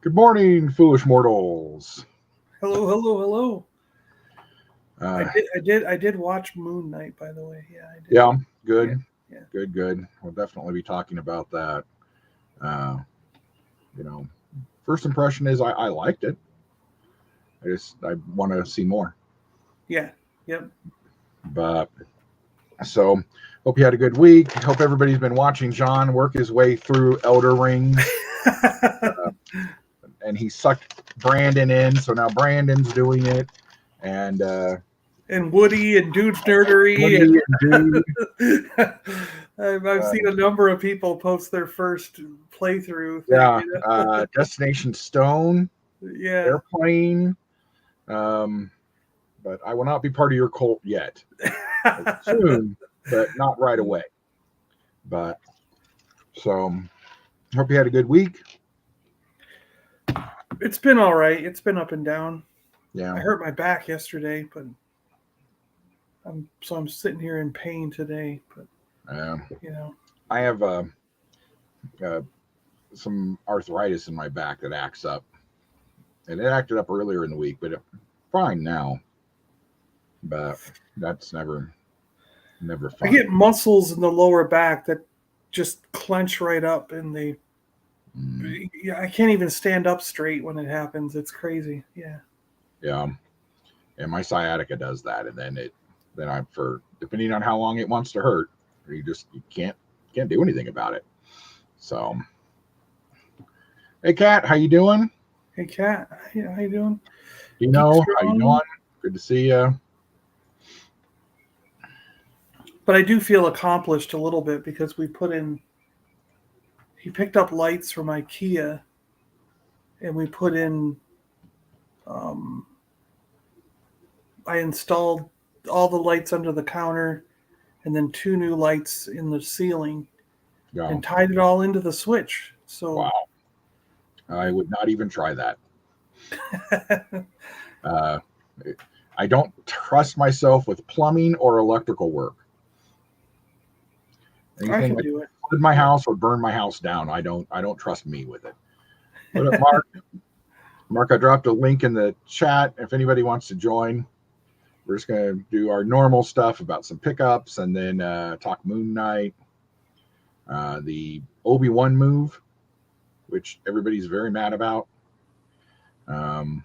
Good morning, foolish mortals. Hello, hello, hello. Uh, I did watch Moon Knight, by the way. Yeah, I did. yeah, good, Yeah, yeah. good. We'll definitely be talking about that. Uh, you know, first impression is I liked it. I want to see more. Yeah. Yep. But so hope you had a good week. Hope everybody's been watching John work his way through Elder Ring, and he sucked Brandon in. So now Brandon's doing it, and And Woody and Dude's Nerdery. Woody and Dude. I've seen a number of people post their first playthrough thing. Yeah, Destination Stone, Yeah. Airplane. But I will not be part of your cult yet. Soon, but not right away. But so, hope you had a good week. It's been all right. It's been up and down. Yeah. I hurt my back yesterday, but I'm sitting here in pain today. But I have some arthritis in my back that acts up, and it acted up earlier in the week, but it's fine now. But that's never fun. I get muscles in the lower back that just clench right up, and I can't even stand up straight when it happens. It's crazy. Yeah. Yeah. And my sciatica does that, and then I, for depending on how long it wants to hurt, you can't do anything about it. So, hey, Kat, how you doing? Hey, Kat, how you doing? How you doing? Good to see you. But I do feel accomplished a little bit because he picked up lights from IKEA, and we put in, I installed all the lights under the counter and then 2 new lights in the ceiling and tied it all into the switch. So wow. I would not even try that. I don't trust myself with plumbing or electrical work. Anything I can do it. In my house or burn my house down, I don't trust me with it. But Mark, I dropped a link in the chat. If anybody wants to join, we're just going to do our normal stuff about some pickups and then talk Moon Knight, the Obi-Wan move, which everybody's very mad about. Why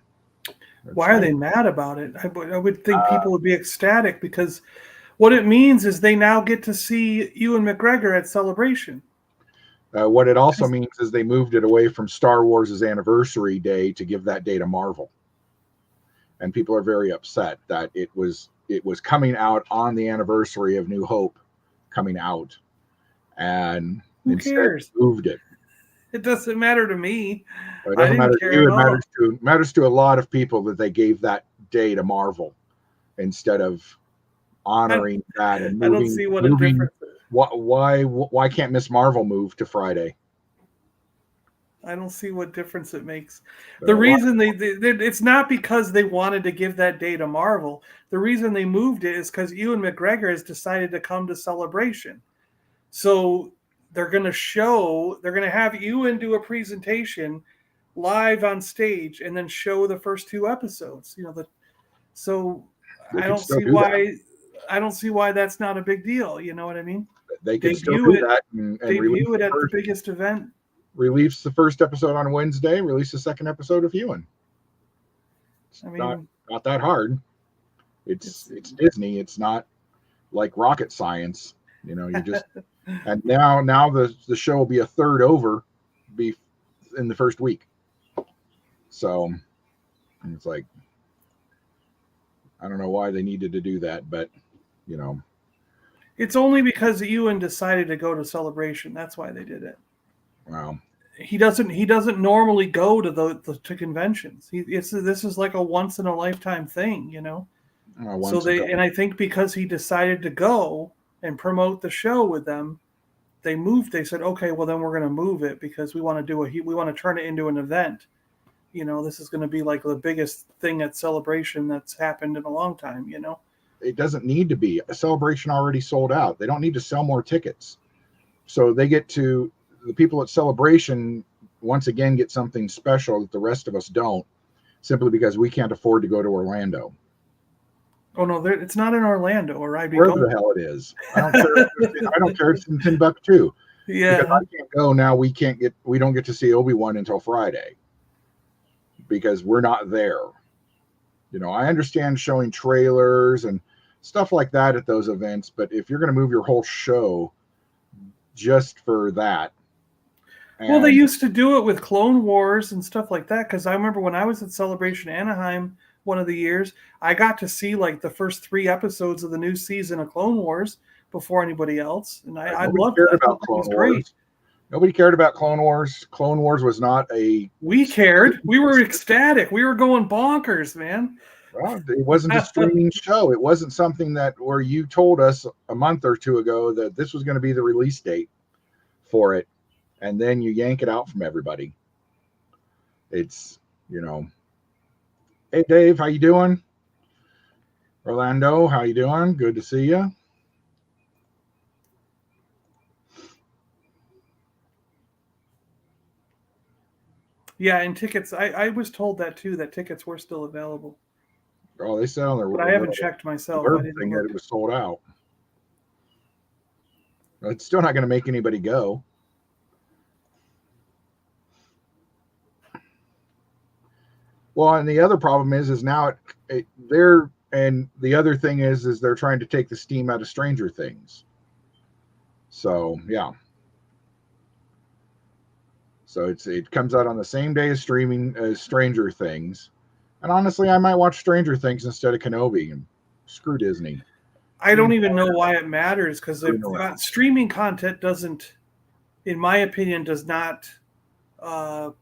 are they mad about it? I would think people would be ecstatic because what it means is they now get to see Ewan McGregor at Celebration. What it also means is they moved it away from Star Wars' anniversary day to give that day to Marvel. And people are very upset that it was coming out on the anniversary of New Hope coming out, and who cares? Moved it. It doesn't matter to me. It doesn't matter to you. It matters to a lot of people that they gave that day to Marvel instead of honoring that and moving. I don't see what a difference is. Why can't Miss Marvel move to Friday? I don't see what difference it makes. The reason it's not because they wanted to give that day to Marvel. The reason they moved it is because Ewan McGregor has decided to come to Celebration. So they're going to have Ewan do a presentation live on stage and then show the first 2 episodes. I don't see why that's not a big deal. You know what I mean? They could still do that and debut it at the biggest event. Release the first episode on Wednesday. Release the second episode of Ewan. Not that hard. It's Disney. It's not like rocket science. You just and now the show will be a third over, in the first week. So it's like, I don't know why they needed to do that, but it's only because Ewan decided to go to Celebration. That's why they did it. Wow. He doesn't normally go to conventions. This is like a once in a lifetime thing, and I think because he decided to go and promote the show with them, they said, okay, well then we're going to move it because we want to turn it into an event. This is going to be like the biggest thing at Celebration that's happened in a long time, It doesn't need to be. A Celebration already sold out. They don't need to sell more tickets. So they get to the people at Celebration, once again get something special that the rest of us don't, simply because we can't afford to go to Orlando. Oh no, it's not in Orlando, or I'd be Wherever going. the hell it is. I don't care. I don't care. It's in Timbuktu. Yeah. Because I can't go now. We don't get to see Obi-Wan until Friday because we're not there. You know, I understand showing trailers and stuff like that at those events, but if you're going to move your whole show just for that. Well, they used to do it with Clone Wars and stuff like that, because I remember when I was at Celebration Anaheim one of the years, I got to see like the first 3 episodes of the new season of Clone Wars before anybody else, and I loved it. About Clone Wars. Nobody cared about Clone Wars. Clone Wars was not a... We cared. We were ecstatic. We were going bonkers, man. Well, it wasn't a streaming show. It wasn't something that where you told us a month or 2 ago that this was going to be the release date for it, and then you yank it out from everybody. It's, you know... Hey, Dave, how you doing? Orlando, how you doing? Good to see you. Yeah, and tickets, I was told that too, that tickets were still available. Oh, they said on their... But I haven't checked myself. I didn't thing that it was sold out. It's still not going to make anybody go. Well, and the other problem is now they're... And the other thing is they're trying to take the steam out of Stranger Things. So, yeah. So it comes out on the same day as streaming as Stranger Things. And honestly, I might watch Stranger Things instead of Kenobi. And screw Disney. I don't even know why it matters, because streaming content doesn't, in my opinion, does not, what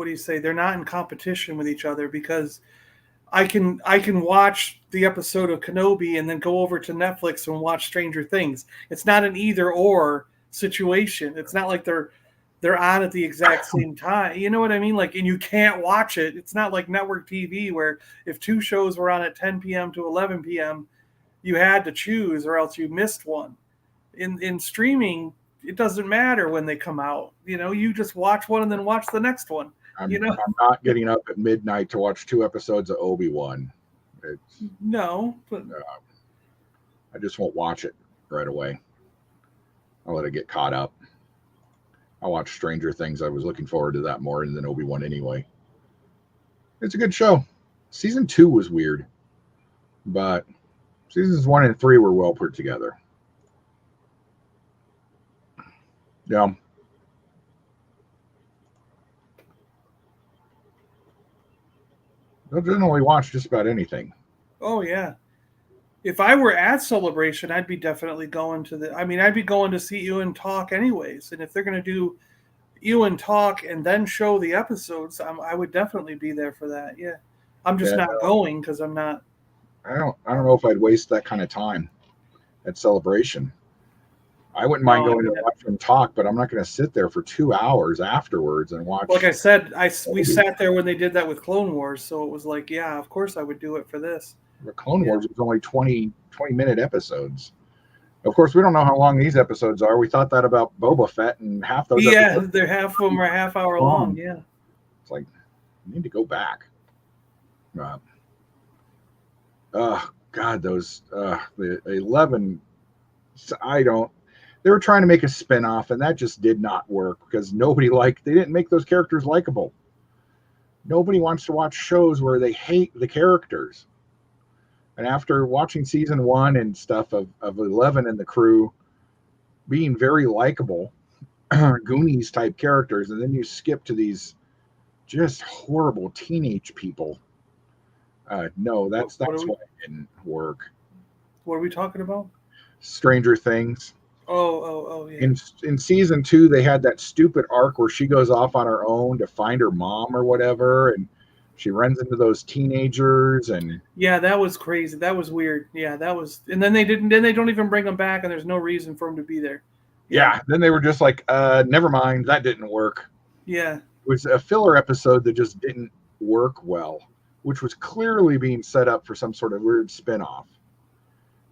do you say? They're not in competition with each other, because I can watch the episode of Kenobi and then go over to Netflix and watch Stranger Things. It's not an either or situation. It's not like they're on at the exact same time. You know what I mean? Like, and you can't watch it. It's not like network TV where if 2 shows were on at 10 p.m. to 11 p.m., you had to choose or else you missed one. In streaming, it doesn't matter when they come out. You know, you just watch one and then watch the next one. I'm not getting up at midnight to watch 2 episodes of Obi-Wan. No, but I just won't watch it right away. I'll let it get caught up. I watched Stranger Things. I was looking forward to that more than Obi-Wan anyway. It's a good show. Season 2 was weird, but seasons 1 and 3 were well put together. Yeah. They'll generally watch just about anything. Oh, yeah. If I were at Celebration, I'd be definitely going to I'd be going to see Ewan talk anyways. And if they're going to do Ewan talk and then show the episodes, I would definitely be there for that. Yeah. I'm just not going because I'm not. I don't know if I'd waste that kind of time at Celebration. I wouldn't mind going to watch them talk, but I'm not going to sit there for 2 hours afterwards and watch. Like I said, we sat there when they did that with Clone Wars, so it was like, yeah, of course I would do it for this. The Clone Wars was only 20-minute episodes. Of course, we don't know how long these episodes are. We thought that about Boba Fett, and half those. Yeah, they're half of them are half hour long. Yeah, it's like you need to go back. God, those the 11. They were trying to make a spinoff, and that just did not work because they didn't make those characters likable. Nobody wants to watch shows where they hate the characters. And after watching season 1 and stuff of 11 and the crew being very likable, Goonies type characters, and then you skip to these just horrible teenage people. No, that's why it didn't work. What are we talking about? Stranger Things. Oh, yeah. In season 2, they had that stupid arc where she goes off on her own to find her mom or whatever, and she runs into those teenagers, and yeah, that was crazy. That was weird. Yeah, that was. And then they don't even bring them back, and there's no reason for them to be there. Yeah, then they were just like, never mind, that didn't work. Yeah, it was a filler episode that just didn't work well, which was clearly being set up for some sort of weird spinoff.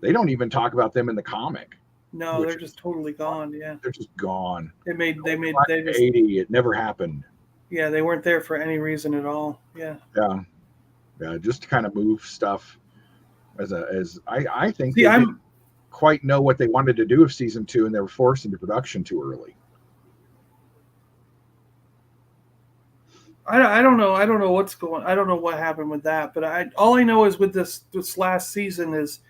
They don't even talk about them in the comic. No, they're just totally gone. Yeah, they're just gone. They just 80. It never happened. Yeah, they weren't there for any reason at all. Yeah. Yeah. Just to kind of move stuff I think See, they didn't quite know what they wanted to do with season 2, and they were forced into production too early. I don't know. I don't know what's going. I don't know what happened with that. But all I know is with this last season is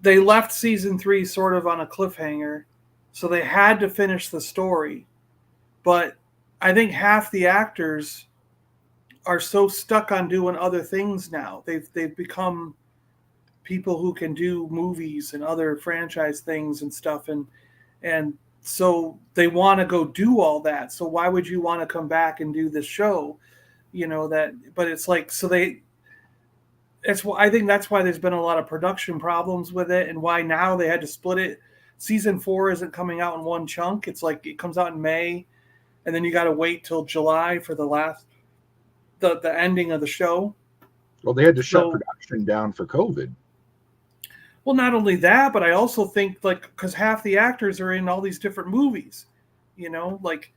they left season 3 sort of on a cliffhanger, so they had to finish the story. But I think half the actors are so stuck on doing other things now. They've become people who can do movies and other franchise things and stuff, and so they want to go do all that. So why would you want to come back and do this show? But it's like, so I think that's why there's been a lot of production problems with it, and why now they had to split it. Season 4 isn't coming out in one chunk. It's like it comes out in May, and then you got to wait till July for the ending of the show. Well, they had to shut production down for COVID. Well, not only that, but I also think, like, because half the actors are in all these different movies, like,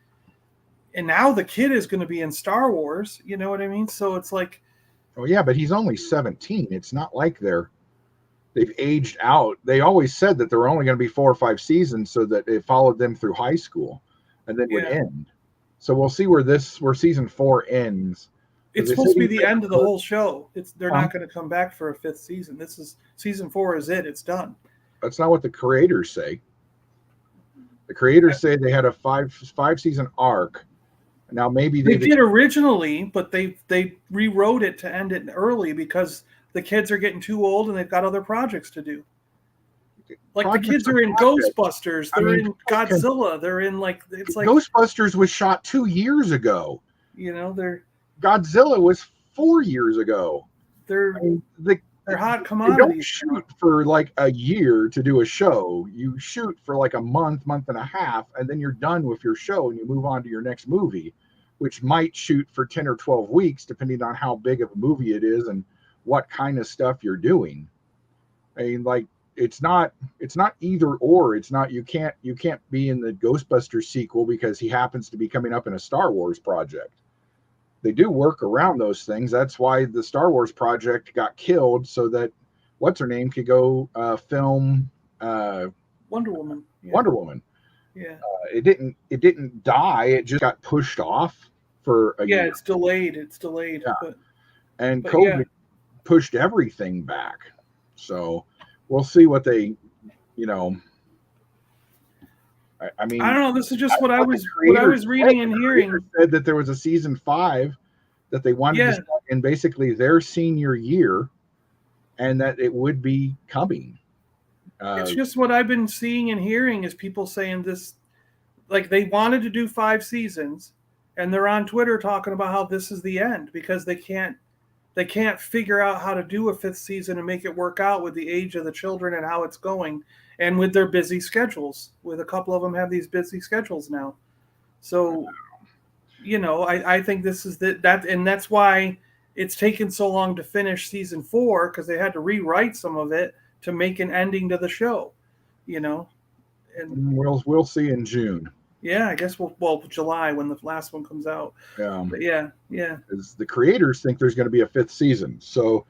and now the kid is going to be in Star Wars. You know what I mean? So it's like, oh yeah, but he's only 17. It's not like they've aged out. They always said that there were only going to be 4 or 5 seasons, so that it followed them through high school, and then would end. So we'll see where season 4 ends. It's supposed to be the end of the whole show. They're not going to come back for a 5th season. This is season 4 is it. It's done. That's not what the creators say. The creators say they had a 5 season arc. Now maybe they did originally, but they rewrote it to end it early because the kids are getting too old and they've got other projects to do. Like the kids are in Ghostbusters, they're in Godzilla, they're in it's like Ghostbusters was shot 2 years ago. Godzilla was 4 years ago. They're hot commodities. You don't shoot for like a year to do a show. You shoot for like a month and a half, and then you're done with your show and you move on to your next movie, which might shoot for 10 or 12 weeks, depending on how big of a movie it is and what kind of stuff you're doing. I mean, like, it's not either or. It's not, you can't be in the Ghostbusters sequel because he happens to be coming up in a Star Wars project. They do work around those things. That's why the Star Wars project got killed, so that what's her name could go film Wonder Woman. Yeah. Wonder Woman. Yeah. It didn't die. It just got pushed off for a year. Yeah, it's delayed. Yeah. But COVID pushed everything back. So we'll see what they, I mean, I don't know. This is just what I was reading and hearing. Said that there was a season 5 that they wanted to start in basically their senior year, and that it would be coming. It's just what I've been seeing and hearing is people saying this, like they wanted to do 5 seasons, and they're on Twitter talking about how this is the end because they can't figure out how to do a 5th season and make it work out with the age of the children and how it's going. And with their busy schedules, with a couple of them have these busy schedules now. So, I think this is that, and that's why it's taken so long to finish season 4, because they had to rewrite some of it to make an ending to the show, And we'll see in June. Yeah, I guess July when the last one comes out. But yeah. Because the creators think there's going to be a 5th season, so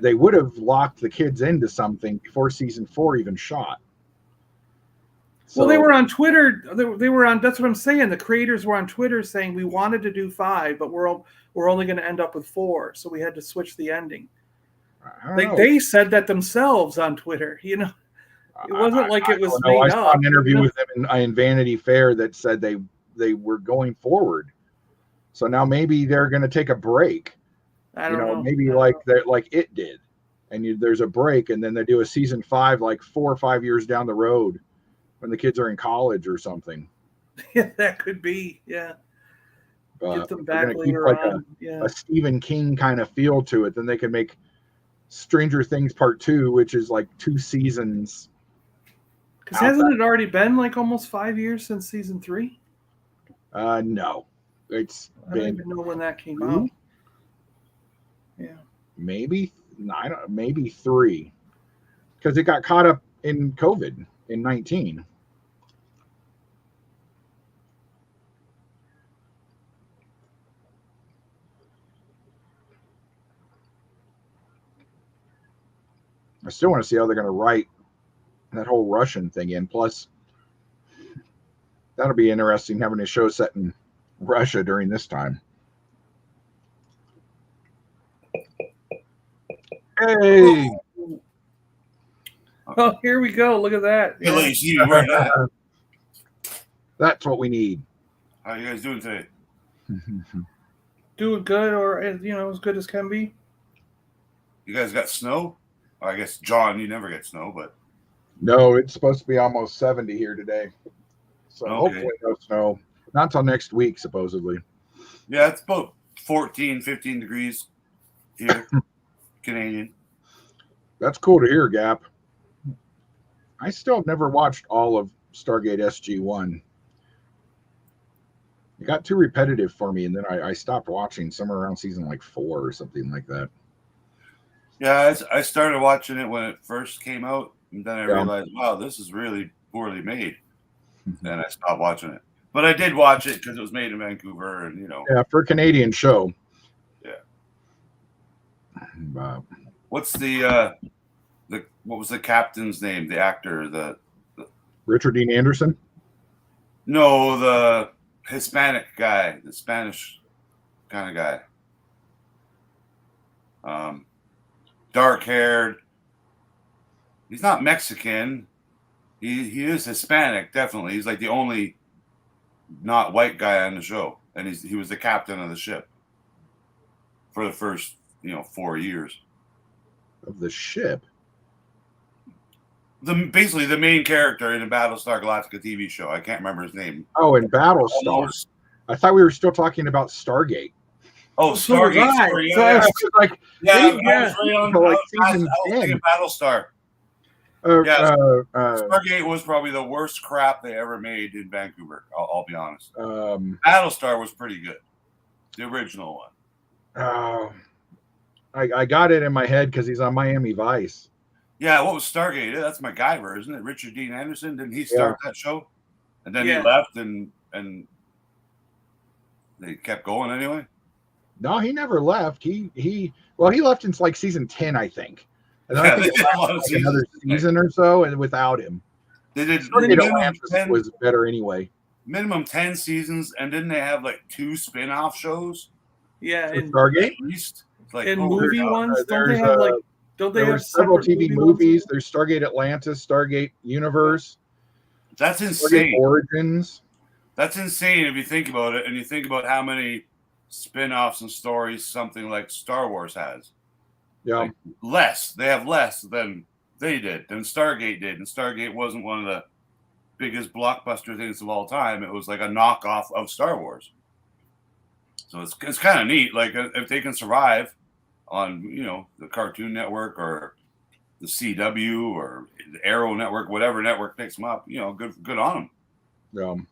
they would have locked the kids into something before season 4 even shot. So, well, they were on Twitter. They were on. That's what I'm saying. The creators were on Twitter saying we wanted to do 5, but we're only going to end up with 4, so we had to switch the ending. They said that themselves on Twitter. It wasn't like it was made up. I saw an interview with them in Vanity Fair that said they were going forward. So now maybe they're going to take a break. I don't know. Maybe like it did, and there's a break, and then they do a season 5 like 4 or 5 years down the road, when the kids are in college or something. Yeah, that could be. Yeah. Get them back later on. A Stephen King kind of feel to it. Then they can make Stranger Things Part 2, which is like 2 seasons. Because hasn't it already been like almost 5 years since season 3? No. I don't even know when that came out. Yeah. Maybe 3. Because it got caught up in COVID. in 19. I still want to see how they're going to write that whole Russian thing in. Plus, that'll be interesting having a show set in Russia during this time. Hey! Oh, here we go. Look at that. Yeah. That's what we need. How are you guys doing today? Doing good, or as good as can be. You guys got snow? I guess, John, you never get snow, but... No, it's supposed to be almost 70 here today. So okay. Hopefully no snow. Not until next week, supposedly. Yeah, it's about 14, 15 degrees here, Canadian. That's cool to hear, Gap. I still have never watched all of Stargate Sg1. It got too repetitive for me, and then I stopped watching somewhere around season like 4 or something like that. Yeah, I started watching it when it first came out, and then I realized, wow, this is really poorly made. Then I stopped watching it. But I did watch it because it was made in Vancouver, and Yeah, for a Canadian show. Yeah. What's what was the captain's name? The actor, the Richard Dean Anderson? No, the Hispanic guy, the Spanish kind of guy. Dark-haired. He's not Mexican. He is Hispanic, definitely. He's like the only not white guy on the show, and he was the captain of the ship for the first 4 years of the ship. Basically the main character in the Battlestar Galactica TV show. I can't remember his name. Oh, in Battlestar. I thought we were still talking about Stargate. Oh, Stargate. Sorry, yeah. Season 10. Battlestar. Stargate was probably the worst crap they ever made in Vancouver. I'll be honest. Battlestar was pretty good. The original one. I got it in my head because he's on Miami Vice. Yeah, what was Stargate? That's MacGyver, isn't it? Richard Dean Anderson. Didn't he start that show? And then he left, and they kept going anyway. No, he never left. He left in like season 10, I think. And I think it lasted like another season or so, and without him. They did. Stargate was better anyway. Minimum 10 seasons, and didn't they have like 2 spin-off shows? Yeah, in Stargate. At least like movie ones. Don't they have Don't they have several TV movies? There's Stargate Atlantis, Stargate Universe. That's insane. Stargate Origins. That's insane if you think about it, and you think about how many spin-offs and stories something like Star Wars has. Yeah. They have less than they did, than Stargate did. And Stargate wasn't one of the biggest blockbuster things of all time. It was like a knockoff of Star Wars. So it's kind of neat. Like if they can survive on, the Cartoon Network or the CW or the Arrow Network, whatever network picks them up, good on them.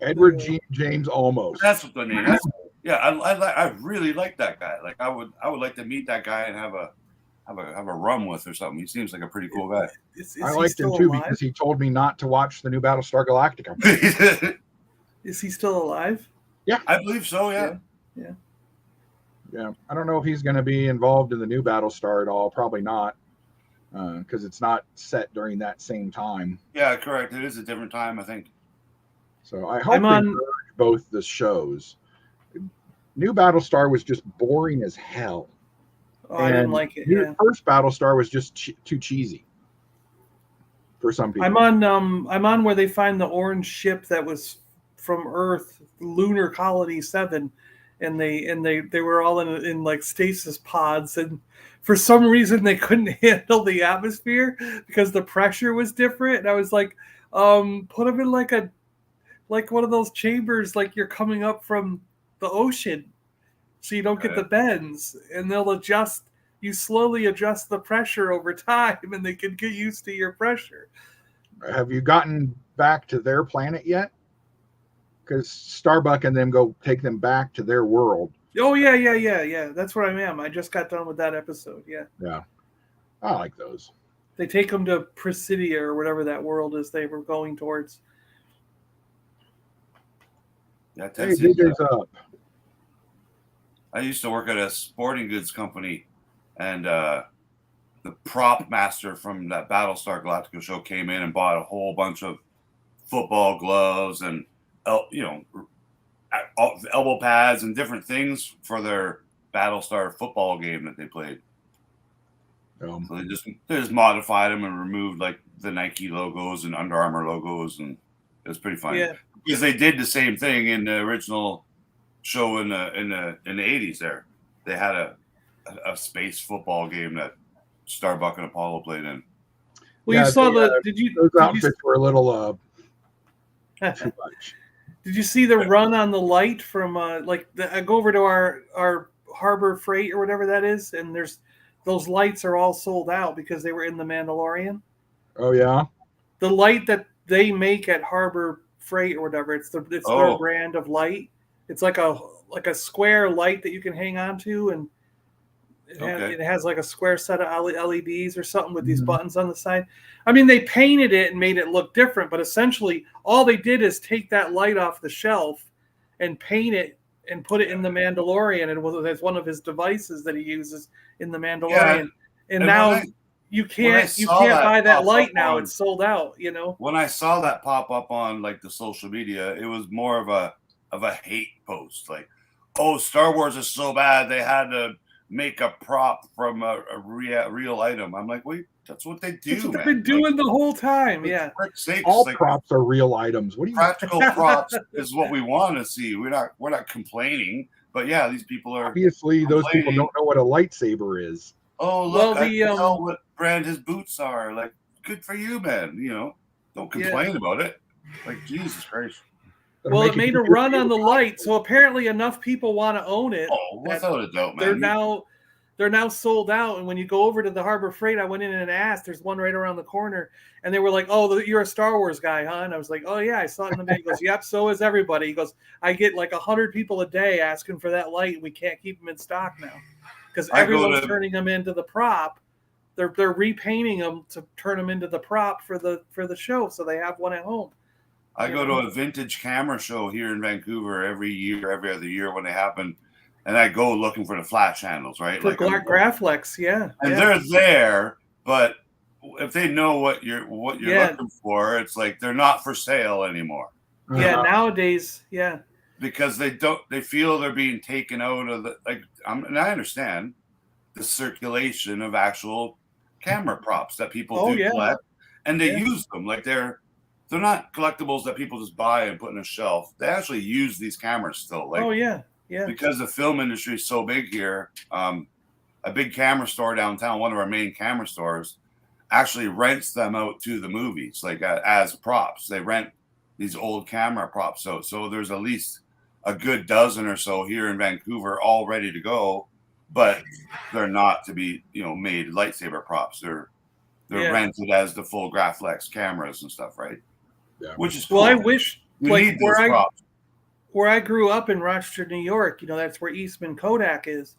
Edward James Olmos. That's what the name is. Yeah, I really like that guy. Like I would like to meet that guy and have a rum with or something. He seems like a pretty cool guy. I liked him too because he told me not to watch the new Battlestar Galactica. Is he still alive? Yeah, I believe so. Yeah. I don't know if he's going to be involved in the new Battlestar at all. Probably not, because it's not set during that same time. Yeah, correct. It is a different time, I think. So I hope they merge both the shows. New Battlestar was just boring as hell. Oh, I didn't like it. First Battlestar was just too cheesy for some people. I'm on where they find the orange ship that was from Earth, Lunar Colony 7, and they were all in like stasis pods, and for some reason they couldn't handle the atmosphere because the pressure was different. And I was like, put them in like one of those chambers, like you're coming up from the ocean, so you don't get the bends, and they'll adjust. You slowly adjust the pressure over time, and they can get used to your pressure. Have you gotten back to their planet yet? Because Starbuck and them go take them back to their world. Oh yeah. That's where I am. I just got done with that episode. Yeah. I like those. They take them to Presidia or whatever that world is they were going towards. Yeah, hey, DJ's up. I used to work at a sporting goods company, and the prop master from that Battlestar Galactica show came in and bought a whole bunch of football gloves and elbow pads and different things for their Battlestar football game that they played. So they just modified them and removed like the Nike logos and Under Armour logos, and it was pretty funny. Yeah. Because they did the same thing in the original show in the 80s. There, they had a space football game that Starbuck and Apollo played in. Well, you saw those outfits were a little too much. Did you see the run on the light from I go over to our Harbor Freight or whatever that is, and those lights are all sold out because they were in The Mandalorian. Oh yeah. The light that they make at Harbor Freight or whatever, it's their brand of light. It's like a square light that you can hang on to, and it has like a square set of LEDs or something with these buttons on the side. I mean, they painted it and made it look different, but essentially all they did is take that light off the shelf and paint it and put it in The Mandalorian, and it's one of his devices that he uses in The Mandalorian. Yeah. And now you can't buy that light now. It's sold out, you know. When I saw that pop up on like the social media, it was more of a hate post, like, oh, Star Wars is so bad they had to make a prop from a real item. I'm like, wait, that's what they do. That's what they've been doing the whole time. Yeah. All props are real items. What do you practical props is what we want to see. We're not complaining, but yeah, these people are obviously those people don't know what a lightsaber is. Oh, look, I can tell what brand his boots are. Like, good for you, man. You know, don't complain about it. Like, Jesus Christ. Well, it made a run on the light, so apparently enough people want to own it. Oh, without a doubt, man. They're now sold out. And when you go over to the Harbor Freight, I went in and asked. There's one right around the corner, and they were like, "Oh, you're a Star Wars guy, huh?" And I was like, "Oh yeah, I saw it in the video." He goes, "Yep, so is everybody." He goes, "I get like 100 people a day asking for that light. We can't keep them in stock now because everyone's turning them into the prop. They're repainting them to turn them into the prop for the show, so they have one at home." I go to a vintage camera show here in Vancouver every other year when they happen, and I go looking for the flat channels, right? Like Graflex, yeah. And they're there, but if they know what you're looking for, it's like they're not for sale anymore. Yeah, nowadays, yeah. Because they feel they're being taken out of the and I understand the circulation of actual camera props that people do collect, and they use them like they're not collectibles that people just buy and put on a shelf. They actually use these cameras still. Like, because the film industry is so big here, a big camera store downtown, one of our main camera stores, actually rents them out to the movies, like as props. They rent these old camera props out. So there's at least a good dozen or so here in Vancouver all ready to go, but they're not to be, made lightsaber props. They're rented as the full Graflex cameras and stuff, right? Yeah. Which is cool. Well, I wish where I grew up in Rochester, New York, that's where Eastman Kodak is.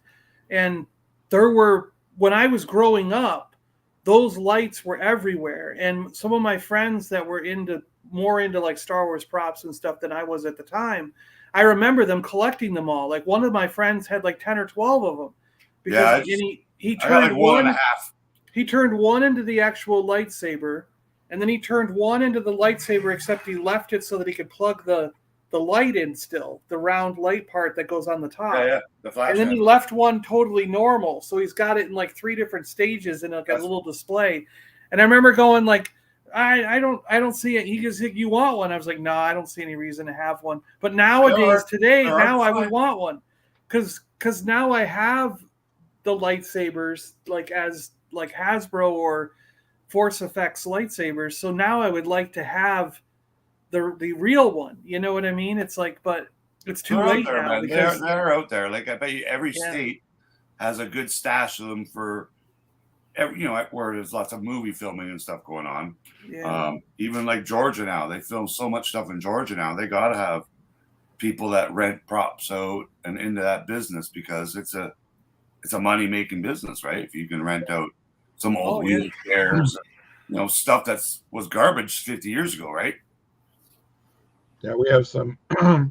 And when I was growing up, those lights were everywhere. And some of my friends that were more into like Star Wars props and stuff than I was at the time, I remember them collecting them all. Like one of my friends had like 10 or 12 of them. Because he turned one into the actual lightsaber. And then he turned one into the lightsaber, except he left it so that he could plug the light in still, the round light part that goes on the top. Yeah, the flash. And then he left one totally normal. So he's got it in like 3 different stages in like a little display. And I remember going like, I don't see it. He goes, "You want one?" I was like, "No, I don't see any reason to have one." But nowadays, I would want one. Because now I have the lightsabers like Hasbro or Force Effects lightsabers. So now I would like to have the real one. You know what I mean? It's like, but it's too late now. Because they're out there. Like I bet you every state has a good stash of them for where there's lots of movie filming and stuff going on. Yeah. Even like Georgia now, they film so much stuff in Georgia now. They got to have people that rent props out and into that business because it's a money making business, right? If you can rent out some old wheelchairs, stuff was garbage 50 years ago, right? Yeah, we have some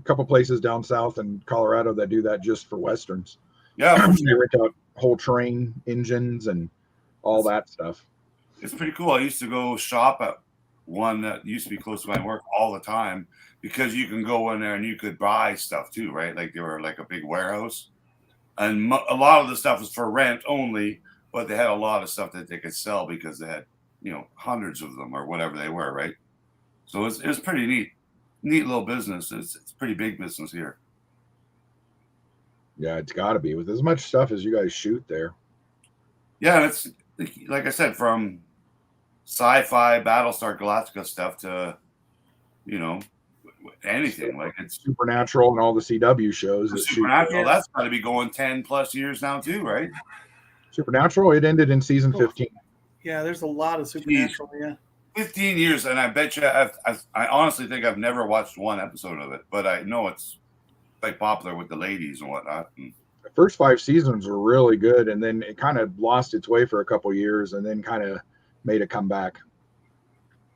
couple places down south in Colorado that do that just for westerns. Yeah, for They sure. rent out whole train engines and all that stuff. It's pretty cool. I used to go shop at one that used to be close to my work all the time because you can go in there and you could buy stuff too, right? Like they were like a big warehouse, and a lot of the stuff was for rent only, but they had a lot of stuff that they could sell because they had hundreds of them or whatever they were, right? So it was pretty neat little business. It's pretty big business here. Yeah, it's got to be with as much stuff as you guys shoot there. Yeah, and it's like I said, from sci-fi Battlestar Galactica stuff to anything. Like it's Supernatural and all the CW shows. Supernatural, that's got to be going 10 plus years now too, right? Supernatural, it ended in season 15. Yeah, there's a lot of Supernatural. Jeez. Yeah, 15 years, and I bet you I honestly think I've never watched one episode of it, but I know it's like popular with the ladies and whatnot. And the first 5 seasons were really good, and then it kind of lost its way for a couple years, and then kind of made a comeback.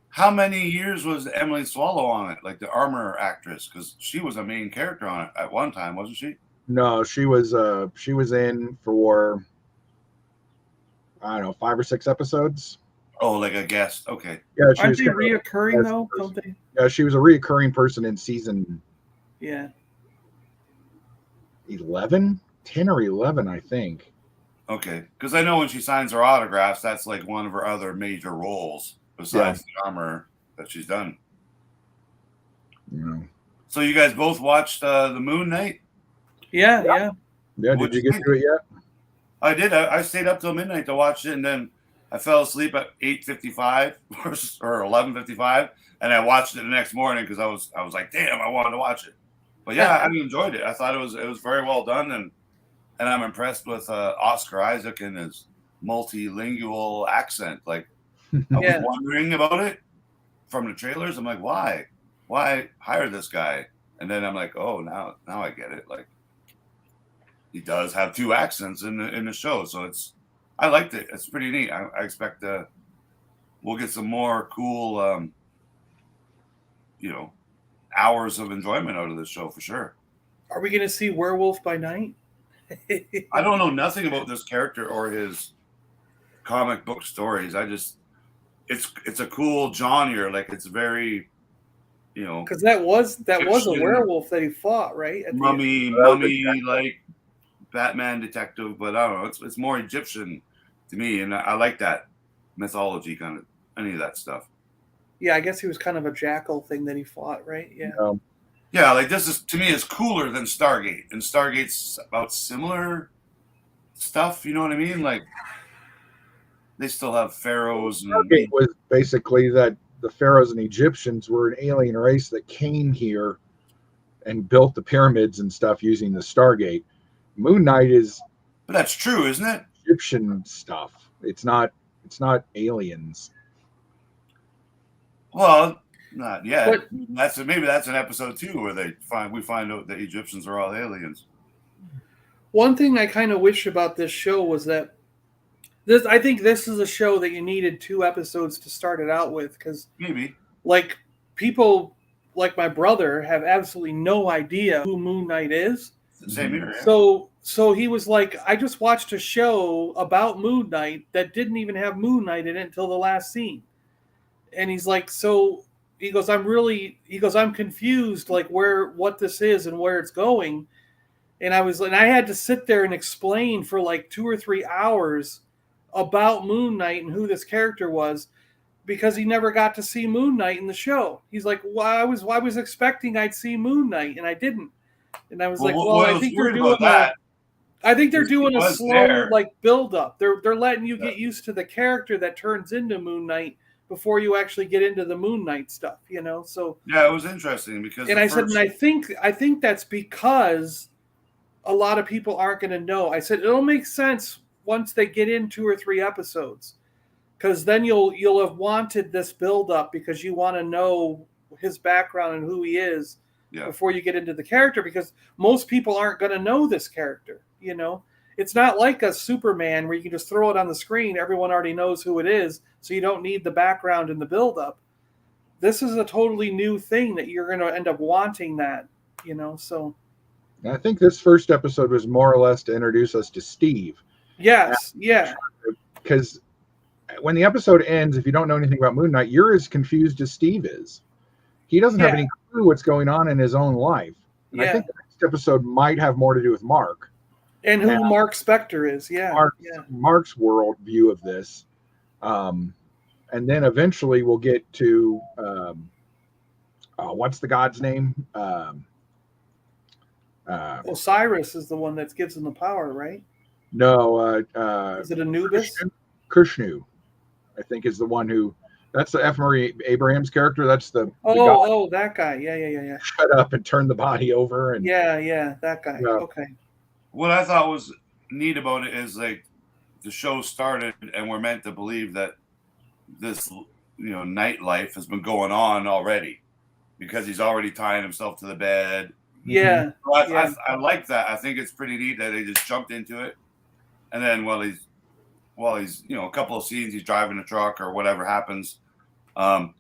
How many years was Emily Swallow on it, like the armor actress? Because she was a main character on it at one time, wasn't she? No, she was in for I don't know 5 or 6 episodes. Oh, like a guest. Okay. Yeah, aren't they reoccurring though? Don't they? Yeah, she was a reoccurring person in season. Yeah. 10 or 11, I think. Okay, because I know when she signs her autographs, that's like one of her other major roles besides the armor that she's done. Yeah. So you guys both watched the Moon Knight? Yeah. Did you get to it yet? I did. I stayed up till midnight to watch it, and then I fell asleep at 8:55 or 11:55, and I watched it the next morning because I was like, damn, I wanted to watch it. But yeah, I enjoyed it. I thought it was very well done, and I'm impressed with Oscar Isaac and his multilingual accent. Like I was wondering about it from the trailers. I'm like, why hire this guy? And then I'm like, oh, now I get it. Like he does have 2 accents in the show, so I liked it. It's pretty neat. I expect we'll get some more cool, hours of enjoyment out of this show for sure. Are we going to see Werewolf by Night? I don't know nothing about this character or his comic book stories. It's a cool genre. Like it's very, because that was a werewolf that he fought, right? Mummy, like Batman detective, but I don't know. It's more Egyptian to me, and I like that mythology kind of any of that stuff. Yeah, I guess he was kind of a jackal thing that he fought, right? Yeah. Yeah, like this is to me is cooler than Stargate, and Stargate's about similar stuff. You know what I mean? Like they still have pharaohs. Stargate was basically that the pharaohs and Egyptians were an alien race that came here and built the pyramids and stuff using the Stargate. Moon Knight is, but that's true, isn't it? Egyptian stuff. It's not aliens. Well, not yet. But maybe that's an episode 2 where we find out that Egyptians are all aliens. One thing I kind of wish about this show was that I think this is a show that you needed 2 episodes to start it out with, because maybe like people like my brother have absolutely no idea who Moon Knight is. Same here. Yeah. So he was like, I just watched a show about Moon Knight that didn't even have Moon Knight in it until the last scene. And he's like, I'm confused, like what this is and where it's going. And I had to sit there and explain for like 2 or 3 hours about Moon Knight and who this character was, because he never got to see Moon Knight in the show. He's like, well, I was expecting I'd see Moon Knight, and I didn't. And I was I think they're doing that. I think they're doing a slow like build up. They're letting you get used to the character that turns into Moon Knight before you actually get into the Moon Knight stuff, So yeah, it was interesting because I think that's because a lot of people aren't going to know. I said it'll make sense once they get in 2 or 3 episodes, because then you'll have wanted this build up because you want to know his background and who he is before you get into the character, because most people aren't going to know this character. it's not like a Superman where you can just throw it on the screen. Everyone already knows who it is, so you don't need the background and the build-up. This is a totally new thing that you're going to end up wanting that, so. And I think this first episode was more or less to introduce us to Steve. Yes, yeah. Because when the episode ends, if you don't know anything about Moon Knight, you're as confused as Steve is. He doesn't have any clue what's going on in his own life. And I think the next episode might have more to do with Mark. And who Mark Spector is, Mark's world view of this. And then eventually we'll get to, what's the god's name? Osiris is the one that gives him the power, right? No. Is it Anubis? Kushnu, I think, is the one who. That's the F. Murray Abraham's character. That's the that guy. Yeah. Shut up and turn the body over. And that guy. Okay. What I thought was neat about it is like the show started and we're meant to believe that this nightlife has been going on already because he's already tying himself to the bed. Yeah. So I like that. I think it's pretty neat that they just jumped into it, and then while he's a couple of scenes he's driving a truck or whatever happens,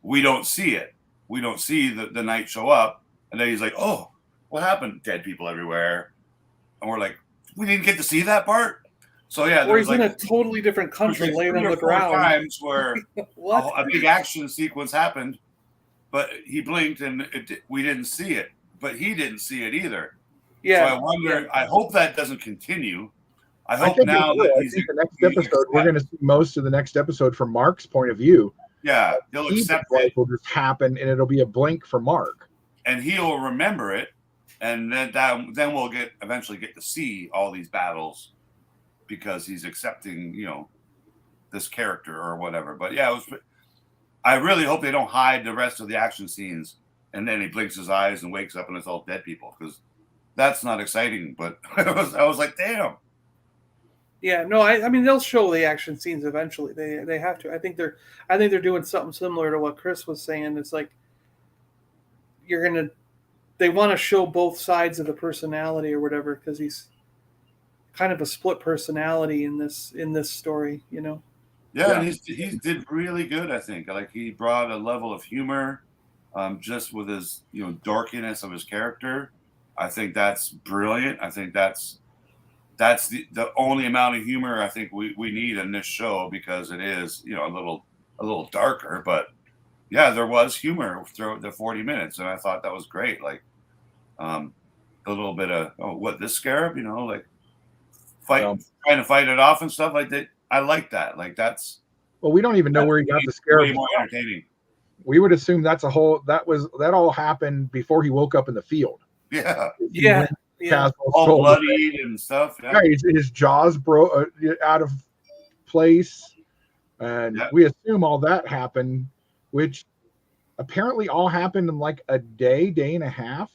we don't see it. We don't see the night show up, and then he's like, "Oh, what happened? Dead people everywhere," and we're like, "We didn't get to see that part." So or he's in a totally different country, laying on the ground. Times where a big action sequence happened, but he blinked and we didn't see it. But he didn't see it either. Yeah. So I wonder. I hope that doesn't continue. I hope now that he's the next episode, we're going to see most of the next episode from Mark's point of view. Yeah, he'll accept it. Will just happen, and it'll be a blink for Mark, and he'll remember it, and then we'll eventually get to see all these battles because he's accepting, this character or whatever. But yeah, I really hope they don't hide the rest of the action scenes. And then he blinks his eyes and wakes up and it's all dead people, because that's not exciting. But I was like, damn. Yeah, no, I mean they'll show the action scenes eventually. They have to. I think they're doing something similar to what Chris was saying. It's like they want to show both sides of the personality or whatever, because he's kind of a split personality in this story, Yeah, and he did really good. I think like he brought a level of humor. Just with his, dorkiness of his character, I think that's brilliant. I think that's the only amount of humor I think we need in this show, because it is, a little darker. But yeah, there was humor throughout the 40 minutes, and I thought that was great. Like, a little bit of this scarab, trying to fight it off and stuff like that. I like that. Like that's. Well, we don't even know where he got the scarab. Way more entertaining. We would assume that all happened before he woke up in the field. Yeah. All bloodied and stuff. Yeah, his jaws broke out of place, and we assume all that happened, which apparently all happened in like a day and a half.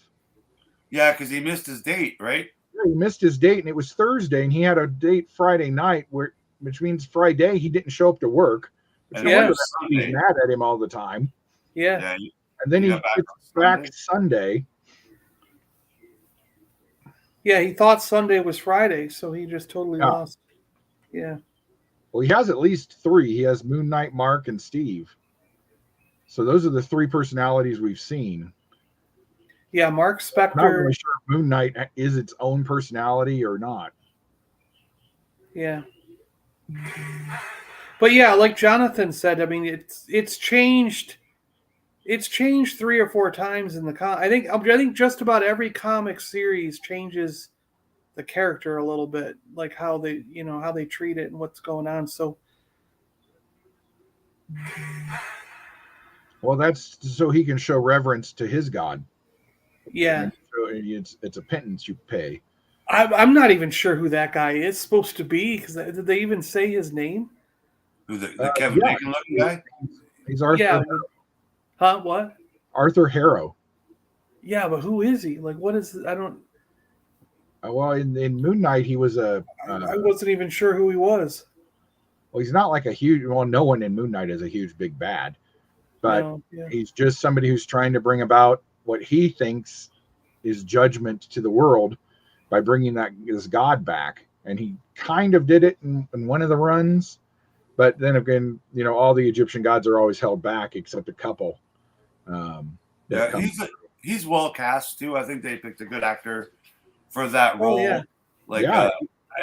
Yeah, because he missed his date, right? Yeah, he missed his date, and it was Thursday, and he had a date Friday night, which means Friday he didn't show up to work. And he's mad at him all the time. Yeah. And then he gets back Sunday. Yeah, he thought Sunday was Friday, so he just totally lost. Yeah. Well, he has at least 3. He has Moon Knight, Mark, and Steve. So those are the 3 personalities we've seen. Yeah, Mark Spector. I'm not really sure if Moon Knight is its own personality or not. Yeah. But yeah, like Jonathan said, I mean, it's changed. It's changed 3 or 4 times in the I think just about every comic series changes the character a little bit, like how they treat it and what's going on. So, well, that's so he can show reverence to his god. Yeah, so it's a penance you pay. I'm not even sure who that guy is supposed to be, because did they even say his name? Who the Kevin Bacon looking guy? He's Arthur. Yeah. Huh? What? Arthur Harrow. Yeah, but who is he? Like, what is? I don't. Well, in Moon Knight, he was a. I wasn't even sure who he was. Well, he's not like a huge. Well, no one in Moon Knight is a huge big bad, but he's just somebody who's trying to bring about what he thinks is judgment to the world by bringing this god back. and he kind of did it in one of the runs. But then again, all the Egyptian gods are always held back except a couple. He's well cast too. I think they picked a good actor for that role. Yeah.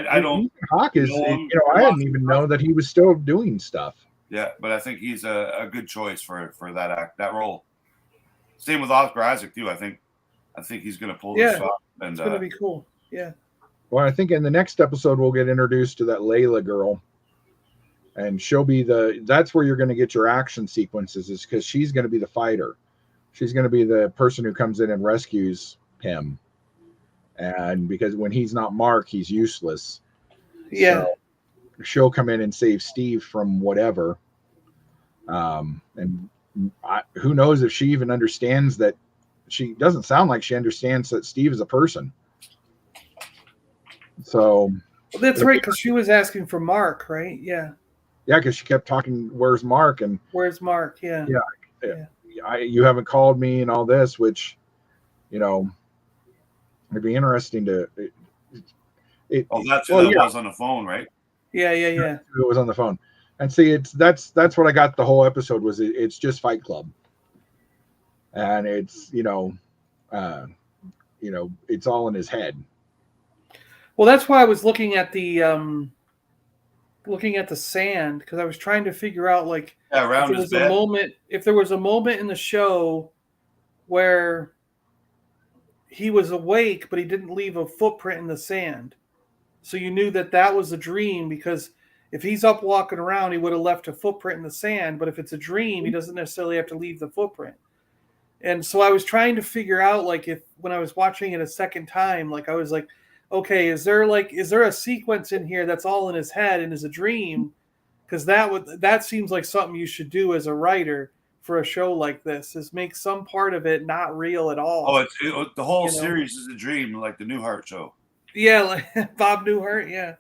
I don't. Ethan Hawke is. I didn't even know that he was still doing stuff. Yeah, but I think he's a good choice for that role. Same with Oscar Isaac too. I think he's going to pull this off. And it's going to be cool. Yeah. Well, I think in the next episode we'll get introduced to that Layla girl, and she'll be that's where you're going to get your action sequences, is because she's going to be the fighter. She's going to be the person who comes in and rescues him. And because when he's not Mark, he's useless. Yeah. So she'll come in and save Steve from whatever. And who knows if she even understands that. She doesn't sound like she understands that Steve is a person. So that's right, because she was asking for Mark, right? Yeah. Yeah, because she kept talking, "Where's Mark?" And where's Mark? Yeah. You haven't called me and all this, which, it'd be interesting to. That was on the phone, right? Yeah. It was on the phone, and see, that's what I got the whole episode was. It's just Fight Club, and it's it's all in his head. Well, that's why I was looking at the sand, because I was trying to figure out if there was a moment in the show where he was awake but he didn't leave a footprint in the sand, so you knew that was a dream, because if he's up walking around he would have left a footprint in the sand, but if it's a dream he doesn't necessarily have to leave the footprint. And so I was trying to figure out, if when I was watching it a second time, I was like, okay, is there a sequence in here that's all in his head and is a dream? Because that seems like something you should do as a writer for a show like this, is make some part of it not real at all. Oh, the whole series is a dream, like the Newhart show. Yeah, like Bob Newhart. Yeah.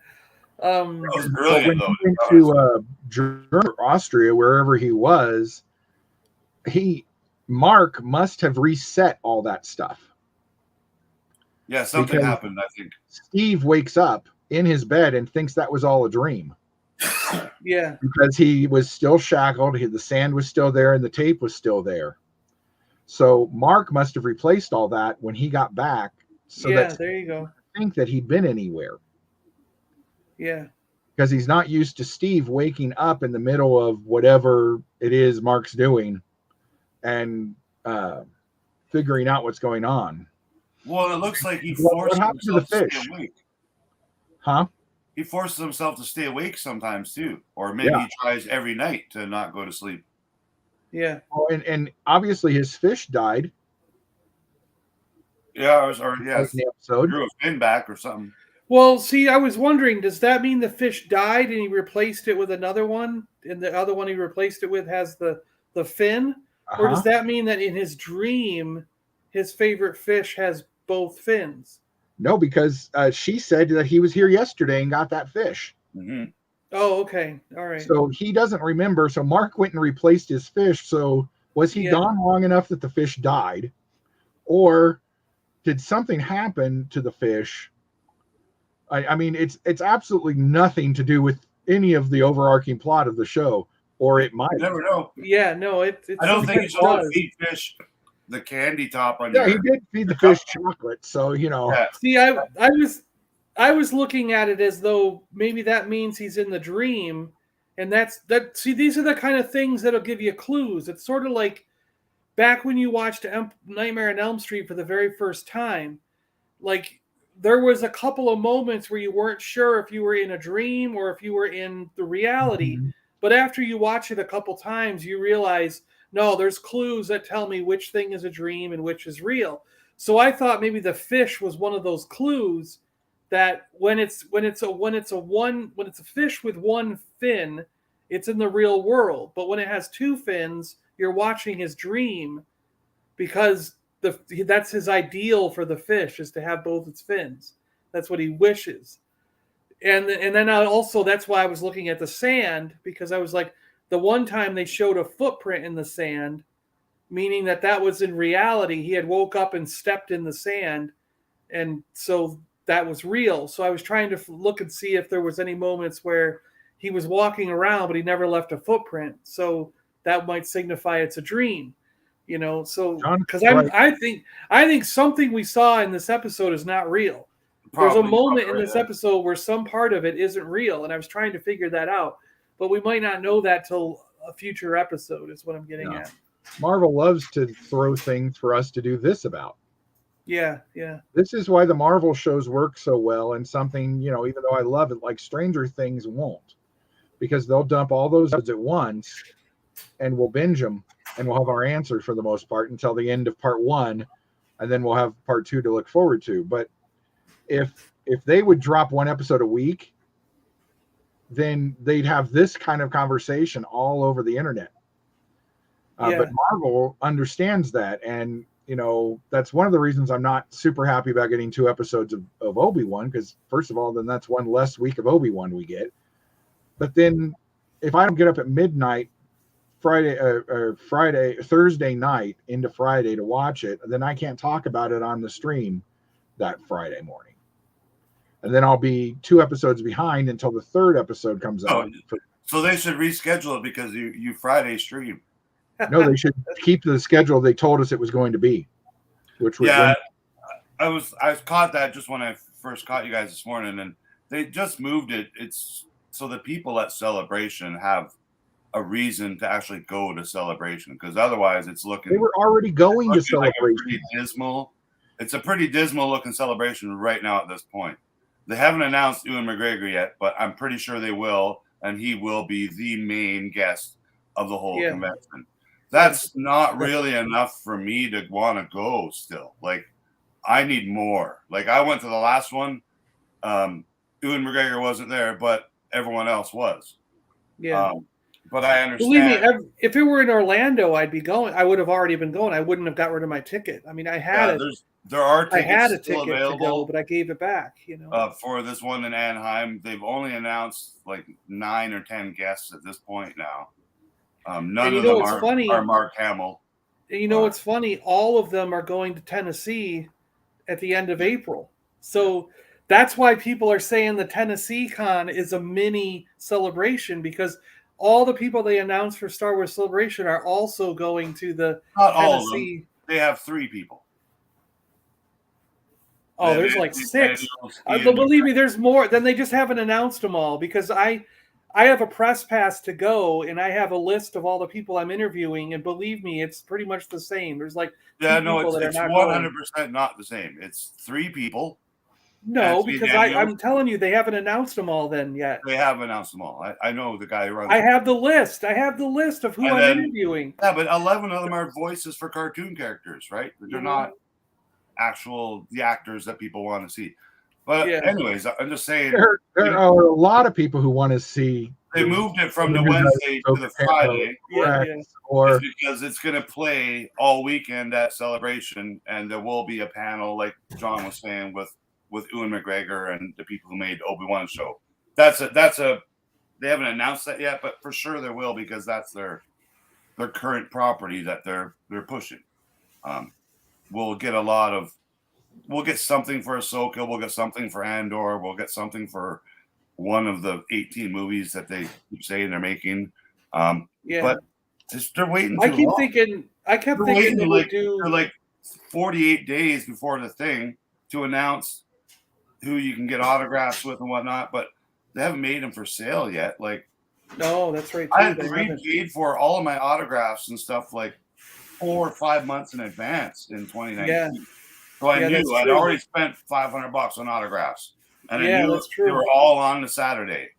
That was brilliant, though. When he went to Germany, Austria, wherever he was, Mark must have reset all that stuff. Yeah, something happened, I think. Steve wakes up in his bed and thinks that was all a dream. Yeah. Because he was still shackled, the sand was still there, and the tape was still there. So Mark must have replaced all that when he got back. So there you go. Think that he'd been anywhere. Yeah. Because he's not used to Steve waking up in the middle of whatever it is Mark's doing and figuring out what's going on. Well, it looks like he forced himself to stay awake. Huh? He forces himself to stay awake sometimes too, or maybe he tries every night to not go to sleep. Yeah. Well, and obviously his fish died. Yeah, or in the episode. Drew a fin back or something. Well, see, I was wondering, does that mean the fish died and he replaced it with another one, and the other one he replaced it with has the fin? Or does that mean that in his dream, his favorite fish has both fins? No, because she said that he was here yesterday and got that fish. Mm-hmm. Oh, okay. All right. So he doesn't remember. So Mark went and replaced his fish. So was he gone long enough that the fish died? Or did something happen to the fish? I mean, it's absolutely nothing to do with any of the overarching plot of the show. Or it might. You never know. Yeah, no, it's I don't think he's supposed to feed fish the candy top on. Yeah, he did feed the fish chocolate, so Yeah. See, I was looking at it as though maybe that means he's in the dream, and see, these are the kind of things that'll give you clues. It's sort of like back when you watched Nightmare on Elm Street for the very first time, there was a couple of moments where you weren't sure if you were in a dream or if you were in the reality. Mm-hmm. But after you watch it a couple times, you realize, no, there's clues that tell me which thing is a dream and which is real. So I thought maybe the fish was one of those clues that when it's a fish with one fin, it's in the real world. But when it has two fins, you're watching his dream, because that's his ideal for the fish, is to have both its fins. That's what he wishes. And then also, that's why I was looking at the sand, because I was like, the one time they showed a footprint in the sand, meaning that was in reality. He had woke up and stepped in the sand. And so that was real. So I was trying to look and see if there was any moments where he was walking around, but he never left a footprint. So that might signify it's a dream, you know. So because I think something we saw in this episode is not real. There's a moment in this episode where some part of it isn't real, and I was trying to figure that out. But we might not know that till a future episode, is what I'm getting at. Marvel loves to throw things for us to do this about. Yeah. This is why the Marvel shows work so well, and something, you know, even though I love it, like Stranger Things won't. Because they'll dump all those at once, and we'll binge them, and we'll have our answer for the most part until the end of part 1, and then we'll have part 2 to look forward to. But if they would drop one episode a week, then they'd have this kind of conversation all over the internet. But Marvel understands that, and you know, that's one of the reasons I'm not super happy about getting 2 episodes of Obi-Wan, because first of all, then that's one less week of Obi-Wan we get. But then if I don't get up at midnight Thursday night into Friday to watch it, then I can't talk about it on the stream that Friday morning. And then I'll be 2 episodes behind until the 3rd episode comes out. So they should reschedule it because you Friday stream. No, they should keep the schedule they told us it was going to be. Which was I caught that just when I first caught you guys this morning, and they just moved it. It's so the people at Celebration have a reason to actually go to Celebration, because otherwise it's looking. They were already going to Celebration. It's a pretty dismal looking Celebration right now at this point. They haven't announced Ewan McGregor yet, but I'm pretty sure they will, and he will be the main guest of the whole convention. That's not really enough for me to want to go still. Like, I need more. Like, I went to the last one. Ewan McGregor wasn't there, but everyone else was. Yeah. But I understand. Believe me, if it were in Orlando, I'd be going. I would have already been going. I wouldn't have got rid of my ticket. I mean, I had it. There are tickets I had a still ticket available, to go, but I gave it back. You know, for this one in Anaheim, they've only announced like 9 or 10 guests at this point now. None of them are Mark Hamill. And you know what's funny? All of them are going to Tennessee at the end of April. So that's why people are saying the Tennessee Con is a mini Celebration, because all the people they announced for Star Wars Celebration are also going to the Not Tennessee. All of them. They have 3 people. Oh, there's like 6. Believe me, there's more. Then they just haven't announced them all, because I have a press pass to go, and I have a list of all the people I'm interviewing, and believe me, it's pretty much the same. There's like it's 100% not the same. It's 3 people. No, because I'm telling you, they haven't announced them all then yet. They have announced them all. I know the guy who runs. I have the list. I have the list of who I'm interviewing. Yeah, but 11 of them are voices for cartoon characters, right? They're not the actors that people want to see. But anyways, I'm just saying. There are a lot of people who want to see. They moved it from the Wednesday to the Friday. Or because it's going to play all weekend at Celebration, and there will be a panel, like John was saying, with Ewan McGregor and the people who made Obi-Wan show. They haven't announced that yet, but for sure there will, because that's their current property that they're pushing. We'll get something for Ahsoka, we'll get something for Andor, we'll get something for one of the 18 movies that they keep saying they're making. But they're waiting too long. I kept thinking they would do like 48 days before the thing to announce who you can get autographs with and whatnot, but they haven't made them for sale yet. Like, no, that's right. I had paid for all of my autographs and stuff like 4 or 5 months in advance in 2019. Yeah. So I knew I'd already spent $500 on autographs, and I knew they were all on the Saturday,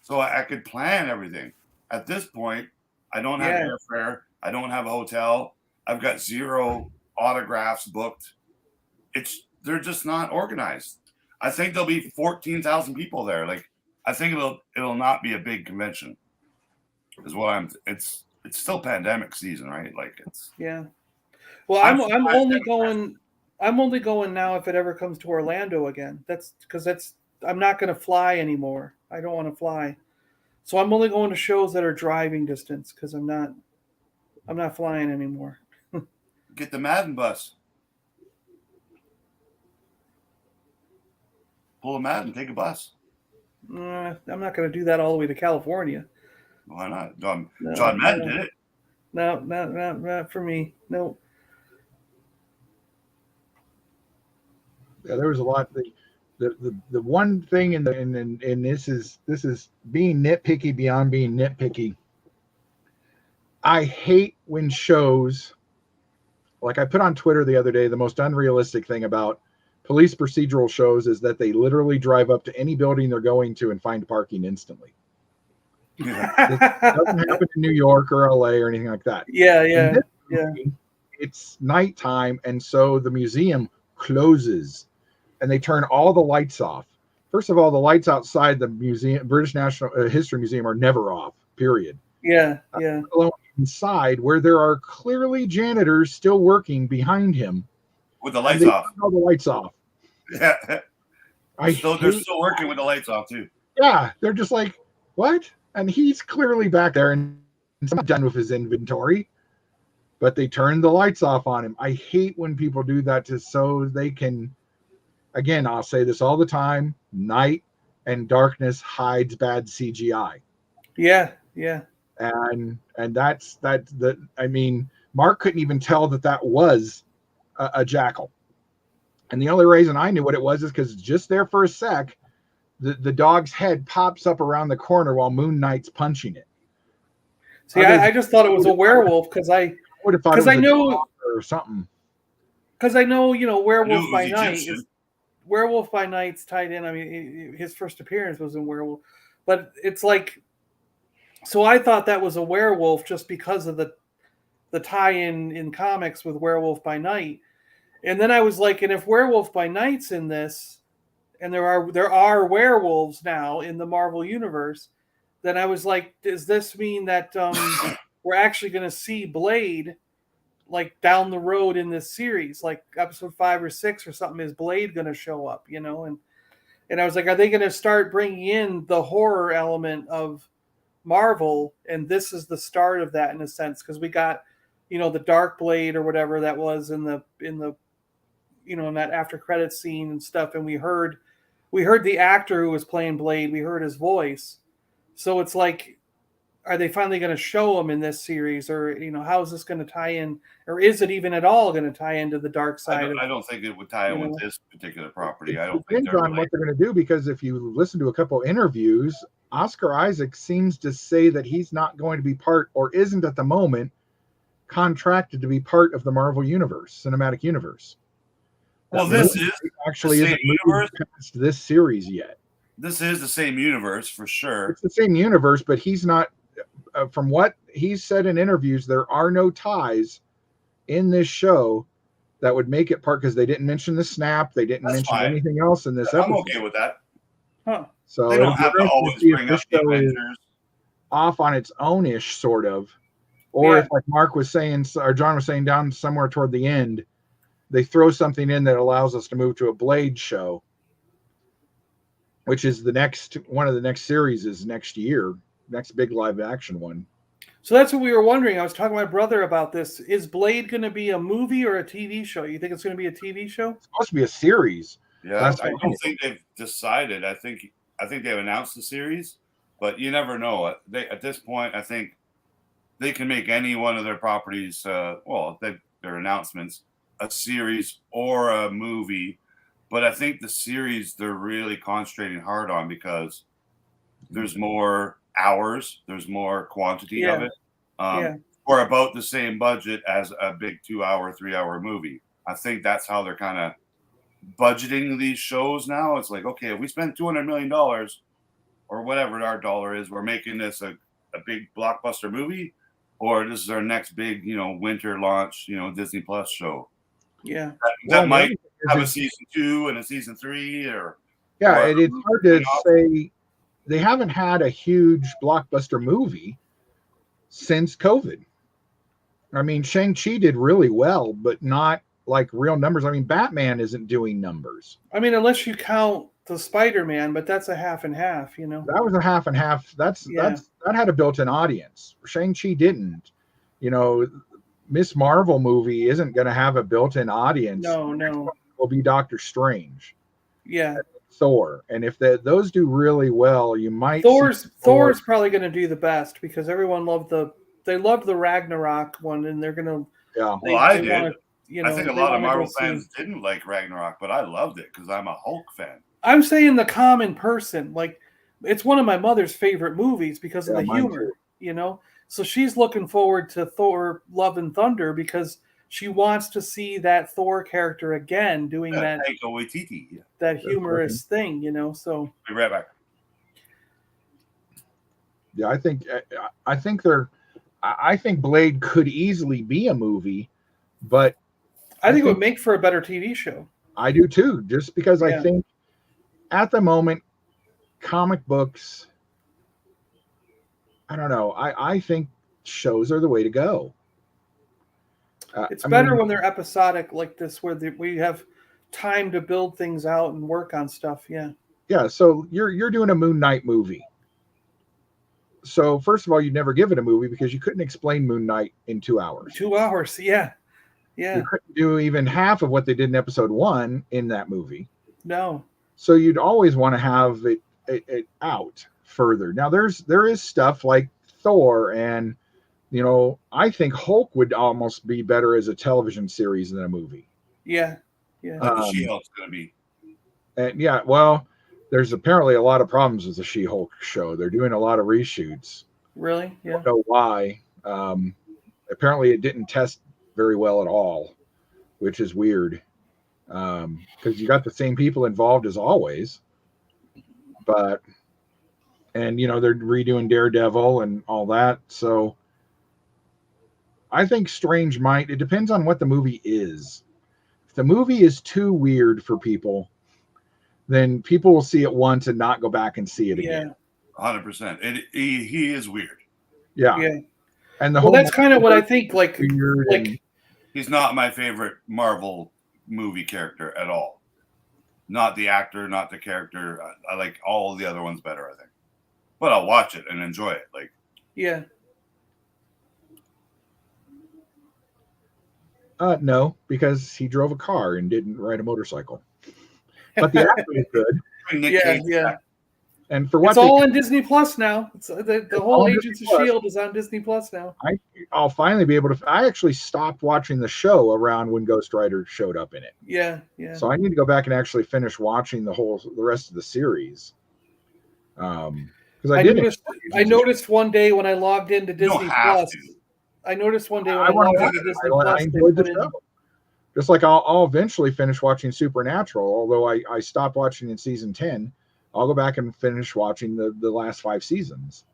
so I could plan everything. At this point, I don't have airfare. I don't have a hotel. I've got 0 autographs booked. They're just not organized. I think there'll be 14,000 people there. Like, I think it'll not be a big convention. Is what it's still pandemic season, right? Like, it's Well, I'm only going now if it ever comes to Orlando again. That's because I'm not going to fly anymore. I don't want to fly, so I'm only going to shows that are driving distance, because I'm not flying anymore. Get the Madden bus. pull a Madden, take a bus. I'm not going to do that all the way to California. Why not? John Madden did it. No, not for me. No. Yeah, there was a lot. The one thing and this is being nitpicky beyond being nitpicky. I hate when shows, like I put on Twitter the other day, the most unrealistic thing about police procedural shows is that they literally drive up to any building they're going to and find parking instantly. Yeah. This doesn't happen in New York or LA or anything like that. Yeah. Movie, it's nighttime, and so the museum closes and they turn all the lights off. First of all, the lights outside the museum, British National History Museum, are never off, period. Yeah. Alone inside, where there are clearly janitors still working behind him with the lights off. All the lights off. Yeah. They're still working with the lights off too. Yeah, they're just like, what? And he's clearly back there and he's not done with his inventory, but they turned the lights off on him. I hate when people do that so they can. Again, I'll say this all the time: night and darkness hides bad CGI. Yeah. And that's the. I mean, Mark couldn't even tell that was a jackal, and the only reason I knew what it was is because just there for a sec, the dog's head pops up around the corner while Moon Knight's punching it. See, I just thought it was a werewolf because I know or something. Because I know, Werewolf by Night. Werewolf by Night's tied in. I mean, his first appearance was in Werewolf, but it's like, so I thought that was a werewolf just because of the tie-in in comics with Werewolf by Night, and then I was like, and if Werewolf by Night's in this, and there are werewolves now in the Marvel universe, then I was like, does this mean that we're actually going to see Blade? Like down the road in this series, like episode 5 or 6 or something, is Blade going to show up, and I was like, are they going to start bringing in the horror element of Marvel? And this is the start of that in a sense, because we got, the Dark Blade or whatever that was in the in that after credits scene and stuff. And we heard the actor who was playing Blade, we heard his voice. So it's like, are they finally going to show him in this series, or how is this going to tie in, or is it even at all going to tie into the dark side? I don't think it would tie in with this particular property. I don't think depends on what they're going to do, because if you listen to a couple interviews, Oscar Isaac seems to say that he's not going to be part, or isn't at the moment, contracted to be part of the Marvel Universe, cinematic universe. Well, this is actually isn't moved past this series yet. This is the same universe for sure. It's the same universe, but he's not. From what he's said in interviews, there are no ties in this show that would make it part, because they didn't mention the snap. They didn't mention anything else in this episode. I'm okay with that. Huh. So they don't have to always bring up the Avengers. Off on its own-ish, sort of. Or if, like Mark was saying, or John was saying, down somewhere toward the end, they throw something in that allows us to move to a Blade show, which is one of the next series is next year. Next big live action one. So that's what we were wondering. I was talking to my brother about this. Is Blade going to be a movie or a TV show? You think it's going to be a TV show? It's supposed to be a series. Yeah, I don't think they've decided. I think they've announced the series, but you never know. At this point, I think they can make any one of their properties, their announcements, a series or a movie. But I think the series they're really concentrating hard on, because there's more hours, there's more quantity of it, or about the same budget as a big 2-hour, 3-hour movie. I think that's how they're kind of budgeting these shows now. It's like, okay, if we spend $200 million or whatever our dollar is, we're making this a big blockbuster movie, or this is our next big, winter launch, Disney Plus show. Yeah, that might have a season 2 and a season 3, or it's hard to say. They haven't had a huge blockbuster movie since COVID. I mean, Shang-Chi did really well, but not like real numbers. I mean, Batman isn't doing numbers. I mean, unless you count the Spider-Man, but that's a half and half, That was a half and half. That had a built-in audience. Shang-Chi didn't. Miss Marvel movie isn't going to have a built-in audience. No. Will be Doctor Strange. Yeah. Thor, and if those do really well, you might Thor's see probably going to do the best because everyone loved the Ragnarok one, and they're going to Well, I did. Wanna, I think a lot of Marvel fans didn't like Ragnarok, but I loved it because I'm a Hulk fan. I'm saying the common person, like, it's one of my mother's favorite movies because of the humor, So she's looking forward to Thor: Love and Thunder because she wants to see that Thor character again doing that humorous thing, So be right back. Yeah, I think Blade could easily be a movie, but I think it would make for a better TV show. I do too, just because I think at the moment, comic books, I don't know. I think shows are the way to go. It's better when they're episodic like this, where we have time to build things out and work on stuff. Yeah. Yeah. So you're doing a Moon Knight movie. So first of all, you'd never give it a movie because you couldn't explain Moon Knight in 2 hours. 2 hours. Yeah. Yeah. You couldn't do even half of what they did in episode 1 in that movie. No. So you'd always want to have it out further. Now there is stuff like Thor, and I think Hulk would almost be better as a television series than a movie. Yeah. Yeah. The She-Hulk's gonna be. And well, there's apparently a lot of problems with the She-Hulk show. They're doing a lot of reshoots. Really? Yeah. I don't know why. Apparently it didn't test very well at all, which is weird. Because you got the same people involved as always, and they're redoing Daredevil and all that. So I think Strange might. It depends on what the movie is. If the movie is too weird for people, then people will see it once and not go back and see it again. 100%. He is weird. Yeah. And that's kind of what I think. Like he's not my favorite Marvel movie character at all. Not the actor, not the character. I like all the other ones better, I think. But I'll watch it and enjoy it. No, because he drove a car and didn't ride a motorcycle. But the actor is good. Yeah. And for what it's all on Disney Plus now. It's the whole Agents of S.H.I.E.L.D. is on Disney Plus now. I'll finally be able to. I actually stopped watching the show around when Ghost Rider showed up in it. Yeah. So I need to go back and actually finish watching the rest of the series. Because I noticed one day when I logged into Disney Plus. I noticed one day when I logged into Disney Plus. I enjoyed the show. Just like I'll eventually finish watching Supernatural, although I stopped watching in season 10. I'll go back and finish watching the last 5 seasons.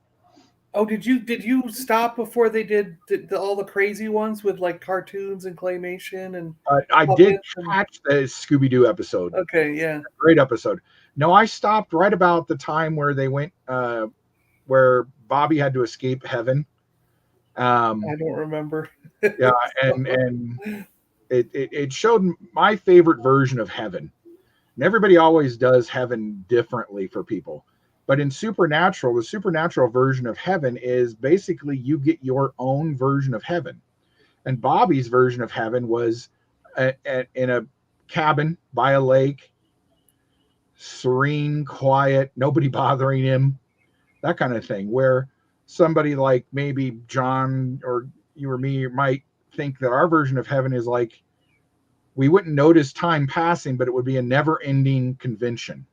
Oh, did you stop before they did all the crazy ones with like cartoons and claymation and? I did catch the Scooby-Doo episode. Okay, yeah, great episode. No, I stopped right about the time where they went, where Bobby had to escape heaven. I don't remember. Yeah, and it showed my favorite version of heaven. And everybody always does heaven differently for people. But in Supernatural, the supernatural version of heaven is basically you get your own version of heaven. And Bobby's version of heaven was in a cabin by a lake, serene, quiet, nobody bothering him, that kind of thing, where somebody like maybe John or you or me might think that our version of heaven is like, we wouldn't notice time passing, but it would be a never-ending convention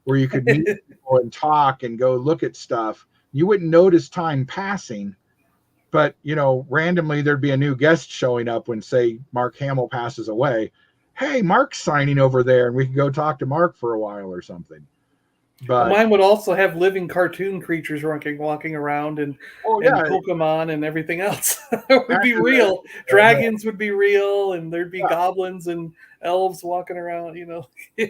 where you could meet people and talk and go look at stuff. You wouldn't notice time passing, but randomly there'd be a new guest showing up when, say, Mark Hamill passes away. Hey, Mark's signing over there, and we could go talk to Mark for a while or something. But mine would also have living cartoon creatures walking around and Pokemon and everything else. It would be real. Dragons would be real, and there'd be goblins and elves walking around, Yeah.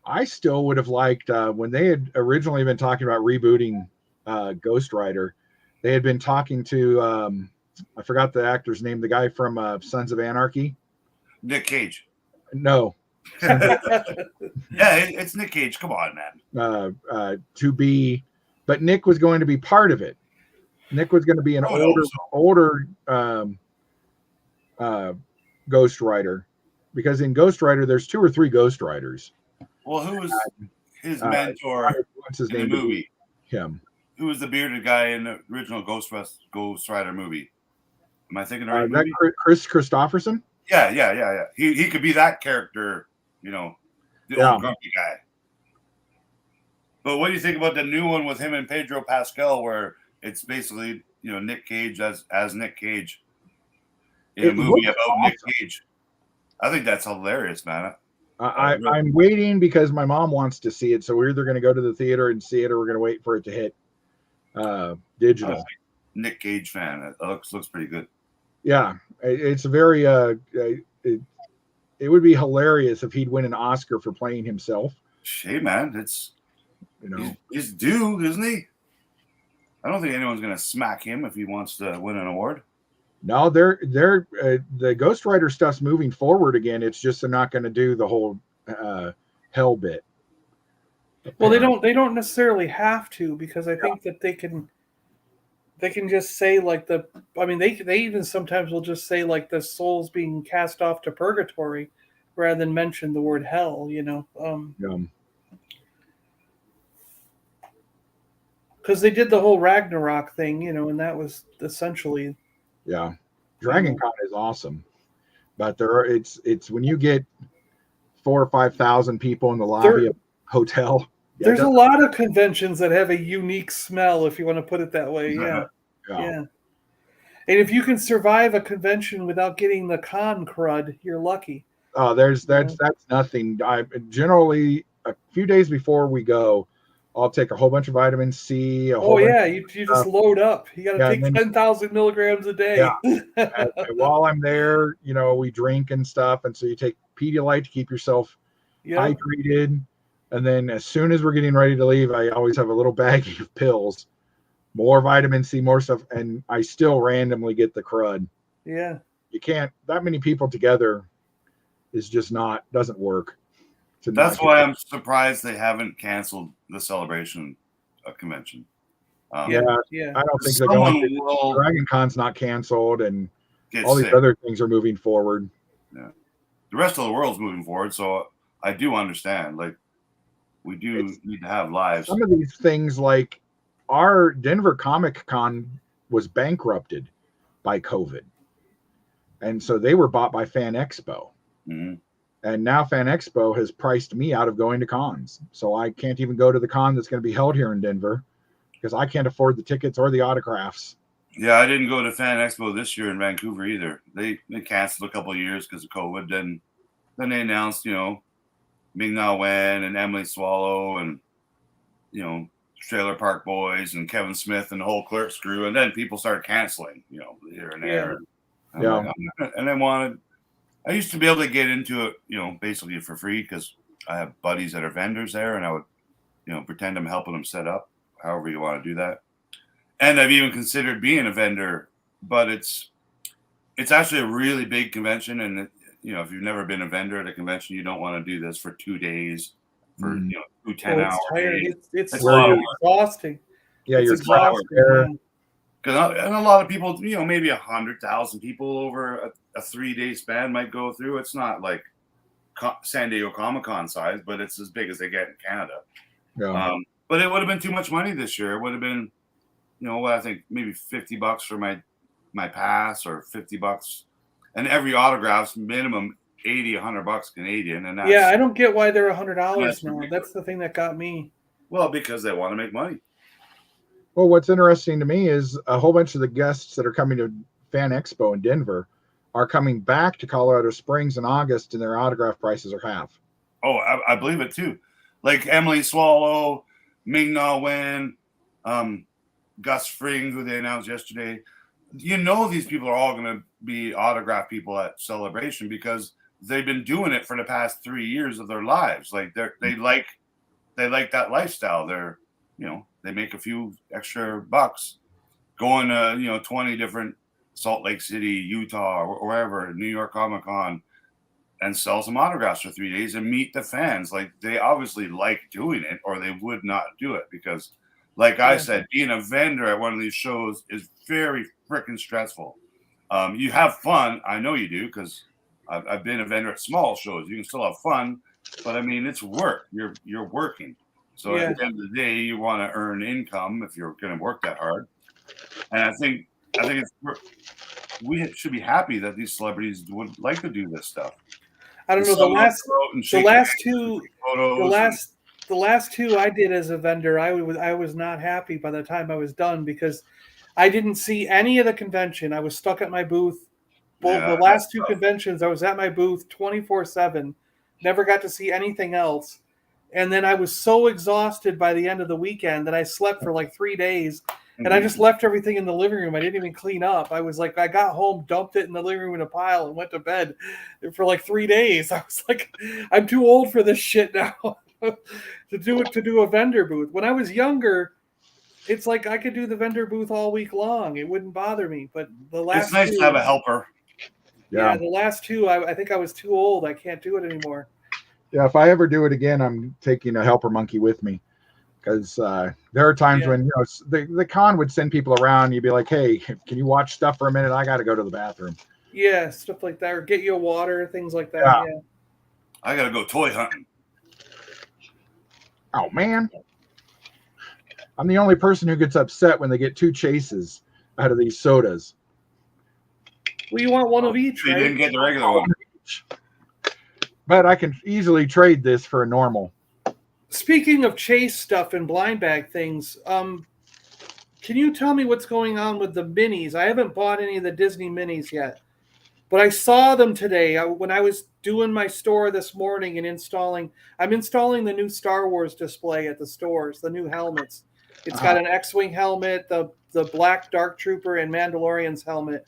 I still would have liked when they had originally been talking about rebooting Ghost Rider. They had been talking to I forgot the actor's name, the guy from Sons of Anarchy. Nick Cage. No. Yeah, it's Nick Cage. Come on, man. But Nick was going to be part of it. Nick was going to be an older Ghost Rider, because in Ghost Rider there's 2 or 3 Ghost Riders. Well, who was his mentor what's his in name the movie? Him. Who was the bearded guy in the original Ghost Rider movie? Am I thinking the right movie? Chris Christopherson? Yeah. He could be that character, the old grumpy guy. But what do you think about the new one with him and Pedro Pascal, where it's basically Nick Cage as Nick Cage in a movie about awesome. Nick Cage? I think that's hilarious, man. I'm waiting because my mom wants to see it, so we're either going to go to the theater and see it, or we're going to wait for it to hit digital. Nick Cage fan. It looks pretty good. Yeah, it's very. It would be hilarious if he'd win an Oscar for playing himself. Hey, man, it's he's due, isn't he? I don't think anyone's going to smack him if he wants to win an award. No, the Ghost Rider stuff's moving forward again. It's just they're not going to do the whole hell bit. Well, they don't necessarily have to, because I think that they can just say like they even sometimes will just say like the soul's being cast off to purgatory rather than mention the word hell, because they did the whole Ragnarok thing, and that was essentially. Yeah, Dragon Con is awesome, but it's when you get 4,000 or 5,000 people in the lobby of a hotel. There's a lot of conventions that have a unique smell, if you want to put it that way. Yeah. And if you can survive a convention without getting the con crud, you're lucky. Oh, that's nothing. I generally a few days before we go, I'll take a whole bunch of vitamin C. You just load up. You got to take 10,000 milligrams a day. Yeah. and while I'm there, we drink and stuff, and so you take Pedialyte to keep yourself hydrated. And then as soon as we're getting ready to leave, I always have a little baggie of pills, more vitamin C, more stuff, and I still randomly get the crud. Yeah. You can't, that many people together is just doesn't work. That's why I'm surprised they haven't canceled the Celebration convention. I don't think they're going to. Dragon Con's not canceled, and all these other things are moving forward. Yeah. The rest of the world's moving forward, so I do understand. Like, we do need to have lives. Some of these things, like our Denver Comic Con was bankrupted by COVID. And so they were bought by Fan Expo. Mm-hmm. And now Fan Expo has priced me out of going to cons. So I can't even go to the con that's going to be held here in Denver because I can't afford the tickets or the autographs. Yeah, I didn't go to Fan Expo this year in Vancouver either. They canceled a couple of years because of COVID. Then they announced, Ming-Na Wen and Emily Swallow and, Trailer Park Boys and Kevin Smith and the whole Clerks crew. And then people started canceling, here and there. Yeah. And I used to be able to get into it, basically for free because I have buddies that are vendors there, and I would, pretend I'm helping them set up, however you want to do that. And I've even considered being a vendor, but it's actually a really big convention, and if you've never been a vendor at a convention, you don't want to do this for 2 days, for 2 10-hour days. It's exhausting. Yeah, you're exhausting. Because a lot of people, maybe 100,000 people over a 3-day span might go through. It's not like San Diego Comic-Con size, but it's as big as they get in Canada. Yeah. But it would have been too much money this year. It would have been, I think maybe $50 for my pass, or $50, and every autograph's minimum $80-100 Canadian. And that's, I don't get why they're $100 now. That's the thing that got me. Well, because they want to make money. Well, what's interesting to me is a whole bunch of the guests that are coming to Fan Expo in Denver are coming back to Colorado Springs in August, and their autograph prices are half. Oh, I believe it too. Like Emily Swallow, Ming-Na Wen, Gus Fring, who they announced yesterday. These people are all going to be autograph people at Celebration because they've been doing it for the past 3 years of their lives. Like they like that lifestyle. They make a few extra bucks going to 20 different Salt Lake City, Utah, or wherever, New York Comic Con, and sell some autographs for 3 days and meet the fans. Like, they obviously like doing it, or they would not do it, because like I said, being a vendor at one of these shows is very freaking stressful. You have fun. I know you do, because I've been a vendor at small shows. You can still have fun, But I mean, it's work. You're working. So at the end of the day, you want to earn income if you're going to work that hard. And I think we should be happy that these celebrities would like to do this stuff. I don't know, the last two I did as a vendor, I was not happy by the time I was done because I didn't see any of the convention. I was stuck at my booth. The last two conventions, I was at my booth 24/7. Never got to see anything else. And then I was so exhausted by the end of the weekend that I slept for like 3 days. And I just left everything in the living room. I didn't even clean up. I was like, I got home, dumped it in the living room in a pile, and went to bed for like 3 days. I was like, I'm too old for this shit now to do a vendor booth. When I was younger, it's like I could do the vendor booth all week long. It wouldn't bother me. But it's nice to have a helper. Yeah, the last two, I think I was too old. I can't do it anymore. Yeah, if I ever do it again, I'm taking a helper monkey with me. Because there are times when the con would send people around, and you'd be like, "Hey, can you watch stuff for a minute? I got to go to the bathroom." Yeah, stuff like that, or get you a water, things like that. Yeah. I got to go toy hunting. Oh man, I'm the only person who gets upset when they get 2 chases out of these sodas. Well, you want one of each, right? You didn't get the regular one. But I can easily trade this for a normal. Speaking of chase stuff and blind bag things, can you tell me what's going on with the minis? I haven't bought any of the Disney minis yet, but I saw them today when I was doing my store this morning and I'm installing the new Star Wars display at the stores, the new helmets. It's got an X-Wing helmet, the Black Dark Trooper, and Mandalorian's helmet.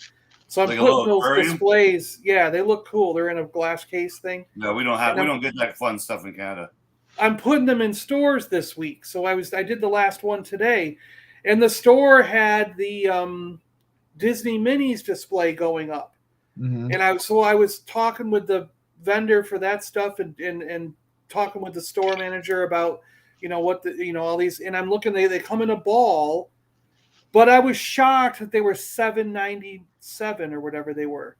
So I'm putting those displays. Yeah, they look cool. They're in a glass case thing. No, we don't get that fun stuff in Canada. I'm putting them in stores this week. So I did the last one today, and the store had the Disney minis display going up. Mm-hmm. And I was talking with the vendor for that stuff and talking with the store manager about all these, and I'm looking, they come in a ball, but I was shocked that they were $7.97 or whatever they were.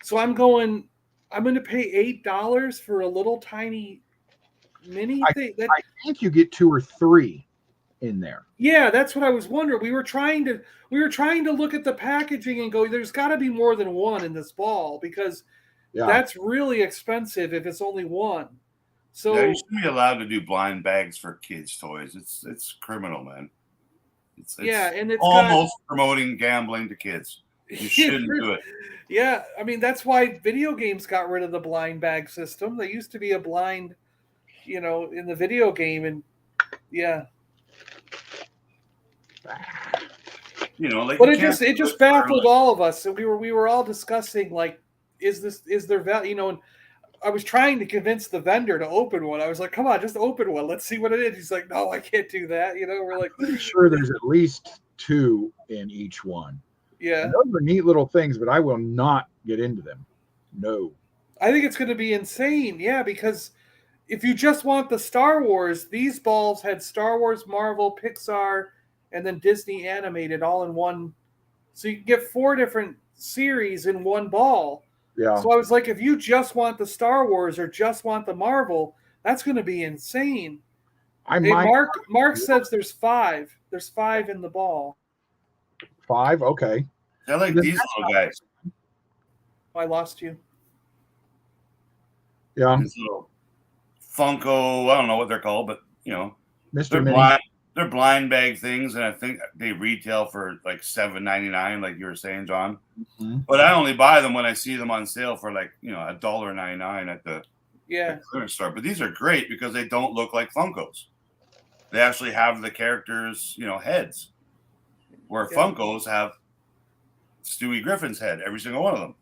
So I'm going to pay $8 for a little tiny mini thing. I think you get 2 or 3 in there. Yeah, that's what I was wondering. We were trying to look at the packaging and go, there's got to be more than one in this ball because that's really expensive if it's only one. So you shouldn't be allowed to do blind bags for kids' toys. It's criminal, man. It's and it's almost promoting gambling to kids. You shouldn't do it. Yeah, I mean that's why video games got rid of the blind bag system. There used to be a blind, in the video game, and but it just baffled all of us. So we were all discussing like, is there value? And I was trying to convince the vendor to open one. I was like, come on, just open one. Let's see what it is. He's like, no, I can't do that. We're like, I'm pretty sure there's at least 2 in each one. Yeah. And those are neat little things, but I will not get into them. No. I think it's going to be insane. Yeah, because if you just want the Star Wars, these balls had Star Wars, Marvel, Pixar, and then Disney animated all in one. So you can get 4 different series in one ball. Yeah. So I was like, if you just want the Star Wars or just want the Marvel, that's going to be insane. Mark says there's 5. There's 5 in the ball. 5? Okay. I like these little guys. I lost you. Yeah. These little Funko, I don't know what they're called, but Mr. They're blind bag things, and I think they retail for like $7.99, like you were saying, John. Mm-hmm. But I only buy them when I see them on sale for like $1.99 at the clearance store. But these are great because they don't look like Funkos. They actually have the characters' heads, where Funkos have Stewie Griffin's head, every single one of them.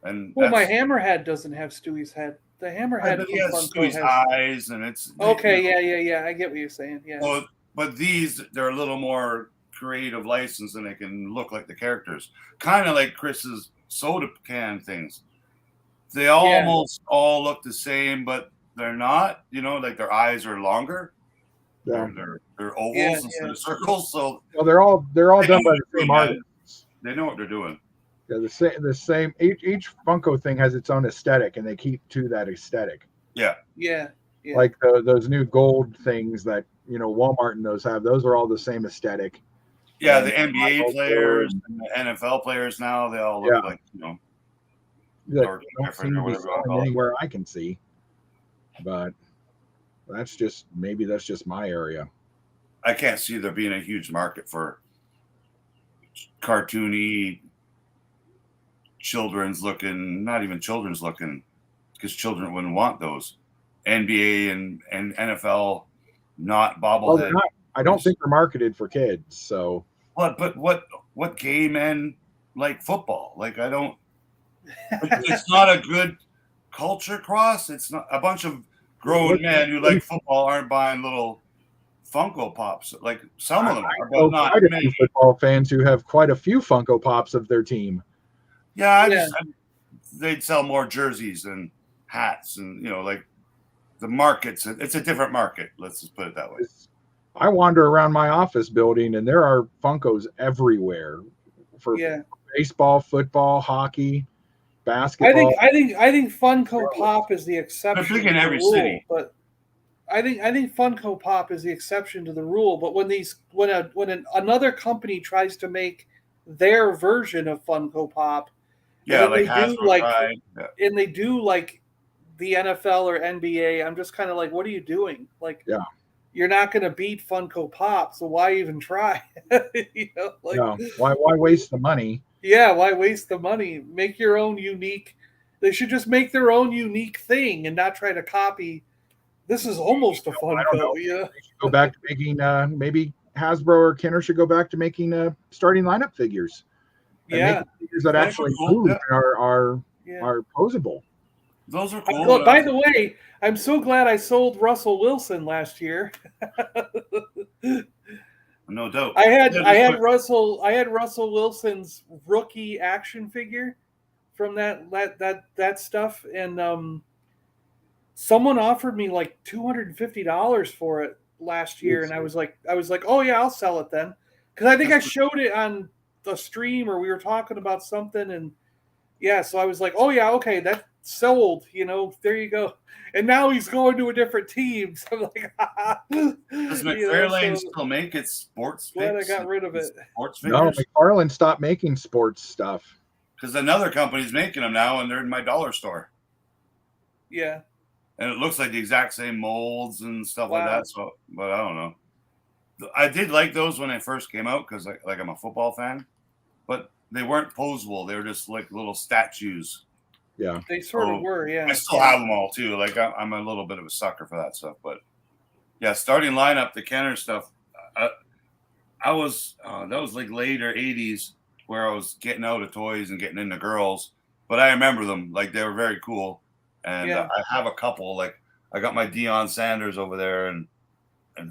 And my Hammerhead doesn't have Stewie's head. The Hammerhead has Stewie's eyes, and it's okay. Yeah. I get what you're saying. Yeah. But they're a little more creative license, and they can look like the characters, kind of like Chris's soda can things. They almost all look the same, but they're not. Like their eyes are longer. Yeah. They're ovals instead of circles. So they're all done by the same artists. They know what they're doing. Yeah, the same. Each Funko thing has its own aesthetic, and they keep to that aesthetic. Yeah. Yeah. Yeah. Like those new gold things that Walmart and those have. Those are all the same aesthetic. Yeah, And the NBA players and the NFL players now, they all look like, that dark don't different seem or to be whatever you want to selling call it. anywhere I can see. But that's just my area. I can't see there being a huge market for cartoony not even children's looking, because children wouldn't want those. NBA and NFL, not bobblehead. Well, I don't think they're marketed for kids. So but what gay men like football? Like, I don't. It's not a good culture cross. It's not a bunch of grown men who like football aren't buying little Funko Pops. Like, some of them are, but not quite a many. few football fans who have quite a few Funko Pops of their team. Yeah, they'd sell more jerseys and hats, and like the markets. It's a different market. Let's just put it that way. I wander around my office building, and there are Funkos everywhere for baseball, football, hockey, basketball. I think Funko Pop is the exception. They're big in every city, but I think Funko Pop is the exception to the rule. But when another company tries to make their version of Funko Pop, and they do like the NFL or NBA, I'm just kind of like, what are you doing? Like, you're not going to beat Funko Pop, so why even try? Why waste the money? Yeah, why waste the money? Make your own unique. They should just make their own unique thing and not try to copy. This is almost a Funko. They should go back to making maybe Hasbro or Kenner should go back to making starting lineup figures. And figures that actually move and are posable. Those are cool. By the way, I'm so glad I sold Russell Wilson last year. No doubt. I had Russell Wilson's rookie action figure from that stuff, and someone offered me like $250 for it last year, and I was like, oh yeah, I'll sell it then, because I think I showed it on the stream, or we were talking about something, and so I was like, oh yeah, okay, that's sold, there you go. And now he's going to a different team. So I'm like, does McFarlane still make its sports figures? Glad I got rid of it. Sports figures? No, McFarlane stopped making sports stuff. Because another company's making them now, and they're in my dollar store. Yeah. And it looks like the exact same molds and stuff like that. So, but I don't know. I did like those when they first came out, because like I'm a football fan, but they weren't posable. They were just like little statues. Yeah, they sort of were. Yeah, I still have them all too. Like, I'm a little bit of a sucker for that stuff. But yeah, starting lineup, the Kenner stuff. I was that was like later '80s, where I was getting out of toys and getting into girls. But I remember them, like they were very cool. And I have a couple. Like, I got my Deion Sanders over there, and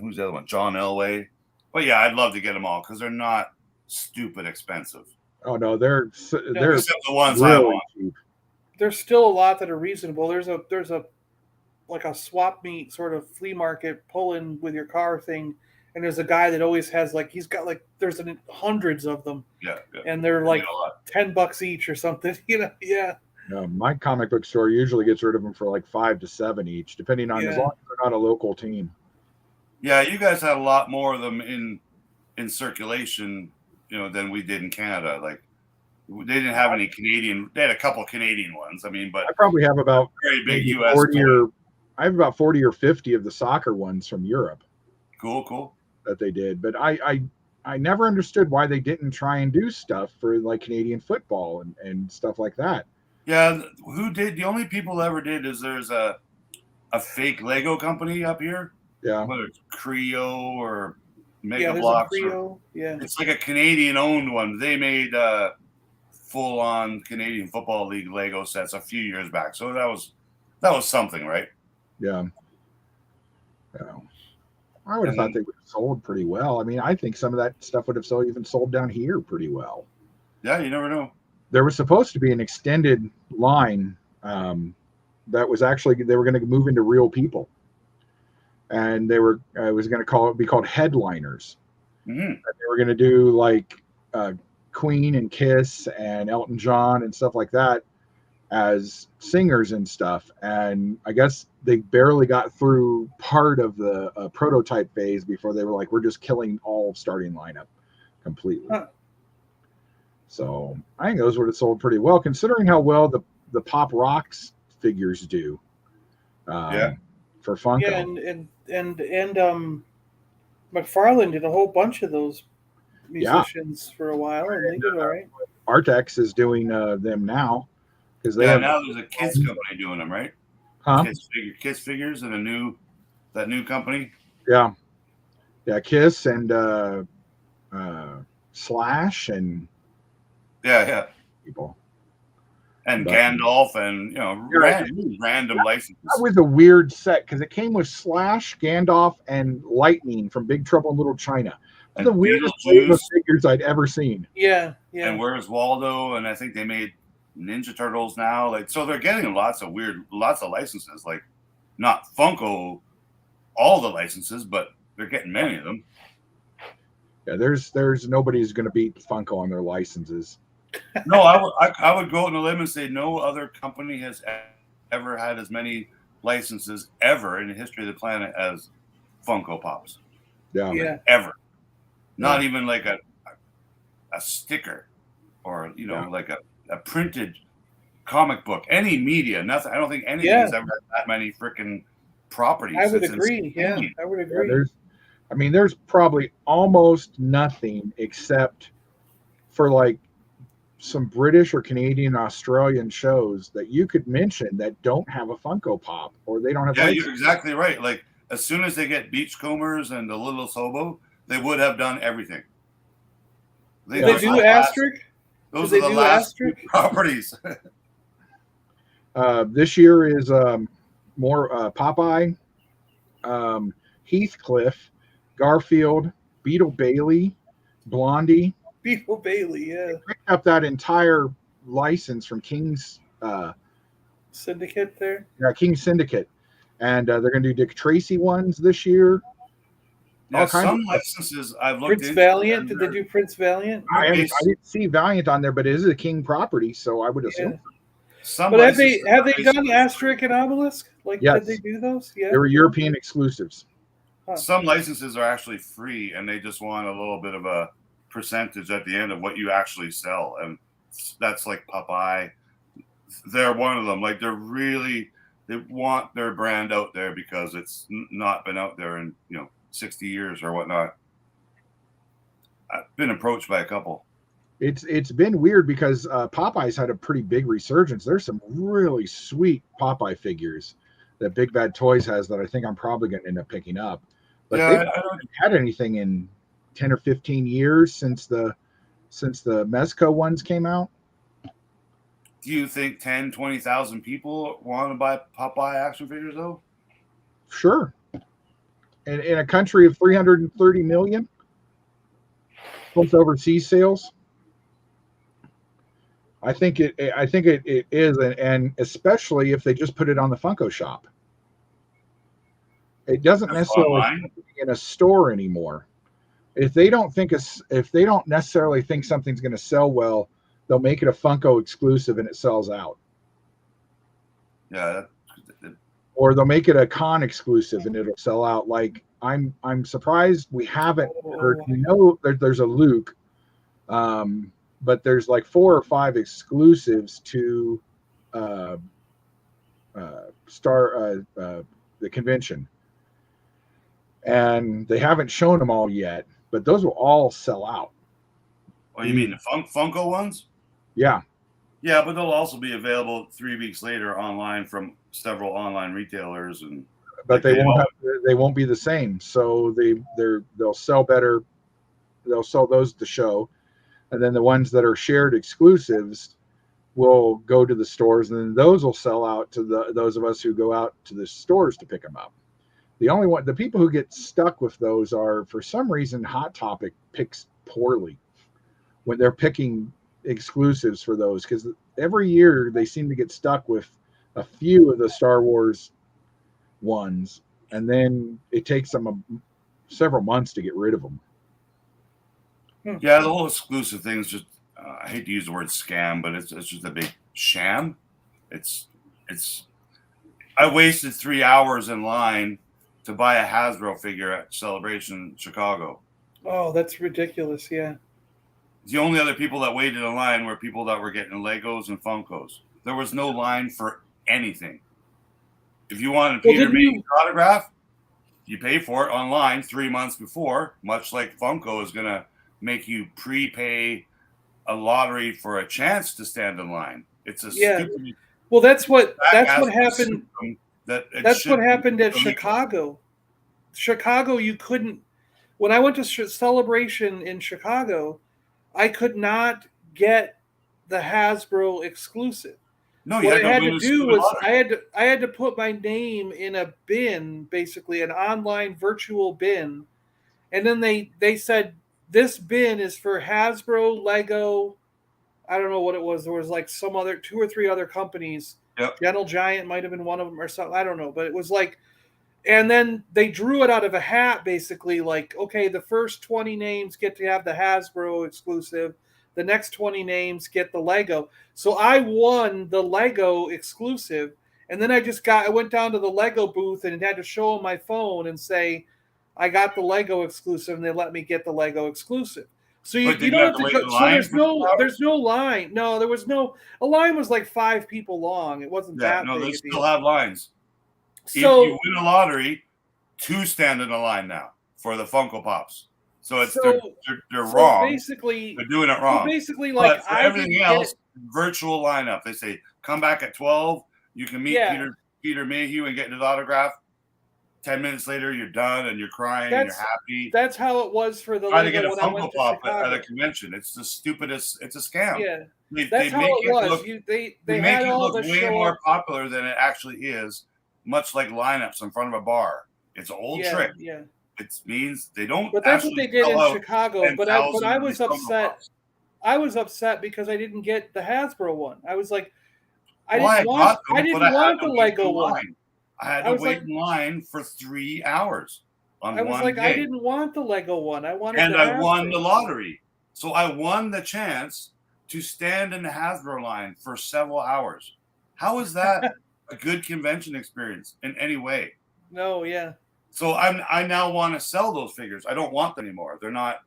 who's the other one? John Elway. But yeah, I'd love to get them all, because they're not stupid expensive. Oh no, they're the ones really I want. cheap. There's still a lot that are reasonable. There's a like a swap meet sort of flea market pull in with your car thing, and there's a guy that always has he's got there's hundreds of them. Yeah. And they're like $10 each or something. Yeah. My comic book store usually gets rid of them for like $5 to $7 each, depending on as long as they're not a local team. Yeah, you guys had a lot more of them in circulation, than we did in Canada. Like, they didn't have any Canadian. They had a couple Canadian ones. I mean, but I probably have about very big US 40 or 50 of the soccer ones from Europe. Cool. That they did, but I never understood why they didn't try and do stuff for like Canadian football and stuff like that. Yeah, who did? The only people that ever did is there's a fake Lego company up here. Yeah, whether it's Creo or Mega there's Blocks. a Creo. It's like a Canadian-owned one. They made full-on Canadian Football League Lego sets a few years back. So that was something, right? Yeah. I would have thought they would have sold pretty well. I mean, I think some of that stuff would have sold down here pretty well. Yeah, you never know. There was supposed to be an extended line that was actually, they were going to move into Real People. And it was going to be called Headliners. Mm-hmm. And they were going to do like Queen and Kiss and Elton John and stuff like that. as singers and stuff. And I guess they barely got through part of the prototype phase before they were like, we're just killing all starting lineup completely. Huh. So I think those would have sold pretty well, considering how well the Pop Rocks figures do. For Funko. Yeah, and McFarlane did a whole bunch of those musicians for a while, and they did all right. Artex is doing them now because now there's a kids company doing them, right? Huh? Kiss figures and that new company. Yeah, Kiss and Slash and people. And Gandalf and random licenses. That was a weird set because it came with Slash, Gandalf, and Lightning from Big Trouble in Little China. That's the weirdest wave of figures I'd ever seen. Yeah. And Where's Waldo? And I think they made Ninja Turtles now. So they're getting lots of licenses. Like not Funko, all the licenses, but they're getting many of them. Yeah, there's nobody's going to beat Funko on their licenses. No, I would go out on a limb and say no other company has ever had as many licenses ever in the history of the planet as Funko Pops. Yeah. Ever. Not even like a sticker or like a printed comic book, any media, nothing. I don't think anything has ever had that many freaking properties. I would agree. Yeah, I would agree. There's probably almost nothing except for like some British or Canadian, Australian shows that you could mention that don't have a Funko Pop or they don't have. Yeah, you're exactly right. Like as soon as they get Beachcombers and the Little Sobo, they would have done everything. They do Asterisk. Those are the last properties. This year is more Popeye, Heathcliff, Garfield, Beetle Bailey, Blondie. Beetle Bailey, yeah. They picked up that entire license from King's Syndicate there. Yeah, King Syndicate, and they're going to do Dick Tracy ones this year. Yeah, some licenses I've looked Prince Valiant. Did they do Prince Valiant? I didn't see Valiant on there, but it is a King property, so I would assume. But have they done Asterisk and Obelisk? Did they do those? Yeah, they were European exclusives. Huh. Some licenses are actually free, and they just want a little bit of a percentage at the end of what you actually sell, and that's like Popeye. They're one of them. Like they want their brand out there because it's not been out there in 60 years or whatnot. I've been approached by a couple. It's been weird because Popeye's had a pretty big resurgence. There's some really sweet Popeye figures that Big Bad Toys has that I think I'm probably going to end up picking up. But they haven't had anything in 10 or 15 years since the Mezco ones came out. Do you think 10, 20,000 people want to buy Popeye action figures though? Sure. In a country of 330 million plus overseas sales, I think it is, and especially if they just put it on the Funko Shop. It doesn't necessarily have to be in a store anymore. If they don't necessarily think something's going to sell well, they'll make it a Funko exclusive and it sells out. Yeah. Or they'll make it a con exclusive and it'll sell out. Like I'm surprised we haven't heard. There's a Luke, but there's like 4 or 5 exclusives to the convention, and they haven't shown them all yet. But those will all sell out. Oh, you mean the Funko ones? Yeah. Yeah, but they'll also be available 3 weeks later online from several online retailers, but they won't be the same. So they'll sell better. They'll sell those at the show, and then the ones that are shared exclusives will go to the stores, and then those will sell out to those of us who go out to the stores to pick them up. The people who get stuck with those are, for some reason, Hot Topic picks poorly when they're picking exclusives for those, because every year they seem to get stuck with a few of the Star Wars ones, and then it takes them several months to get rid of them. Yeah, the whole exclusive thing is just, I hate to use the word scam, but it's just a big sham. It's. I wasted 3 hours in line to buy a Hasbro figure at Celebration Chicago. Oh, that's ridiculous! Yeah. The only other people that waited in line were people that were getting Legos and Funkos. There was no line for anything. If you wanted Peter Mayhew's autograph, you pay for it online 3 months before, much like Funko is going to make you prepay a lottery for a chance to stand in line. It's a stupid. Well, that's what happened. That's what happened at Chicago. Chicago, you couldn't. When I went to Celebration in Chicago, I could not get the Hasbro exclusive. No, what I had to do was I had to put my name in a bin, basically an online virtual bin, and then they said this bin is for Hasbro, Lego. I don't know what it was. There was like some other 2 or 3 other companies. Yep. Gentle Giant might have been one of them or something. I don't know, but it was like, and then they drew it out of a hat, basically like, okay, the first 20 names get to have the Hasbro exclusive. The next 20 names get the Lego. So I won the Lego exclusive. And then I went down to the Lego booth and had to show them my phone and say, I got the Lego exclusive, and they let me get the Lego exclusive. So you don't have to go. So there's no line. No, there was no. A line was like 5 people long. It wasn't that big. No, they still have lines. So if you win a lottery, 2 stand in a line now for the Funko Pops. So they're wrong. Basically, they're doing it wrong. Basically, like but for everything else, virtual lineup. They say come back at 12. You can meet Peter Mayhew and get his autograph. 10 minutes later, you're done and you're crying and you're happy. That's how it was for the trying to get a Funko Pop at a convention. It's the stupidest. It's a scam. Yeah, they how it was. They make it look way more popular than it actually is. Much like lineups in front of a bar. It's an old trick. Yeah. It means they don't. But that's what they did in Chicago. But I was upset. I was upset because I didn't get the Hasbro one. I was like, I didn't want the Lego one. I had to wait in line for 3 hours. I was like, I didn't want the Lego one. I wanted. And I won the lottery, so I won the chance to stand in the Hasbro line for several hours. How is that a good convention experience in any way? No, yeah. So I now want to sell those figures. I don't want them anymore. They're not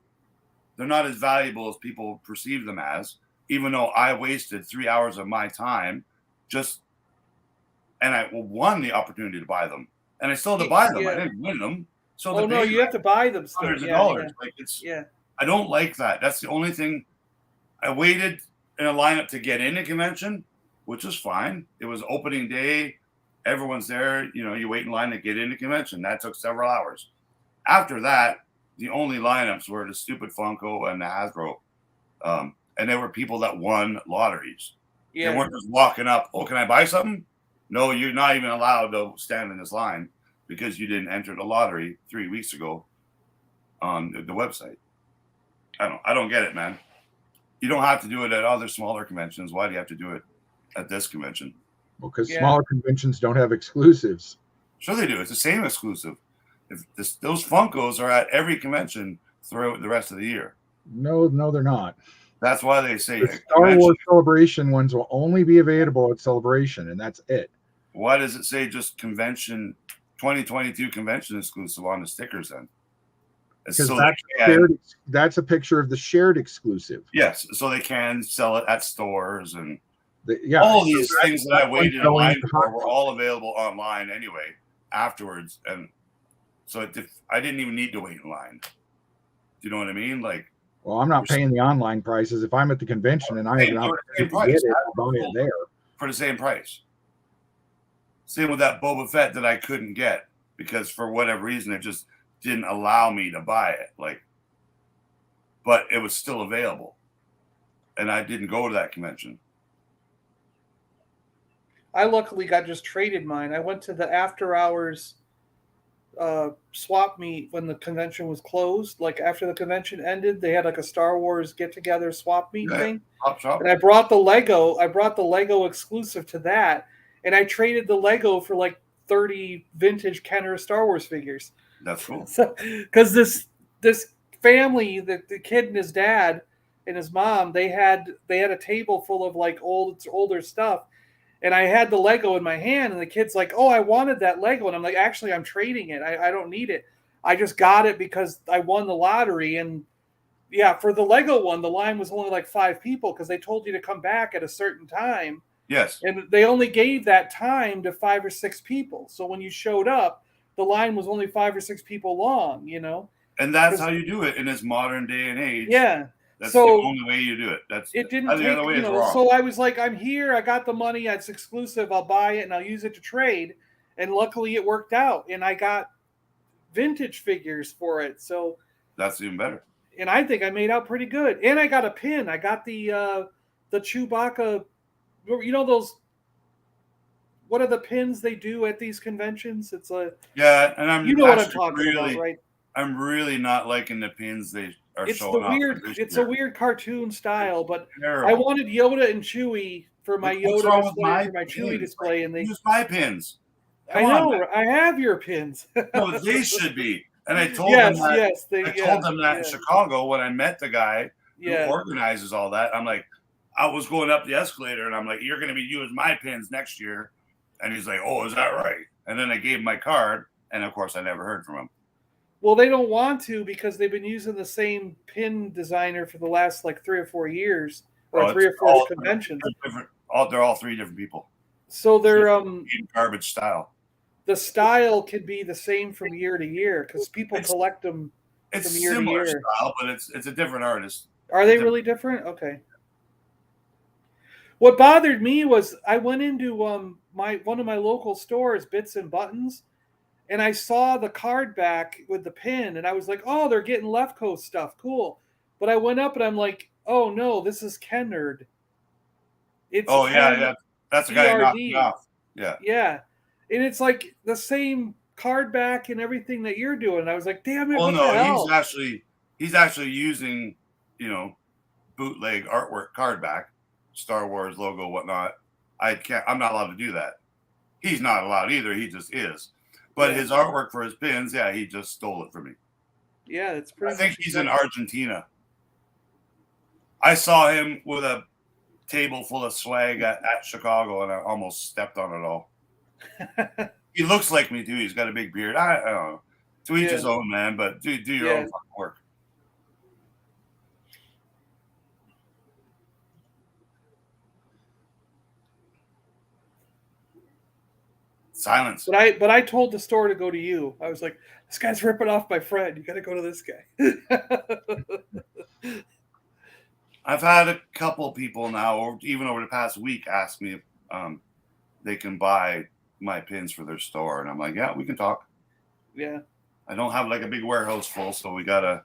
as valuable as people perceive them as, even though I wasted 3 hours of my time and I won the opportunity to buy them. And I still had to buy them. I didn't win them. So no, you have to buy them still. Hundreds of dollars. Like I don't like that. That's the only thing. I waited in a lineup to get into convention, which was fine. It was opening day. Everyone's there. You wait in line to get into convention. That took several hours. After that, the only lineups were the stupid Funko and the Hasbro. And there were people that won lotteries. Yeah. They weren't just walking up, oh, can I buy something? No, you're not even allowed to stand in this line because you didn't enter the lottery 3 weeks ago on the website. I don't get it, man. You don't have to do it at other smaller conventions. Why do you have to do it at this convention? Well, because smaller conventions don't have exclusives. Sure they do. It's the same exclusive. Those Funkos are at every convention throughout the rest of the year. No, they're not. That's why they say the Star Wars Celebration ones will only be available at Celebration, and that's it. Why does it say just convention 2022 convention exclusive on the stickers then? Because that's a picture of the shared exclusive. Yes, so they can sell it at stores and all these things that I waited in line for were all available online anyway afterwards, and so I didn't even need to wait in line. Do you know what I mean? Like, well, I'm not paying the online prices. If I'm at the convention and I have an opportunity to get it, I'll buy it there for the same price. Same with that Boba Fett that I couldn't get because for whatever reason it just didn't allow me to buy it. But it was still available, and I didn't go to that convention. I luckily got just traded mine. I went to the after hours swap meet when the convention was closed. Like after the convention ended, they had like a Star Wars get together swap meet thing. And I brought the Lego exclusive to that, and I traded the Lego for like 30 vintage Kenner Star Wars figures. That's cool. Because this family, the kid and his dad and his mom, they had a table full of like older stuff. And I had the Lego in my hand, and the kid's like, "Oh, I wanted that Lego," and I'm like, "Actually, I'm trading it. I don't need it. I just got it because I won the lottery." And yeah, for the Lego one, the line was only like 5 people because they told you to come back at a certain time. Yes. And they only gave that time to 5 or 6 people. So when you showed up, the line was only 5 or 6 people long, you know? And that's how you do it in this modern day and age. Yeah. That's so the only way you do it. it didn't the take, other way is wrong. so I was like, I'm here, I got the money, it's exclusive, I'll buy it and I'll use it to trade. And luckily it worked out. And I got vintage figures for it. So that's even better. And I think I made out pretty good. And I got a pin. I got the Chewbacca, you know those, what are the pins they do at these conventions? It's a and I'm what I'm talking about, right? I'm really not liking the pins they are it's showing the weird. It's a weird cartoon style, but terrible. I wanted Yoda and Chewie for my Yoda display, for my Chewie display, and they use my pins. I know, I have your pins. No, they should be. And I told them that. I told them that in Chicago when I met the guy who organizes all that. I'm like, I was going up the escalator, and I'm like, "You're going to be using my pins next year." And he's like, "Oh, is that right?" And then I gave him my card, and of course, I never heard from him. Well, they don't want to because they've been using the same pin designer for the last like 3 or 4 years, or 3 or 4 conventions. They're all 3 different people. So they're garbage style. The style could be the same from year to year because people collect them from year to year. It's similar style, but it's a different artist. Are they really different? Okay. What bothered me was I went into one of my local stores, Bits and Buttons, and I saw the card back with the pin, and I was like, "Oh, they're getting Left Coast stuff, cool." But I went up and I'm like, "Oh no, this is Kennard." It's that's the guy who knocked me off. Yeah. And it's like the same card back and everything that you're doing. And I was like, damn it. Well, no, he's actually using, bootleg artwork card back, Star Wars logo, whatnot. I'm not allowed to do that. He's not allowed either. He just is. But his artwork for his pins, he just stole it from me. Yeah, it's pretty. I think he's in Argentina. I saw him with a table full of swag at Chicago, and I almost stepped on it all. He looks like me too. He's got a big beard. I don't know. To each his own, man. But do your own fucking work. Silence. But I told the store to go to you. I was like, this guy's ripping off my friend. You got to go to this guy. I've had a couple people now, or even over the past week, ask me if they can buy my pins for their store, and I'm like, yeah, we can talk. Yeah. I don't have like a big warehouse full, so we gotta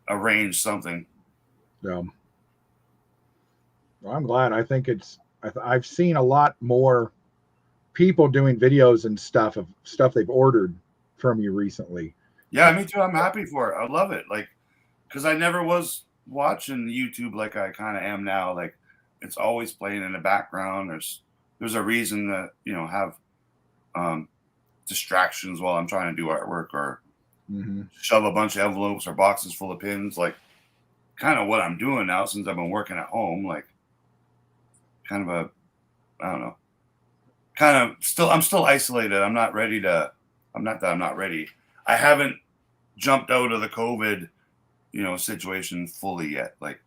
arrange something. Yeah. Well, I'm glad. I think I've seen a lot more people doing videos and stuff of stuff they've ordered from you recently. Yeah, me too. I'm happy for it. I love it. Like, because I never was watching YouTube like I kind of am now. Like, it's always playing in the background. There's a reason that have distractions while I'm trying to do artwork or shove a bunch of envelopes or boxes full of pins. Like, kind of what I'm doing now since I've been working at home. Like, kind of I don't know. I'm still isolated. I'm not ready. I'm not ready. I haven't jumped out of the COVID, situation fully yet. Like,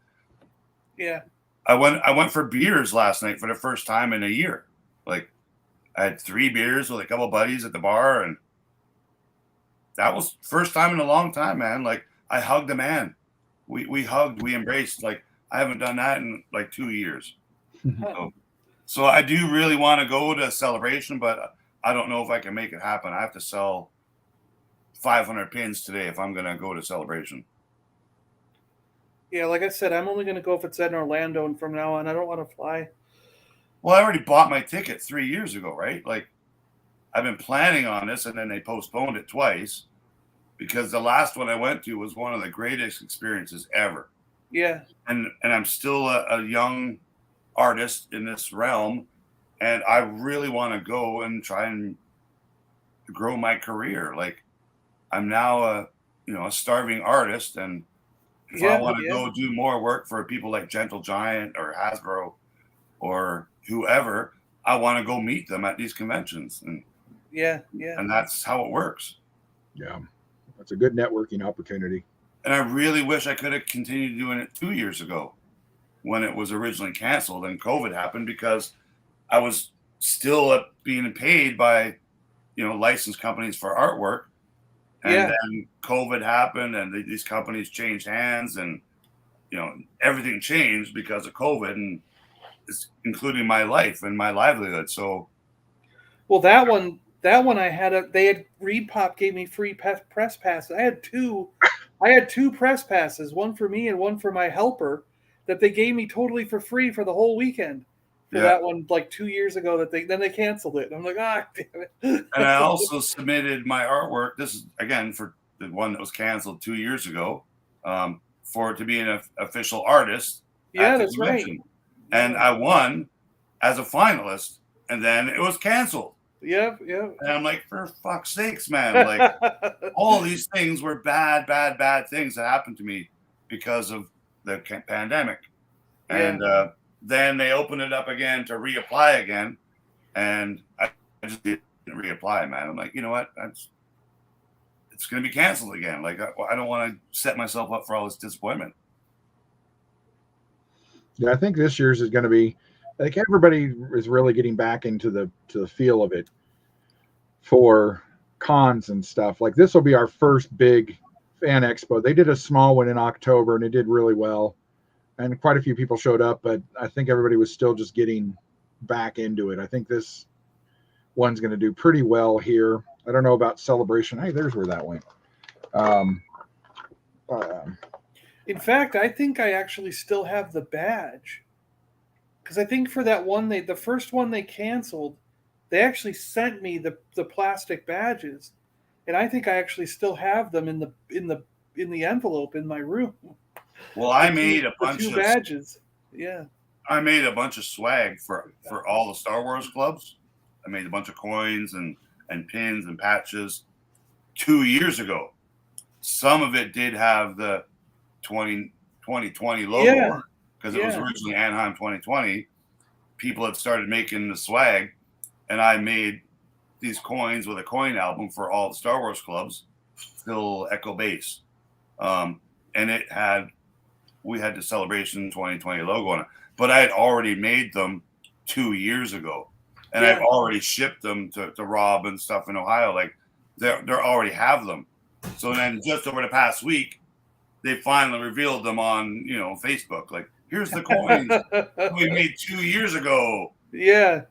yeah. I went for beers last night for the first time in a year. Like, I had 3 beers with a couple buddies at the bar, and that was first time in a long time, man. Like, I hugged a man. We hugged, we embraced. Like, I haven't done that in like 2 years. So I do really want to go to Celebration, but I don't know if I can make it happen. I have to sell 500 pins today if I'm going to go to Celebration. Yeah, like I said, I'm only going to go if it's in Orlando, and from now on, I don't want to fly. Well, I already bought my ticket 3 years ago, right? Like, I've been planning on this, and then they postponed it twice because the last one I went to was one of the greatest experiences ever. Yeah. And I'm still a young artist in this realm, and I really want to go and try and grow my career. Like, I'm now a starving artist, and if I want to go do more work for people like Gentle Giant or Hasbro or whoever, I want to go meet them at these conventions. And and that's how it works. Yeah, that's a good networking opportunity. And I really wish I could have continued doing it 2 years ago when it was originally canceled and COVID happened, because I was still being paid by, licensed companies for artwork. And then COVID happened and these companies changed hands, and, everything changed because of COVID, and it's including my life and my livelihood. So, well, that one I had Reed Pop gave me free press passes. I had two press passes, one for me and one for my helper, that they gave me totally for free for the whole weekend for that one, like 2 years ago. That they canceled it. I'm like, damn it. And I also submitted my artwork. This is again for the one that was canceled 2 years ago, for it to be an official artist. Yeah, that's right. And I won as a finalist, and then it was canceled. Yep. And I'm like, for fuck's sakes, man! Like, all these things were bad things that happened to me because of the pandemic. And then they opened it up again to reapply again, and I just didn't reapply, man. I'm like, you know what? It's going to be canceled again. Like, I don't want to set myself up for all this disappointment. Yeah, I think this year's is going to be, like, everybody is really getting back into the feel of it for cons and stuff. Like, this will be our first big fan expo. They did a small one in October and it did really well, and quite a few people showed up, but I think everybody was still just getting back into it. I think this one's going to do pretty well here. I don't know about Celebration. Hey, there's where that went. In fact, I think I actually still have the badge, because I think for that one, the first one they canceled, they actually sent me the plastic badges, and I think I actually still have them in the envelope in my room. Well, I made a bunch of badges. Yeah, I made a bunch of swag for all the Star Wars clubs. I made a bunch of coins and pins and patches 2 years ago. Some of it did have the 2020 logo, because it was originally Anaheim 2020. People had started making the swag, and I made these coins with a coin album for all the Star Wars clubs, Phil Echo Base. And we had the Celebration 2020 logo on it, but I had already made them 2 years ago, and I've already shipped them to Rob and stuff in Ohio. Like, they already have them. So then just over the past week, they finally revealed them on, Facebook. Like, here's the coins we made 2 years ago. Yeah.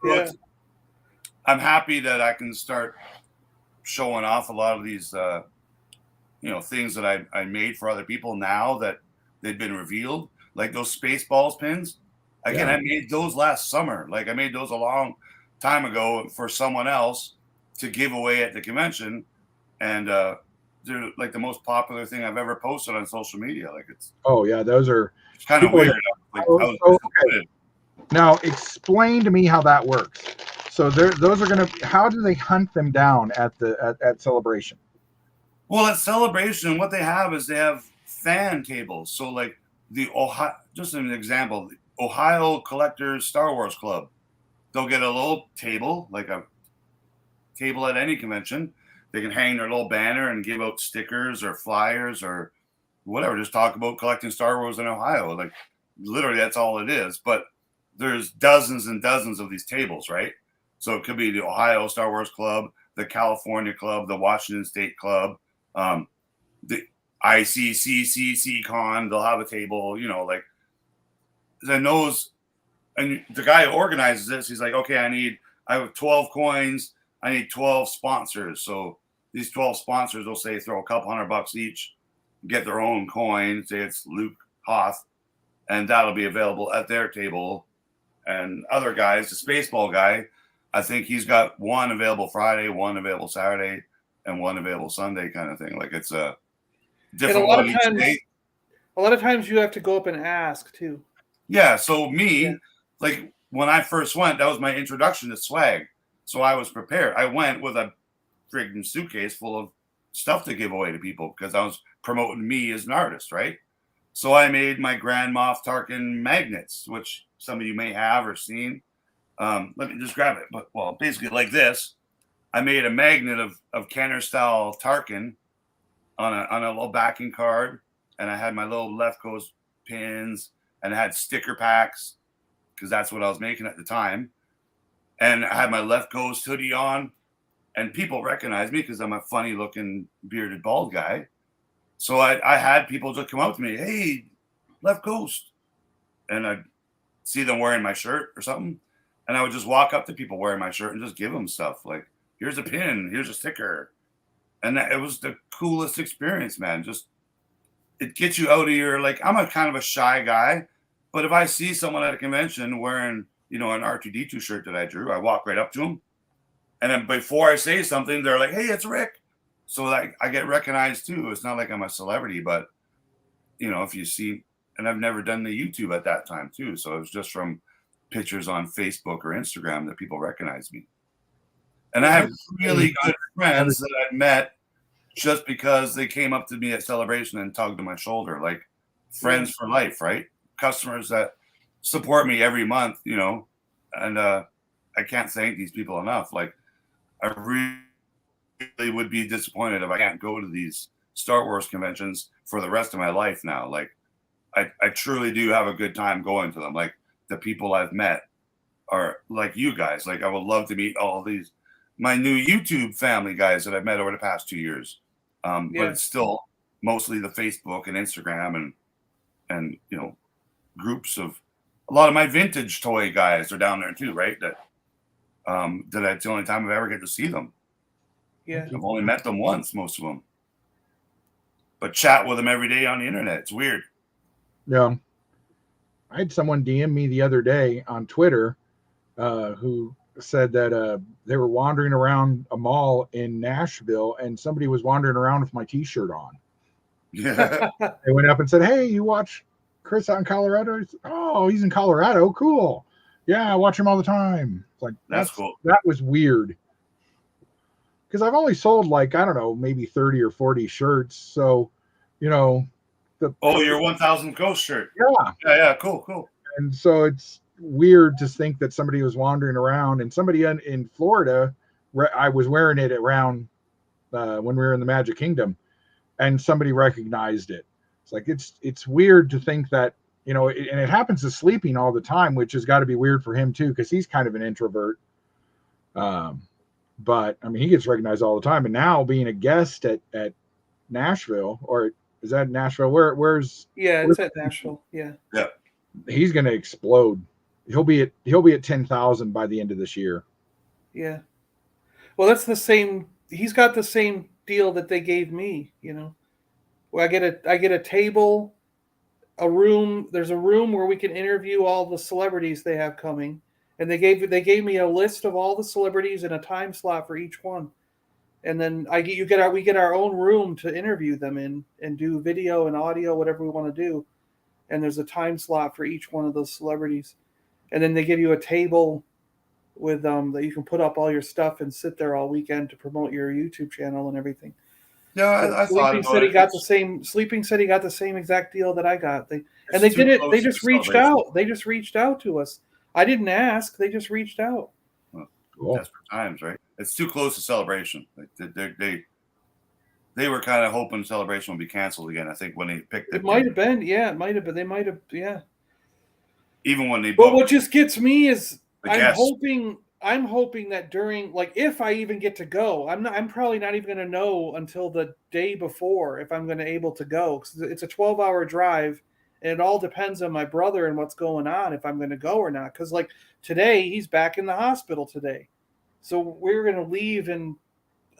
I'm happy that I can start showing off a lot of these, things that I made for other people now that they've been revealed. Like those Spaceballs pins. Again, I made those last summer. Like, I made those a long time ago for someone else to give away at the convention. And they're like the most popular thing I've ever posted on social media. Like, it's those are kind of weird. Okay. Now explain to me how that works. So those are going to, how do they hunt them down at Celebration? Well, at Celebration, what they have is they have fan tables. So like the Ohio, just an example, the Ohio Collectors Star Wars Club, they'll get a little table, like a table at any convention. They can hang their little banner and give out stickers or flyers or whatever. Just talk about collecting Star Wars in Ohio. Like, literally, that's all it is. But there's dozens and dozens of these tables, right? So it could be the Ohio Star Wars Club, the California Club, the Washington State Club, the ICCCC Con. They'll have a table, like, then those. And the guy who organizes this, he's like, okay, I have 12 coins. I need 12 sponsors. So these 12 sponsors will say throw a couple $100 each, get their own coin. Say it's Luke Hoth, and that'll be available at their table. And other guys, the Spaceball guy, I think he's got one available Friday, one available Saturday, and one available Sunday, kind of thing. Like, it's a different one each day. A lot of times you have to go up and ask too. Yeah. So like when I first went, that was my introduction to swag. So I was prepared. I went with a friggin' suitcase full of stuff to give away to people because I was promoting me as an artist, right? So I made my Grand Moff Tarkin magnets, which some of you may have or seen. Let me just grab it. But well, basically like this. I made a magnet of Kenner style Tarkin on a little backing card, and I had my little left coast pins, and I had sticker packs because that's what I was making at the time. And I had my left coast hoodie on, and people recognized me because I'm a funny looking bearded bald guy. So I had people just come up to me, hey, left coast, and I'd see them wearing my shirt or something, and I would just walk up to people wearing my shirt and just give them stuff like, here's a pin, here's a sticker. And it was the coolest experience, man. Just, it gets you out of your, like, I'm a kind of a shy guy, but if I see someone at a convention wearing, an R2D2 shirt that I drew, I walk right up to them. And then before I say something, they're like, hey, it's Rick. So like I get recognized too. It's not like I'm a celebrity, but if you see, and I've never done the YouTube at that time too. So it was just from pictures on Facebook or Instagram that people recognize me. And I have really good friends that I've met just because they came up to me at Celebration and tugged on my shoulder, like friends for life, right? Customers that support me every month, and I can't thank these people enough. Like, I really would be disappointed if I can't go to these Star Wars conventions for the rest of my life now. Like, I truly do have a good time going to them. Like, the people I've met are like you guys. Like, I would love to meet all these, my new YouTube family guys that I've met over the past 2 years. But it's still mostly the Facebook and Instagram and groups of a lot of my vintage toy guys are down there too, right? That's the only time I've ever get to see them. Yeah, I've only met them once, most of them, but chat with them every day on the internet. It's weird. Yeah, I had someone DM me the other day on Twitter who said that they were wandering around a mall in Nashville and somebody was wandering around with my t-shirt on. Yeah. They went up and said, hey, you watch Chris out in Colorado? Said, oh, he's in Colorado. Cool. Yeah, I watch him all the time. It's like, that's cool. That was weird. Because I've only sold like, I don't know, maybe 30 or 40 shirts. So, your 1000 Ghost shirt. Yeah, cool. And so it's weird to think that somebody was wandering around, and somebody in Florida, I was wearing it around when we were in the Magic Kingdom, and somebody recognized it. It's like, it's weird to think that, and it happens to Sleeping all the time, which has got to be weird for him too, because he's kind of an introvert. But I mean, he gets recognized all the time, and now being a guest at Nashville, or is that Nashville? Where's? Yeah, it's at Nashville. Yeah. He's going to explode. He'll be at 10,000 by the end of this year. Yeah. Well, that's the same. He's got the same deal that they gave me. Where I get a table, a room. There's a room where we can interview all the celebrities they have coming, and they gave me a list of all the celebrities and a time slot for each one. And then we get our own room to interview them in and do video and audio, whatever we want to do. And there's a time slot for each one of those celebrities. And then they give you a table with that you can put up all your stuff and sit there all weekend to promote your YouTube channel and everything. Yeah, I Sleeping said he got the same. Sleeping said he got the same exact deal that I got. They did it. They just reached out. They just reached out to us. I didn't ask. They just reached out. Cool. Desperate times, right? It's too close to Celebration. Like they were kind of hoping Celebration would be canceled again. I think when they picked it might have been. Yeah, it might have been. They might have. Yeah. Even when they. But what just gets me is I'm hoping that during, like, if I even get to go, I'm probably not even going to know until the day before if I'm going to able to go, because it's a 12-hour drive, and it all depends on my brother and what's going on if I'm going to go or not. Because like today, he's back in the hospital today, so we're going to leave, and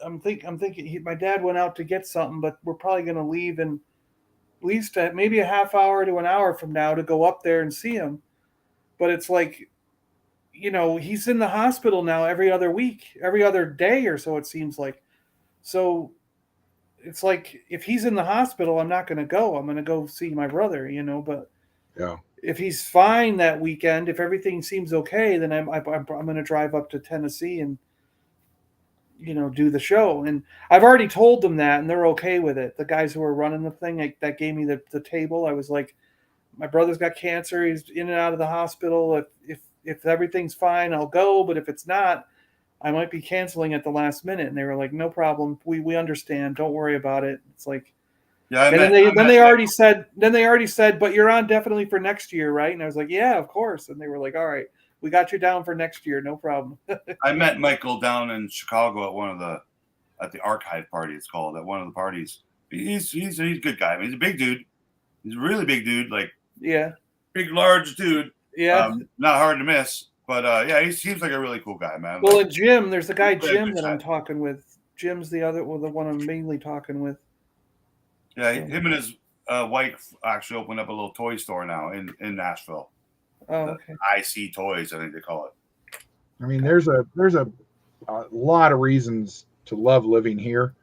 I'm thinking my dad went out to get something, but we're probably going to leave in at least maybe a half hour to an hour from now to go up there and see him. But it's like, he's in the hospital now every other week, every other day or so, it seems like. So it's like, if he's in the hospital, I'm not going to go. I'm going to go see my brother, but if he's fine that weekend, if everything seems okay, then I'm going to drive up to Tennessee and, do the show. And I've already told them that, and they're okay with it. The guys who are running the thing that gave me the table, I was like, my brother's got cancer. He's in and out of the hospital. if everything's fine, I'll go. But if it's not, I might be canceling at the last minute. And they were like, no problem. We understand. Don't worry about it. It's like, yeah. Then they already said, but you're on definitely for next year, right? And I was like, yeah, of course. And they were like, all right, we got you down for next year. No problem. I met Michael down in Chicago at the archive party. It's called, at one of the parties. He's a good guy. I mean, he's a big dude. He's a really big dude. Like, yeah, big, large dude. Yeah. Not hard to miss. But yeah, he seems like a really cool guy, man. Well, like, and Jim, there's the guy Jim that I'm talking with. Jim's the one I'm mainly talking with. Yeah, him and his wife actually opened up a little toy store now in Nashville. Oh, okay. IC Toys, I think they call it. I mean, there's a lot of reasons to love living here,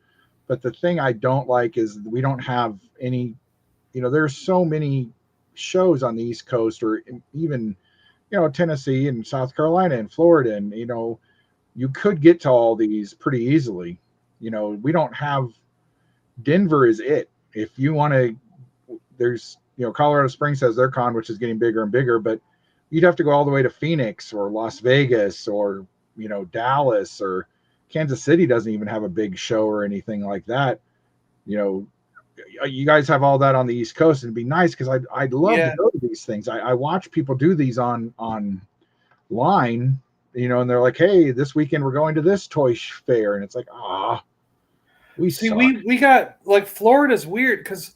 but the thing I don't like is we don't have any. There's so many shows on the East Coast, or even Tennessee and South Carolina and Florida, and you could get to all these pretty easily. We don't have. Denver is it. If you want to, there's Colorado Springs has their con, which is getting bigger and bigger, but you'd have to go all the way to Phoenix or Las Vegas or Dallas, or Kansas City doesn't even have a big show or anything like that. You guys have all that on the East Coast, and it'd be nice because I'd love to go to these things. I watch people do these online, and they're like, hey, this weekend we're going to this toy fair, and it's like, we got, like, Florida's weird because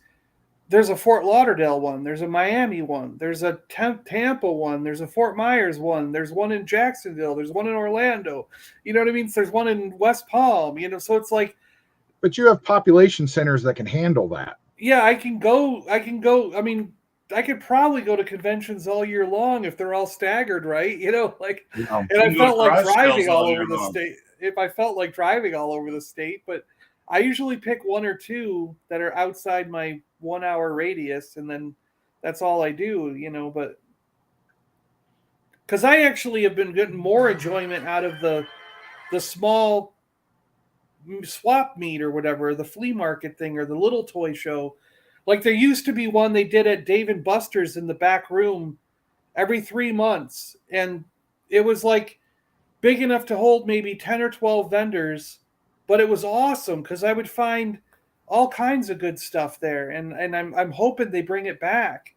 there's a Fort Lauderdale one, there's a Miami one, there's a Tampa one, there's a Fort Myers one, there's one in Jacksonville, there's one in Orlando. You know what I mean? So there's one in West Palm. So it's like. But you have population centers that can handle that. Yeah, I can go. I mean, I could probably go to conventions all year long if they're all staggered, right? And I felt like driving all over the state. If I felt like driving all over the state, but I usually pick one or two that are outside my 1 hour radius, and then that's all I do, but because I actually have been getting more enjoyment out of the small swap meet or whatever, the flea market thing, or the little toy show. Like, there used to be one they did at Dave & Buster's in the back room every 3 months, and it was like big enough to hold maybe 10 or 12 vendors, but it was awesome because I would find all kinds of good stuff there, and I'm hoping they bring it back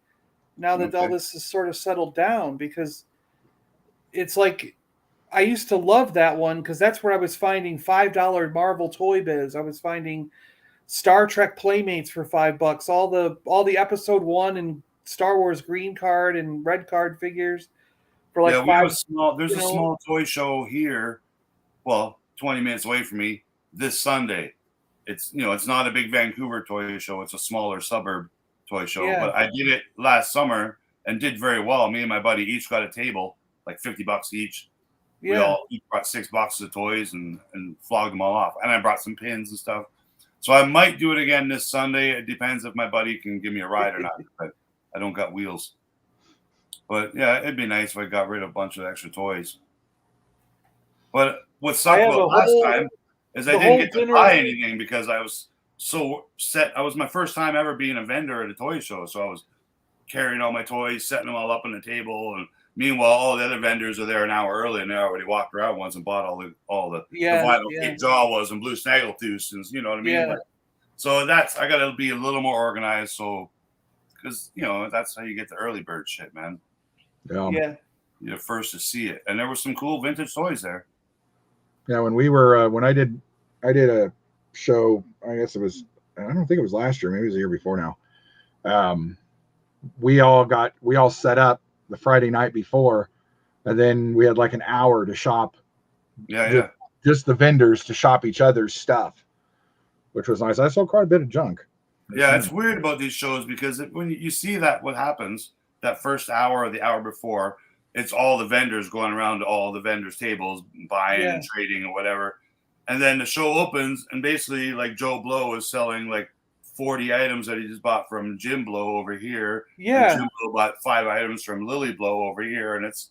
now that all this is sort of settled down, because it's like, I used to love that one because that's where I was finding $5 Marvel Toy Biz. I was finding Star Trek Playmates for $5, all the Episode 1 and Star Wars green card and red card figures for like $5. There's a small toy show here, 20 minutes away from me, this Sunday. It's it's not a big Vancouver toy show. It's a smaller suburb toy show. Yeah. But I did it last summer and did very well. Me and my buddy each got a table, like $50 each. Yeah. We all each brought 6 boxes of toys and flogged them all off. And I brought some pins and stuff. So I might do it again this Sunday. It depends if my buddy can give me a ride or not. I don't got wheels. But yeah, it'd be nice if I got rid of a bunch of extra toys. But what sucked about last time is I didn't get to buy anything because I was so set. It was my first time ever being a vendor at a toy show. So I was carrying all my toys, setting them all up on the table, and meanwhile, all the other vendors are there an hour early, and they already walked around once and bought all the vinyl tape Jawas and blue snaggletooths, and you know what I mean. Yeah. So I got to be a little more organized, because that's how you get the early bird shit, man. Yeah. You're the first to see it, and there were some cool vintage toys there. Yeah, when we were when I did a show, I guess it was, I don't think it was last year, maybe it was the year before now. We all set up the Friday night before, and then we had like an hour to shop. Just the vendors to shop each other's stuff, which was nice. I saw quite a bit of junk. Yeah, it's weird about these shows because when you see that, what happens that first hour or the hour before, it's all the vendors going around to all the vendors' tables, buying and trading or whatever. And then the show opens, and basically, like, Joe Blow is selling like 40 items that he just bought from Jim Blow over here. Yeah. And Jim Blow bought 5 items from Lily Blow over here. And it's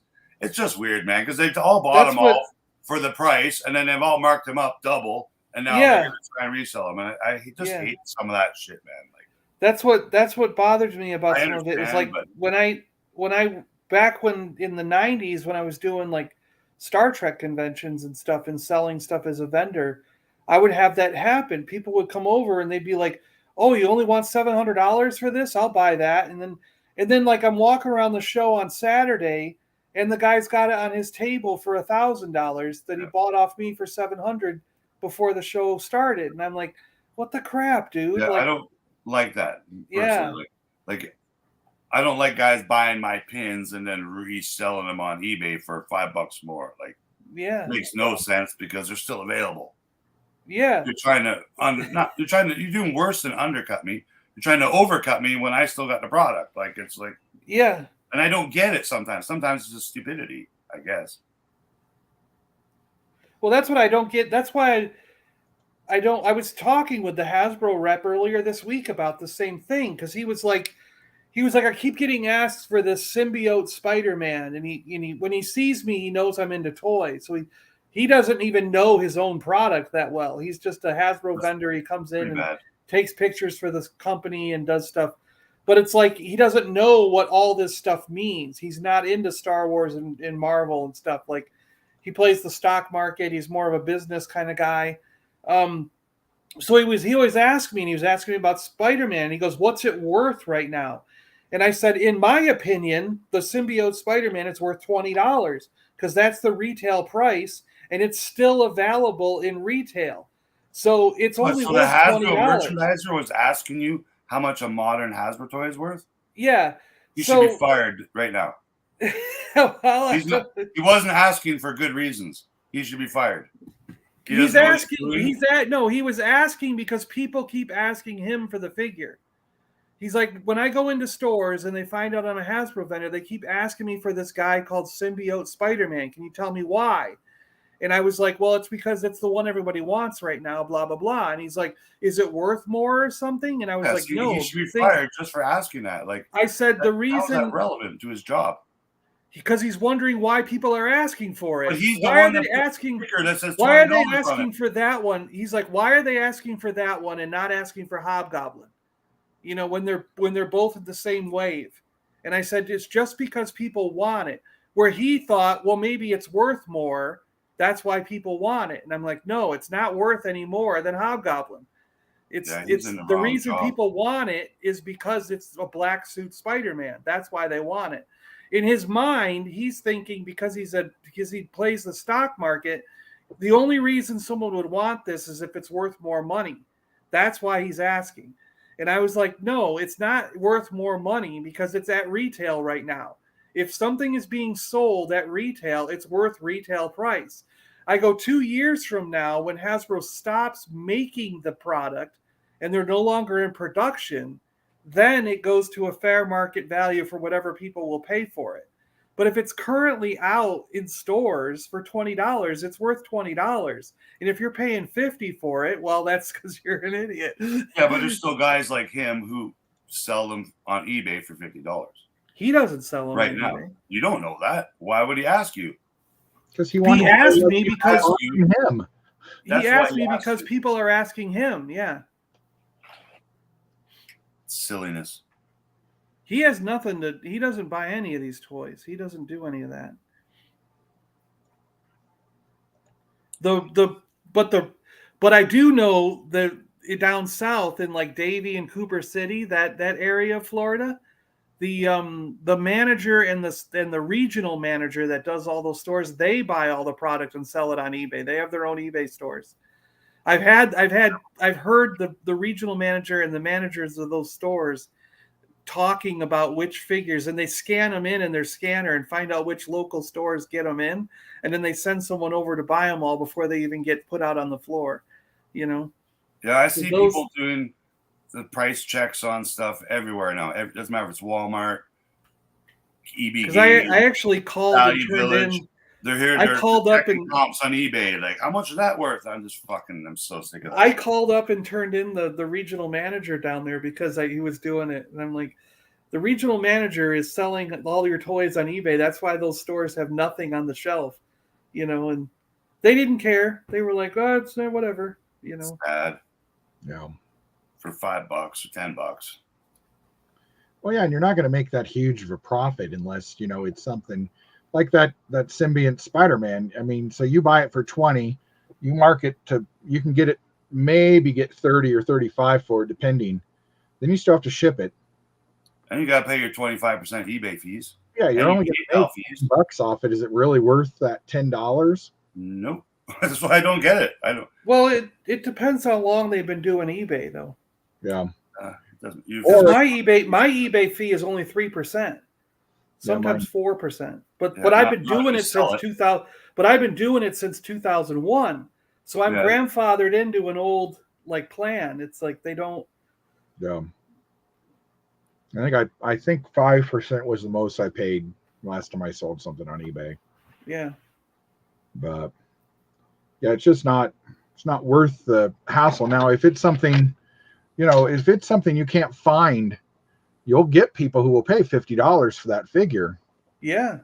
just weird, man, because they've all bought them all for the price, and then they've all marked them up double, and now they're going to try and resell them. And I just hate some of that shit, man. Like, that's what bothers me about some of it. It's like when I back when in the 90s when I was doing like Star Trek conventions and stuff and selling stuff as a vendor, I would have that happen. People would come over and they'd be like, "Oh, you only want $700 for this? I'll buy that." And then like I'm walking around the show on Saturday and the guy's got it on his table for $1,000 that he bought off me for $700 before the show started. And I'm like, "What the crap, dude?" Yeah, like, I don't like that personally. Yeah. Like I don't like guys buying my pins and then reselling them on eBay for $5 more. Like, yeah, it makes no sense because they're still available. yeah. You're trying to you're doing worse than undercut me. You're trying to overcut me when I still got the product. Like, it's like, Yeah. and I don't get it sometimes. Sometimes it's just stupidity, I guess. Well, that's what I don't get. That's why I don't. I was talking with the Hasbro rep earlier this week about the same thing because he was like, I keep getting asked for this Symbiote Spider-Man, and he when he sees me, he knows I'm into toys, so he doesn't even know his own product that well. He's just a Hasbro vendor. He comes in and takes pictures for this company and does stuff, but it's like he doesn't know what all this stuff means. He's not into Star Wars and Marvel and stuff. Like, he plays the stock market. He's more of a business kind of guy. So he always asked me, and he was asking me about Spider-Man. And he goes, "What's it worth right now?" And I said, in my opinion, the Symbiote Spider-Man is worth $20 because that's the retail price, and it's still available in retail. So it's only worth $20. The Hasbro merchandiser was asking you how much a modern Hasbro toy is worth? Yeah. He should be fired right now. Well, he wasn't asking for good reasons. He should be fired. He was asking because people keep asking him for the figure. He's like, when I go into stores and they find out I'm a Hasbro vendor, they keep asking me for this guy called Symbiote Spider-Man. Can you tell me why? And I was like, well, it's because it's the one everybody wants right now, blah, blah, blah. And he's like, is it worth more or something? And I was like, no. He should be fired just for asking that. Like, I said, the reason... How is that relevant to his job? Because he's wondering why people are asking for it. But he's why are they asking? Why are they asking for that one? He's like, why are they asking for that one and not asking for Hobgoblin? You know, when they're both at the same wave. And I said, it's just because people want it. Where he thought, well, maybe it's worth more. That's why people want it. And I'm like, no, it's not worth any more than Hobgoblin. It's the reason people want it is because it's a black suit Spider-Man. That's why they want it. In his mind, he's thinking because he plays the stock market, the only reason someone would want this is if it's worth more money. That's why he's asking. And I was like, no, it's not worth more money because it's at retail right now. If something is being sold at retail, it's worth retail price. I go 2 years from now when Hasbro stops making the product and they're no longer in production, then it goes to a fair market value for whatever people will pay for it. But if it's currently out in stores for $20, it's worth $20. And if you're paying $50 for it, well, that's because you're an idiot. Yeah, but there's still guys like him who sell them on eBay for $50. He doesn't sell them right now. eBay. You don't know that. Why would he ask you? Because he asked me because him. He asked me because people are asking him. Yeah. Silliness. He has nothing to. He doesn't buy any of these toys. He doesn't do any of that. But I do know that down south in like Davie and Cooper City, that area of Florida, the manager and the regional manager that does all those stores, they buy all the product and sell it on eBay. They have their own eBay stores. I've heard the regional manager and the managers of those stores talking about which figures, and they scan them in their scanner and find out which local stores get them in, and then they send someone over to buy them all before they even get put out on the floor, you know? Yeah, I see people doing the price checks on stuff everywhere now. It doesn't matter if it's Walmart, EB. Because I actually called and turned in. They're here. I called up and comps on eBay. Like, how much is that worth? I'm so sick of that. I called up and turned in the regional manager down there because he was doing it, and I'm like, the regional manager is selling all your toys on eBay. That's why those stores have nothing on the shelf, you know. And they didn't care. They were like, oh, it's whatever, you know. It's bad. Yeah. For $5 or $10. Well, yeah, and you're not going to make that huge of a profit unless, you know, it's something like that Symbiote Spider-Man. I mean, so you buy it for 20, you market to, you can get it, maybe get 30 or 35 for it, depending. Then you still have to ship it. And you got to pay your 25% eBay fees. Yeah, you're only going to make fees. $10 off it. Is it really worth that $10? Nope. That's why I don't get it. I don't. Well, it depends how long they've been doing eBay, though. Yeah. It doesn't. Or my eBay fee is only 3%, sometimes 4%. But I've been doing it since 2000. But I've been doing it since 2001. So I'm grandfathered into an old like plan. It's like they don't. Yeah. I think 5% was the most I paid last time I sold something on eBay. Yeah. But yeah, it's not worth the hassle. Now, if it's something, you know, if it's something you can't find, you'll get people who will pay $50 for that figure. Yeah.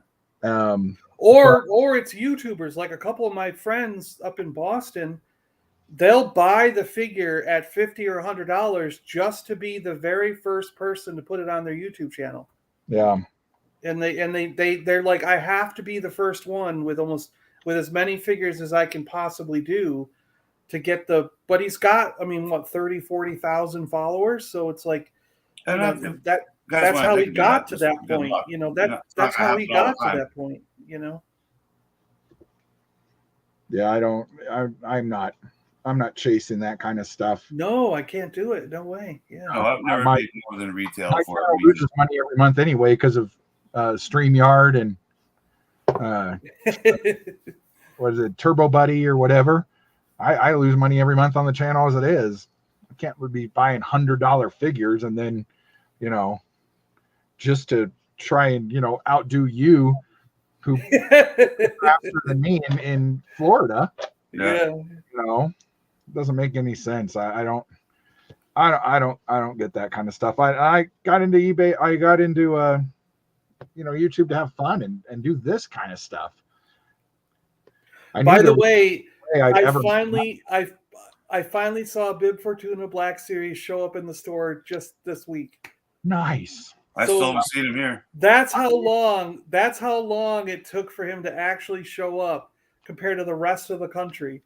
Or it's YouTubers. Like a couple of my friends up in Boston, they'll buy the figure at $50 or $100 just to be the very first person to put it on their YouTube channel. Yeah. And they're like, I have to be the first one with as many figures as I can possibly do to get but he's got, I mean, what, 30, 40,000 followers. So it's like, you know, that's how he got to that point. You know, that's how he got to that point, you know? Yeah. I'm not chasing that kind of stuff. No, I can't do it. No way. Yeah. No, I've never made more than retail for it. Loses money every month anyway because of StreamYard and what is it, Turbo Buddy or whatever. I lose money every month on the channel as it is. I can't be buying $100 figures and then, you know, just to try and, you know, outdo you who faster than me in Florida. Yeah. You know, it doesn't make any sense. I don't get that kind of stuff. I got into eBay. I got into you know, YouTube to have fun and do this kind of stuff. By the way, I finally saw a Bib Fortuna Black Series show up in the store just this week. Nice. I still haven't seen him here. That's how long it took for him to actually show up compared to the rest of the country.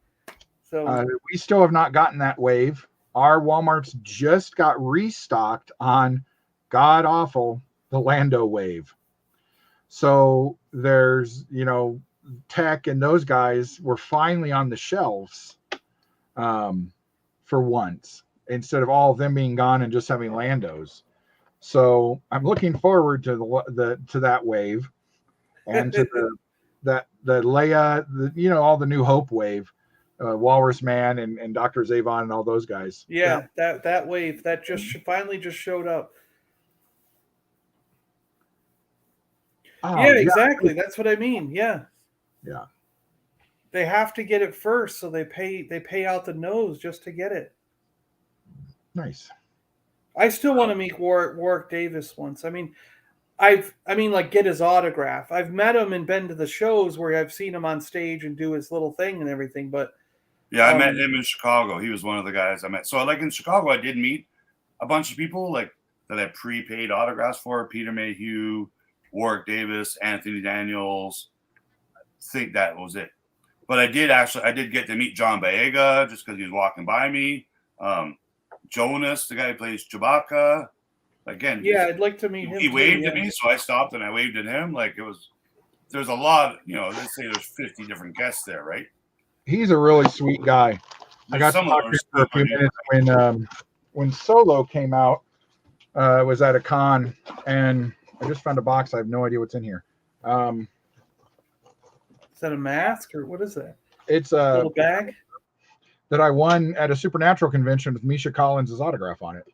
So we still have not gotten that wave. Our Walmarts just got restocked on god awful the Lando wave. So there's, you know, Tech and those guys were finally on the shelves for once, instead of all of them being gone and just having Landos. So I'm looking forward to to that wave and to the Leia, you know, all the New Hope wave, Walrus Man and Dr. Zavon and all those guys. Yeah, that wave that finally just showed up. Oh, yeah, exactly. That's what I mean. Yeah. Yeah. They have to get it first, so they pay out the nose just to get it. Nice. I still want to meet Warwick Davis once. I mean, like get his autograph. I've met him and been to the shows where I've seen him on stage and do his little thing and everything. But yeah, I met him in Chicago. He was one of the guys I met. So like in Chicago, I did meet a bunch of people like that I prepaid autographs for. Peter Mayhew, Warwick Davis, Anthony Daniels. I think that was it. But I did get to meet John Boyega just because he was walking by me. Jonas, the guy who plays Chewbacca. Again, yeah, I'd like to meet him. He waved at me, so I stopped and I waved at him. Like there's a lot, you know, let's say there's 50 different guests there, right? He's a really sweet guy. I got to talk to him for a few minutes when Solo came out. Was at a con, and I just found a box. I have no idea what's in here. Is that a mask or what is that? It's a little bag that I won at a Supernatural convention with Misha Collins' autograph on it.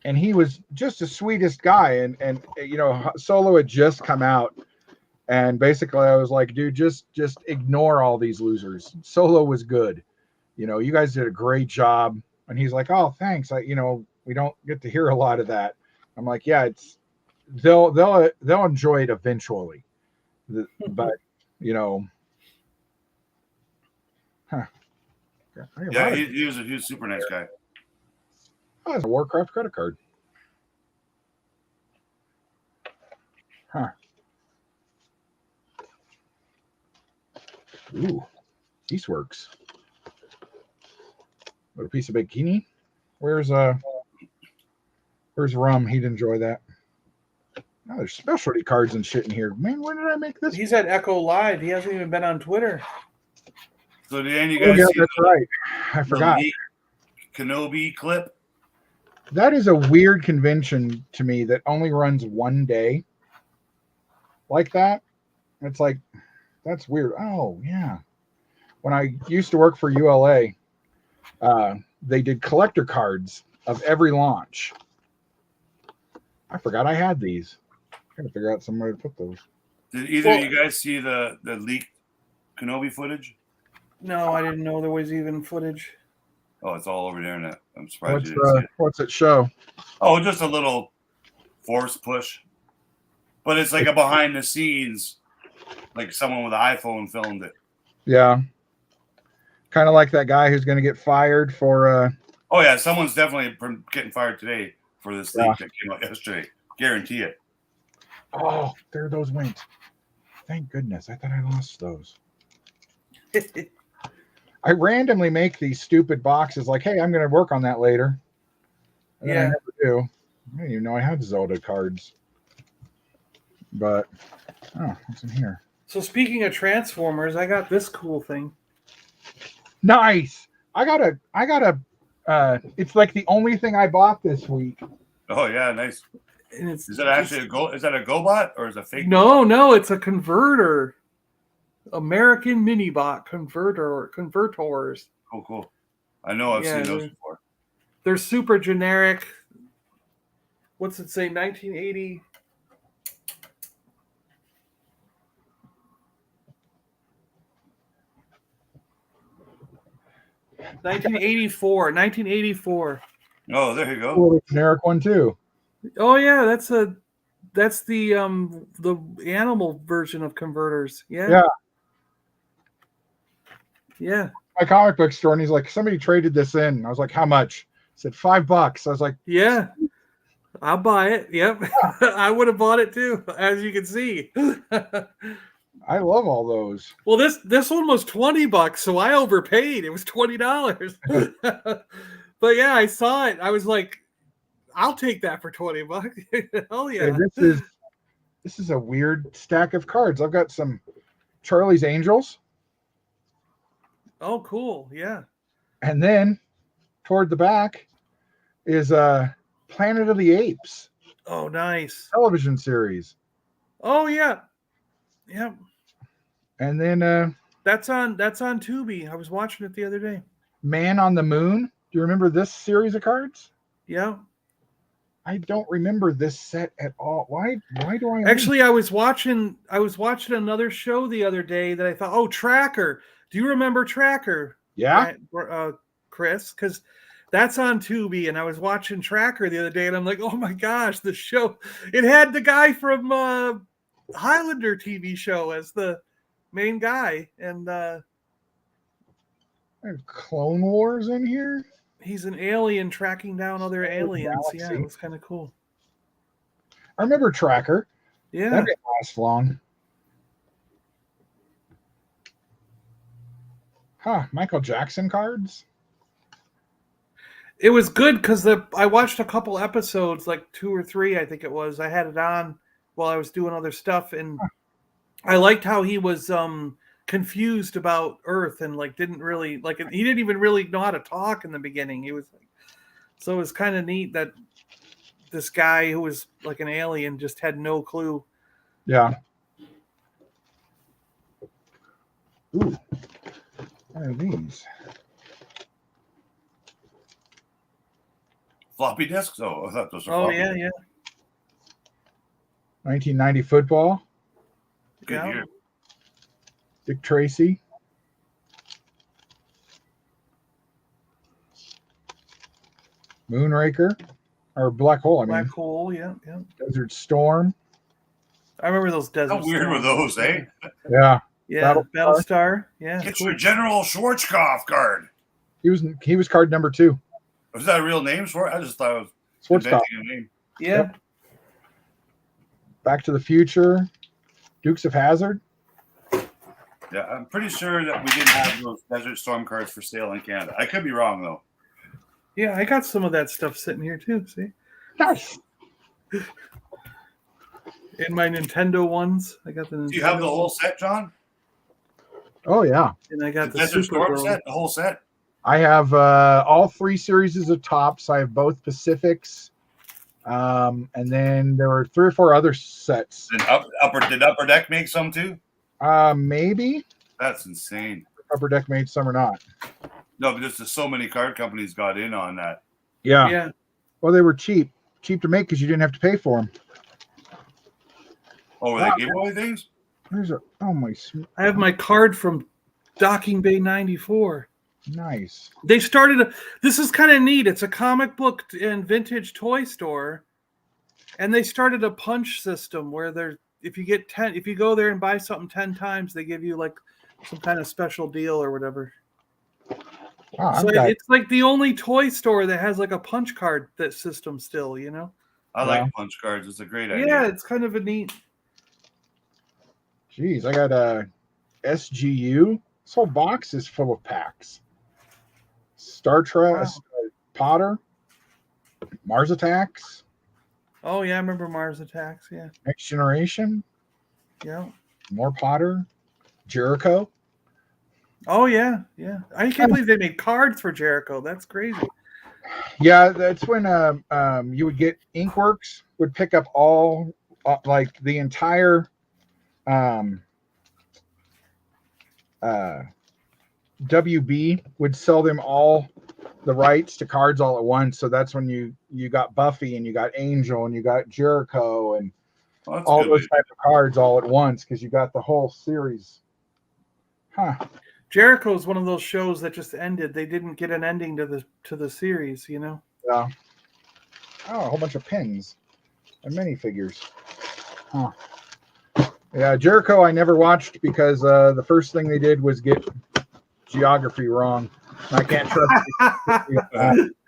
And he was just the sweetest guy. And you know, Solo had just come out, and basically I was like, dude, just ignore all these losers. Solo was good. You know, you guys did a great job. And he's like, oh, thanks. You know, we don't get to hear a lot of that. I'm like, yeah, they'll enjoy it eventually. But, you know, yeah, he was a super nice guy. Oh, it's a Warcraft credit card. Huh. Ooh, Peace Works. What a piece of bikini. Where's Rum? He'd enjoy that. Oh, there's specialty cards and shit in here. Man, when did I make this? He's at Echo Live. He hasn't even been on Twitter. So did any of you guys see that's right. I forgot. Kenobi clip? That is a weird convention to me that only runs one day. Like that. It's like, that's weird. Oh, yeah. When I used to work for ULA, they did collector cards of every launch. I forgot I had these. Gotta figure out somewhere to put those. Did either of you guys see the leaked Kenobi footage? No, I didn't know there was even footage. Oh, it's all over the internet. I'm surprised you didn't see it. What's it show? Oh, just a little force push. But it's like a behind the scenes, like someone with an iPhone filmed it. Yeah. Kind of like that guy who's going to get fired for... Oh, yeah. Someone's definitely getting fired today for this leak that came out yesterday. Guarantee it. Oh, there those went. Thank goodness. I thought I lost those. I randomly make these stupid boxes like, hey, I'm going to work on that later. And then I never do. I didn't even know I had Zelda cards. But, oh, what's in here? So speaking of Transformers, I got this cool thing. Nice. I got a it's like the only thing I bought this week. Oh, yeah, nice. And is that actually is that a GoBot or is it a fake? No, it's a converter. American Minibot convertors. Oh, cool. I know I've seen those before. They're super generic. What's it say? 1980. $1984. Oh, there you go. Cool, generic one too. Oh yeah, that's the animal version of converters. Yeah. My comic book store, and he's like, somebody traded this in. I was like, how much? He said $5. I was like, yeah, I'll buy it. Yep. I would have bought it too, as you can see. I love all those. Well, this one was $20, so I overpaid. It was $20. But yeah, I saw it. I was like, I'll take that for $20. Hell yeah. Hey, this is a weird stack of cards. I've got some Charlie's Angels. Oh, cool. Yeah. And then toward the back is Planet of the Apes. Oh, nice. Television series. Oh yeah. Yep. And then that's on Tubi. I was watching it the other day. Man on the Moon. Do you remember this series of cards? Yeah. I don't remember this set at all. Why do I Actually I was watching another show the other day that I thought, oh, Tracker. Do you remember Tracker? Yeah. Chris, because that's on Tubi, and I was watching Tracker the other day, and I'm like, oh my gosh, the show. It had the guy from Highlander TV show as the main guy, and Clone Wars in here. He's an alien tracking down other aliens. Galaxy. Yeah, it was kind of cool. I remember Tracker. Yeah, that didn't last long. Huh? Michael Jackson cards. It was good because I watched a couple episodes, like 2 or 3, I think it was. I had it on while I was doing other stuff, and I liked how he was confused about Earth and like didn't really like it. He didn't even really know how to talk in the beginning. He was like, so it was kind of neat that this guy who was like an alien just had no clue. Yeah. Ooh. What are these? Floppy disks? Oh, I thought those were floppy. Yeah. 1990 football. Good year. Dick Tracy. Moonraker. Or Black Hole, Black Hole, yeah. Desert Storm. I remember those Desert How weird were those, eh? Yeah. Yeah, Battlestar. Yeah. Get your General Schwarzkopf card. He was card number 2. Was that a real name for it? I just thought it was Schwarzkopf. a name. Yeah. Back to the Future, Dukes of Hazzard. Yeah, I'm pretty sure that we didn't have those Desert Storm cards for sale in Canada. I could be wrong though. Yeah, I got some of that stuff sitting here too. See, Nice. In my Nintendo ones, I got the. Do you have the whole set, John? Oh yeah. And I got the Desert Storm Supergirl. set, the whole set. I have all 3 series of Tops. I have both Pacifics. And then there were 3 or 4 other sets. Did Upper Deck make some too? Maybe. That's insane. Upper Deck made some or not. No, but just so many card companies got in on that. Yeah. Yeah. Well, they were cheap to make because you didn't have to pay for them. Oh, were they giveaway things? I have my card from Docking Bay '94. Nice. They started. This is kind of neat. It's a comic book and vintage toy store, and they started a punch system where if you go there and buy something 10 times, they give you like some kind of special deal or whatever. Wow, So it's like the only toy store that has like a punch card system still. I like punch cards. It's a great idea. Yeah, it's kind of a neat. Jeez, I got a SGU. This whole box is full of packs. Star Trek, Wow. Potter, Mars Attacks. Oh yeah, I remember Mars Attacks. Yeah. Next Generation. Yeah. More Potter. Jericho. Oh yeah, yeah. I can't believe they made cards for Jericho. That's crazy. Yeah, that's when you would get Inkworks would pick up all like the entire WB would sell them all the rights to cards all at once. So that's when you got Buffy and you got Angel and you got Jericho and all those type of cards all at once because you got the whole series. Huh. Jericho is one of those shows that just ended. They didn't get an ending to the series, Yeah. Oh, a whole bunch of pins and minifigures. Huh. Yeah, Jericho I never watched because the first thing they did was get geography wrong. I can't trust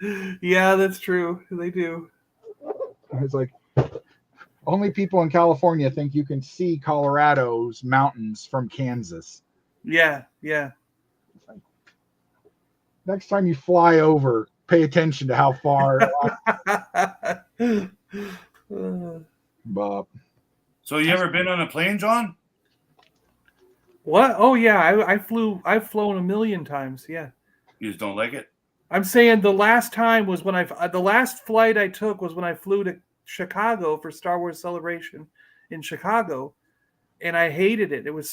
it. Yeah, that's true. They do. It's like only people in California think you can see Colorado's mountains from Kansas. Yeah, yeah. Next time you fly over, pay attention to how far. Bob. So you ever been on a plane, John? What? Oh yeah, I've flown a million times. Yeah. You just don't like it? I'm saying the last time was when the last flight I took was when I flew to Chicago for Star Wars Celebration in Chicago, and I hated it. It was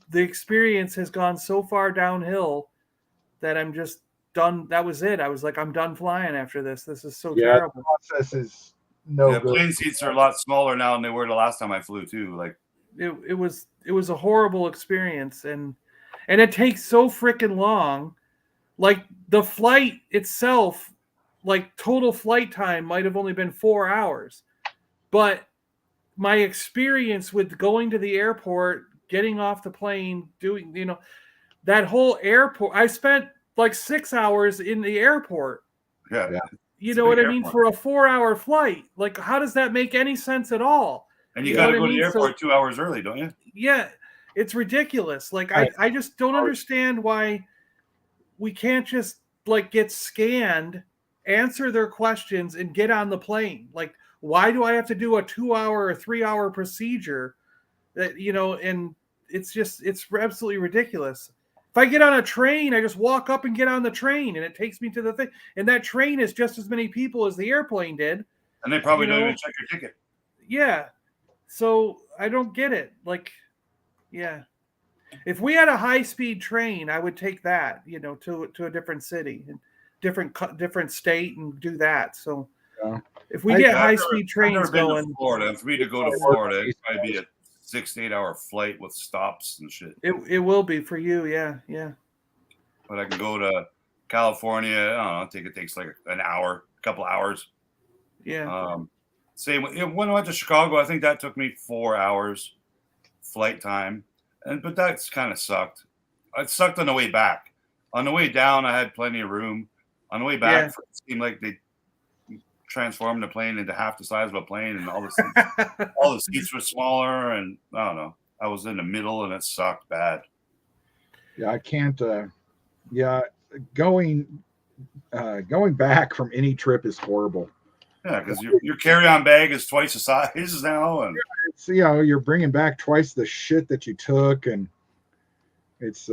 the experience has gone so far downhill that I'm just done. That was it. I was like, I'm done flying after this. This is so terrible. The process is no good. Plane seats are a lot smaller now than they were the last time I flew too. Like it was a horrible experience, and it takes so freaking long. Like the flight itself, like total flight time might have only been 4 hours, but my experience with going to the airport, getting off the plane, doing, that whole airport, I spent like 6 hours in the airport. Yeah. You know what I mean? For a 4-hour flight. Like, how does that make any sense at all? And you got to go to the airport 2 hours early, don't you? Yeah. It's ridiculous. Like, I just don't understand why we can't just like get scanned, answer their questions, and get on the plane. Like, why do I have to do a 2-hour or 3-hour procedure? That and it's absolutely ridiculous. If I get on a train, I just walk up and get on the train, and it takes me to the thing. And that train is just as many people as the airplane did. And they probably don't even check your ticket. Yeah. So I don't get it. Like, yeah. If we had a high-speed train, I would take that, to a different city, and different state, and do that. So if we get high-speed trains going, to Florida, for me to go to Florida, it'd probably be a 6 to 8 hour flight with stops and shit. It will be for you, yeah. But I can go to California. I don't know. I think it takes like an hour, a couple hours. Yeah. Same when I went to Chicago, I think that took me 4 hours flight time. But that's kind of sucked. It sucked on the way back. On the way down, I had plenty of room. On the way back, it seemed like they transformed the plane into half the size of a plane, and all the seats were smaller, and I don't know. I was in the middle, and it sucked bad. Yeah, I can't. Going back from any trip is horrible. Yeah, because your carry-on bag is twice the size now, and it's, you're bringing back twice the shit that you took, and it's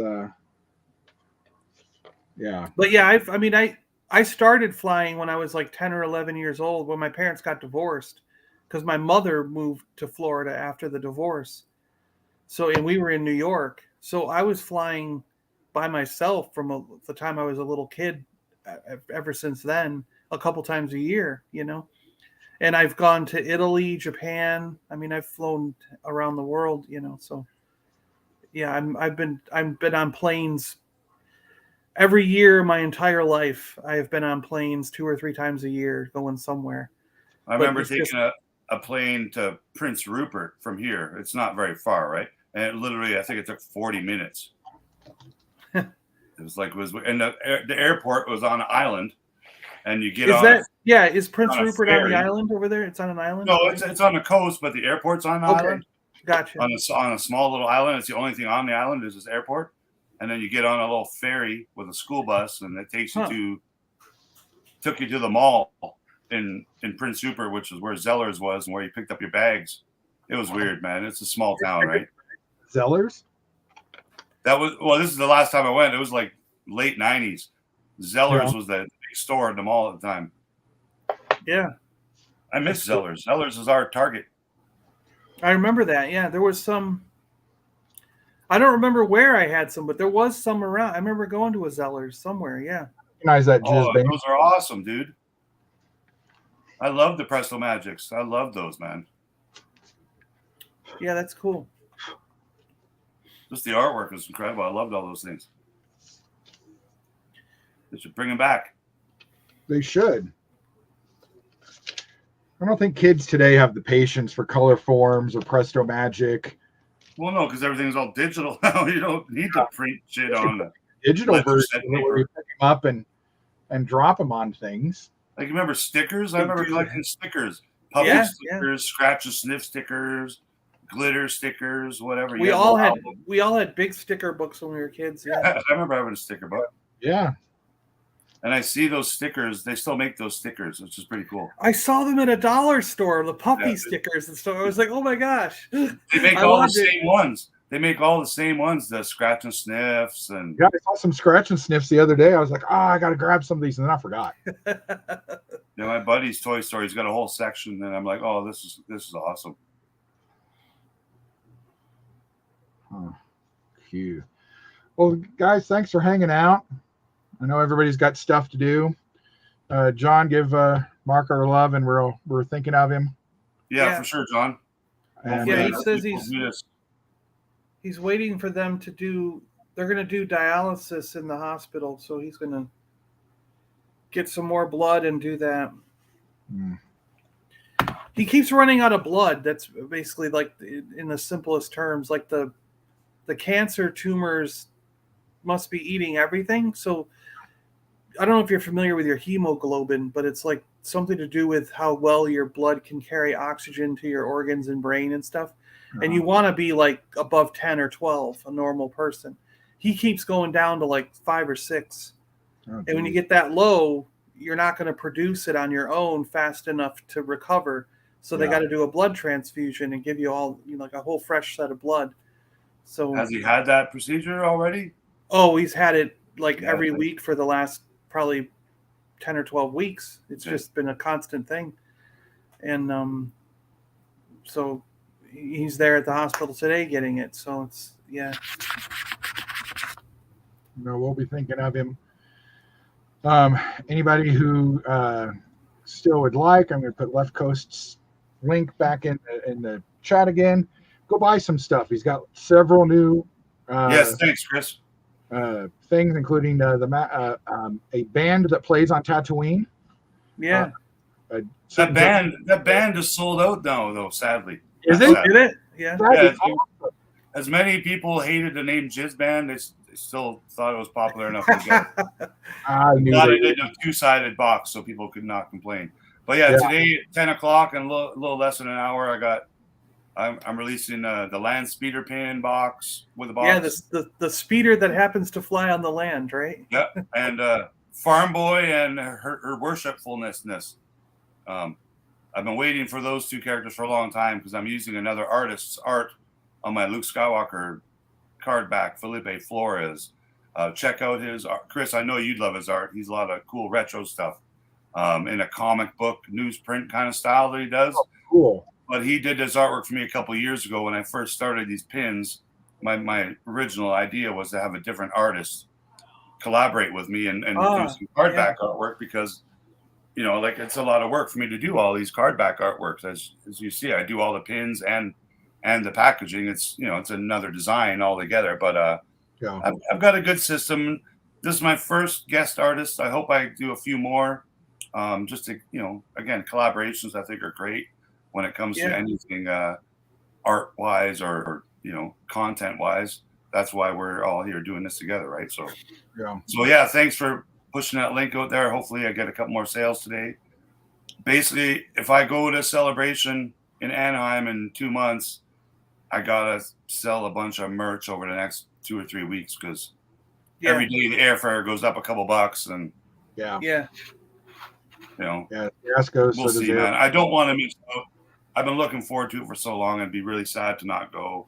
yeah. But yeah, I started flying when I was like 10 or 11 years old when my parents got divorced, because my mother moved to Florida after the divorce. So, and we were in New York. So I was flying by myself from the time I was a little kid, ever since then, a couple times a year, and I've gone to Italy, Japan. I mean, I've flown around the world, so yeah, I've been on planes every year my entire life. I have been on planes 2 or 3 times a year going somewhere. I remember taking a plane to Prince Rupert from here. It's not very far, right? And it literally, I think it took 40 minutes. And the airport was on an island, and you get is Prince Rupert on the island over there? It's on an island? No, it's on the coast, but the airport's on the island. Gotcha. On a small little island. It's the only thing on the island is this airport. And then you get on a little ferry with a school bus, and it takes you took you to the mall in Prince Rupert, which is where Zeller's was and where you picked up your bags. It was weird, man. It's a small town, right? Zeller's? This is the last time I went. It was like late 90s. Zeller's was the big store at the mall at the time. Yeah. I miss Zeller's. Zeller's is our Target. I remember that. Yeah, there was some. I don't remember where I had some, but there was some around. I remember going to a Zeller's somewhere. Yeah. Recognize that those are awesome, dude. I love the Presto Magics. I love those, man. Yeah, that's cool. Just the artwork is incredible. I loved all those things. They should bring them back. They should. I don't think kids today have the patience for color forms or Presto Magic. Well, no, because everything's all digital now. You don't need to print shit on the digital version where you pick them up and drop them on things. Like, you remember stickers? I remember collecting stickers. Puppy stickers, scratch and sniff stickers, glitter stickers, whatever. We all had big sticker books when we were kids. Yeah. I remember having a sticker book. Yeah. And I see those stickers. They still make those stickers, which is pretty cool. I saw them at a dollar store, the puppy stickers and stuff. I was like, oh my gosh. They make all the same ones. They make all the same ones, the scratch and sniffs. And yeah, I saw some scratch and sniffs the other day. I was like, I got to grab some of these. And then I forgot. My buddy's toy store, he's got a whole section. And I'm like, oh, this is awesome. Oh, cute. Well, guys, thanks for hanging out. I know everybody's got stuff to do. John, give Mark our love, and we're thinking of him. Yeah, for sure, John. And, he says he's waiting for them to do. They're going to do dialysis in the hospital, so he's going to get some more blood and do that. He keeps running out of blood. That's basically, like, in the simplest terms, like the cancer tumors must be eating everything. So I don't know if you're familiar with your hemoglobin, but it's like something to do with how well your blood can carry oxygen to your organs and brain and stuff. And you want to be like above 10 or 12, a normal person. He keeps going down to like 5 or 6. And when you get that low, you're not going to produce it on your own fast enough to recover. So they got to do a blood transfusion and give you all, like a whole fresh set of blood. So has he had that procedure already? Oh, he's had it like every week for the last probably 10 or 12 weeks. It's just been a constant thing. And so he's there at the hospital today getting it. So it's, we'll be thinking of him. Anybody who still would like, I'm going to put Left Coast's link back in the chat again. Go buy some stuff. He's got several new yes, thanks, Chris. Things, including a band that plays on Tatooine. Yeah. That band is sold out now, though, sadly. Is it? Did it? Yeah. Awesome. As many people hated the name Jizz Band, they still thought it was popular enough to get it. I knew it did a 2-sided box, so people could not complain. But yeah, today at 10 o'clock and a little less than an hour, I'm releasing the land speeder pin box with a box. Yeah, the speeder that happens to fly on the land, right? Yeah, and Farm Boy and her worshipfulness. I've been waiting for those two characters for a long time because I'm using another artist's art on my Luke Skywalker card back, Felipe Flores. Check out his art. Chris, I know you'd love his art. He's a lot of cool retro stuff in a comic book newsprint kind of style that he does. Oh, cool. But he did his artwork for me a couple of years ago when I first started these pins. My original idea was to have a different artist collaborate with me and do some cardback artwork because, you know, like it's a lot of work for me to do all these cardback artworks. As you see, I do all the pins and the packaging. It's, you know, it's another design altogether. But I've got a good system. This is my first guest artist. I hope I do a few more. Just to, you know, again, collaborations I think are great when it comes to anything art wise or you know, content wise. That's why we're all here doing this together, right? So thanks for pushing that link out there. Hopefully I get a couple more sales today. Basically, if I go to Celebration in Anaheim in 2 months, I gotta sell a bunch of merch over the next 2 or 3 weeks because every day the airfare goes up a couple bucks and you know, we'll see, man. I don't want to miss out. I've been looking forward to it for so long. I'd be really sad to not go.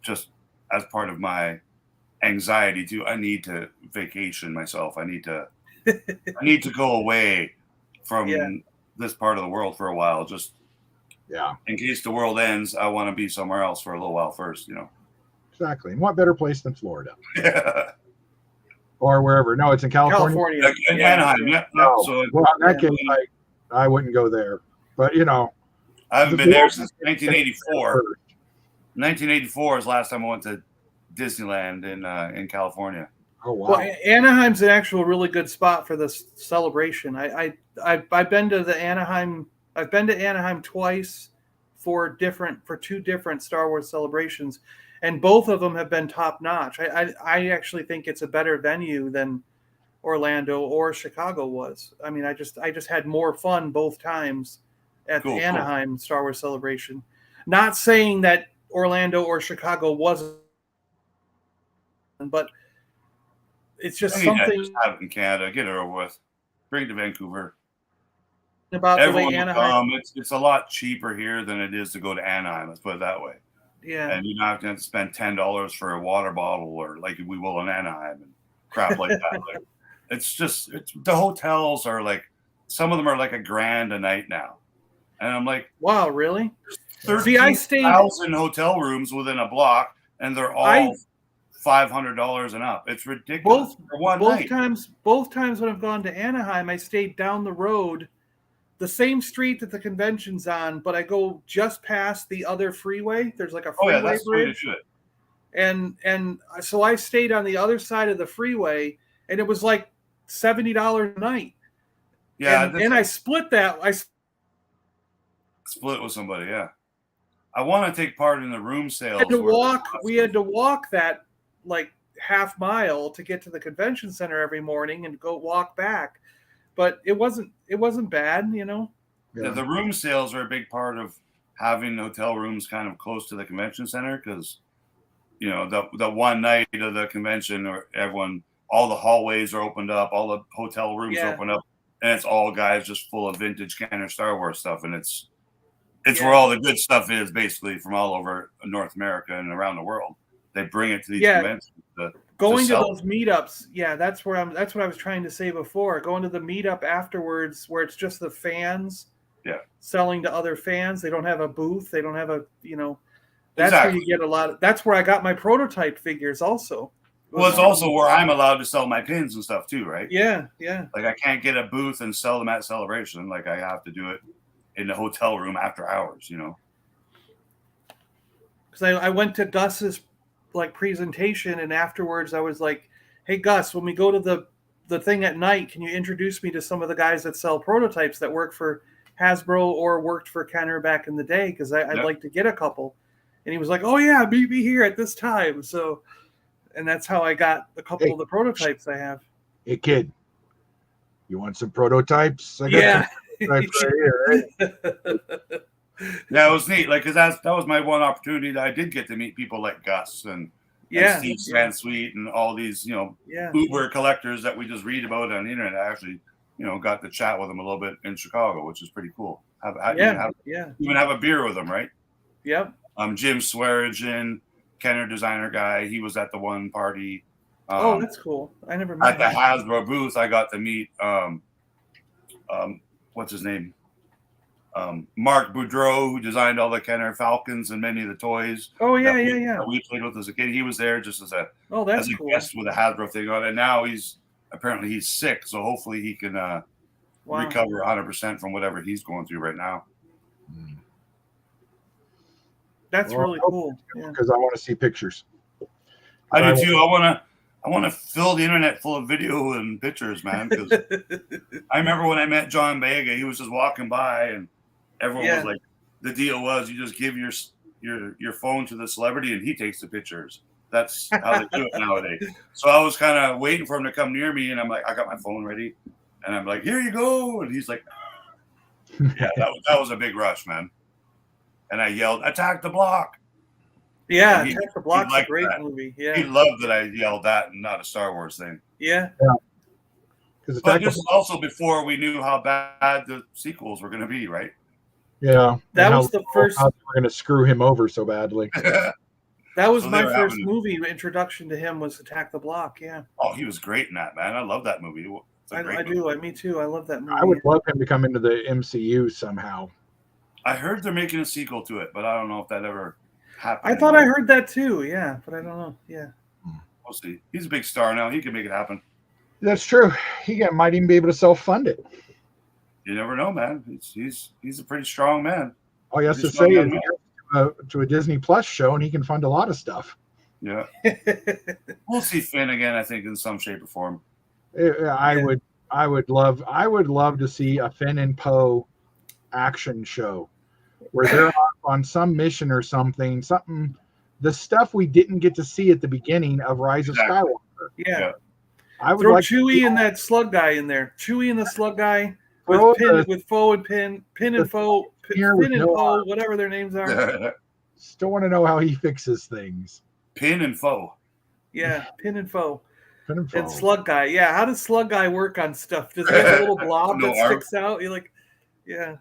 Just as part of my anxiety too, I need to vacation myself. I need to go away from this part of the world for a while. Just in case the world ends, I want to be somewhere else for a little while first. You know. Exactly. And what better place than Florida? Or wherever. No, it's in California. In Anaheim. Yeah. No. So well, in that case, I wouldn't go there. But you know, I haven't been there since 1984. 1984 is the last time I went to Disneyland in California. Oh wow! Well, Anaheim's an actual really good spot for this celebration. I've been to the Anaheim. I've been to Anaheim twice for two different Star Wars celebrations, and both of them have been top notch. I actually think it's a better venue than Orlando or Chicago was. I mean, I just had more fun both times at the Anaheim Star Wars celebration. Not saying that Orlando or Chicago wasn't, but it's just something. Just have it in Canada. Get it over with. Bring it to Vancouver. About everyone the way Anaheim. It's a lot cheaper here than it is to go to Anaheim. Let's put it that way. Yeah. And you're not going to spend $10 for a water bottle or like we will in Anaheim and crap like that. Like, it's the hotels are like, some of them are like $1,000 a night now. And I'm like, wow, really? 13,000 hotel rooms within a block, and they're all $500 and up. It's ridiculous. Both times when I've gone to Anaheim, I stayed down the road, the same street that the convention's on, but I go just past the other freeway. There's like a freeway that's bridge. And so I stayed on the other side of the freeway, and it was like $70 a night. Yeah, and I split that. I split with somebody. Yeah, I want to take part in the room sales. We had to walk that like half mile to get to the convention center every morning and go walk back. But it wasn't bad, you know. Yeah, the room sales are a big part of having hotel rooms kind of close to the convention center because, you know, the one night of the convention, or all the hallways are opened up, all the hotel rooms are opened up, and it's all guys just full of vintage Kenner Star Wars stuff, and it's where all the good stuff is, basically, from all over North America and around the world. They bring it to these conventions. Going to those meetups, that's what I was trying to say before. Going to the meetup afterwards, where it's just the fans, selling to other fans. They don't have a booth. They don't have a, you know. That's where you get a lot of. That's where I got my prototype figures, also. Well, it's also where I'm allowed to sell my pins and stuff too, right? Yeah. Like I can't get a booth and sell them at Celebration. Like I have to do it in the hotel room after hours, you know. Because I went to Gus's presentation, and afterwards I was like, hey Gus, when we go to the thing at night, can you introduce me to some of the guys that sell prototypes that work for Hasbro or worked for Kenner back in the day, because I'd like to get a couple. And he was like, oh yeah, meet me here at this time. So, and that's how I got a couple of the prototypes I have. Hey kid, you want some prototypes? Right here, right? Yeah, it was neat. Like, cause that was my one opportunity that I did get to meet people like Gus and Steve Sansweet and all these, Uber collectors that we just read about on the internet. I actually, got to chat with them a little bit in Chicago, which is pretty cool. Even have a beer with them, right? Yep. Jim Swearigan, Kenner designer guy. He was at the one party. Oh, that's cool. I never met at the Hasbro booth. I got to meet what's his name? Mark Boudreau, who designed all the Kenner Falcons and many of the toys. Oh yeah, that we played with as a kid. He was there just as a cool. guest with a Hasbro thing on, and now he's sick, so hopefully he can recover 100% from whatever he's going through right now. That's really cool. Because I want to see pictures. I do too. I want to fill the internet full of video and pictures, man. Because I remember when I met John Vega, he was just walking by, and everyone was like, "The deal was you just give your phone to the celebrity, and he takes the pictures." That's how they do it nowadays. So I was kind of waiting for him to come near me, and I'm like, I got my phone ready, and I'm like, "Here you go," and he's like, "Yeah, that was a big rush, man." And I yelled, "Attack the Block!" Yeah, Attack the Block's a great movie. Yeah, he loved that I yelled that and not a Star Wars thing. Yeah. But this is also before we knew how bad the sequels were going to be, right? Yeah, that was the first. How they were going to screw him over so badly. That was my first movie introduction to him. Was Attack the Block. Yeah. Oh, he was great in that, man. I love that movie. I do. Me too. I love that movie. I would love him to come into the MCU somehow. I heard they're making a sequel to it, but I don't know if that ever happened. I thought I heard that too. Yeah, but I don't know. Yeah. We'll see. He's a big star now. He can make it happen. That's true. He might even be able to self-fund it. You never know, man. He's a pretty strong man. All he has to say is to a Disney Plus show, and he can fund a lot of stuff. Yeah. We'll see Finn again, I think, in some shape or form. I would love to see a Finn and Poe action show where they're on some mission or something, the stuff we didn't get to see at the beginning of Rise of Skywalker. Yeah. I would throw like Chewie and that slug guy in there. Chewie and the slug guy with Foe and Pin and Foe, Finn and Poe, whatever their names are. Still want to know how he fixes things. Pin and Foe. Yeah, Pin and Foe. And Slug Guy. Yeah, how does Slug Guy work on stuff? Does he have a little blob that sticks out? You're like, yeah.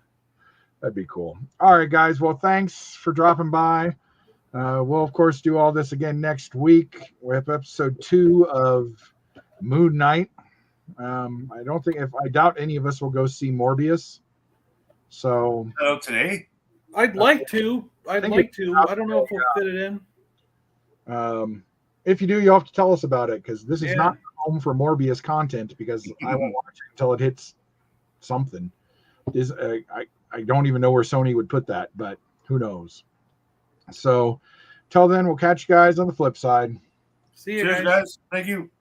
That'd be cool. All right, guys. Well, thanks for dropping by. We'll, of course, do all this again next week with episode 2 of Moon Knight. I doubt any of us will go see Morbius. So today? I'd like to. I don't know if we'll fit it in. If you do, you'll have to tell us about it, because this is not home for Morbius content, because I won't watch it until it hits something. I don't even know where Sony would put that, but who knows. So till then, we'll catch you guys on the flip side. See you guys. Thank you.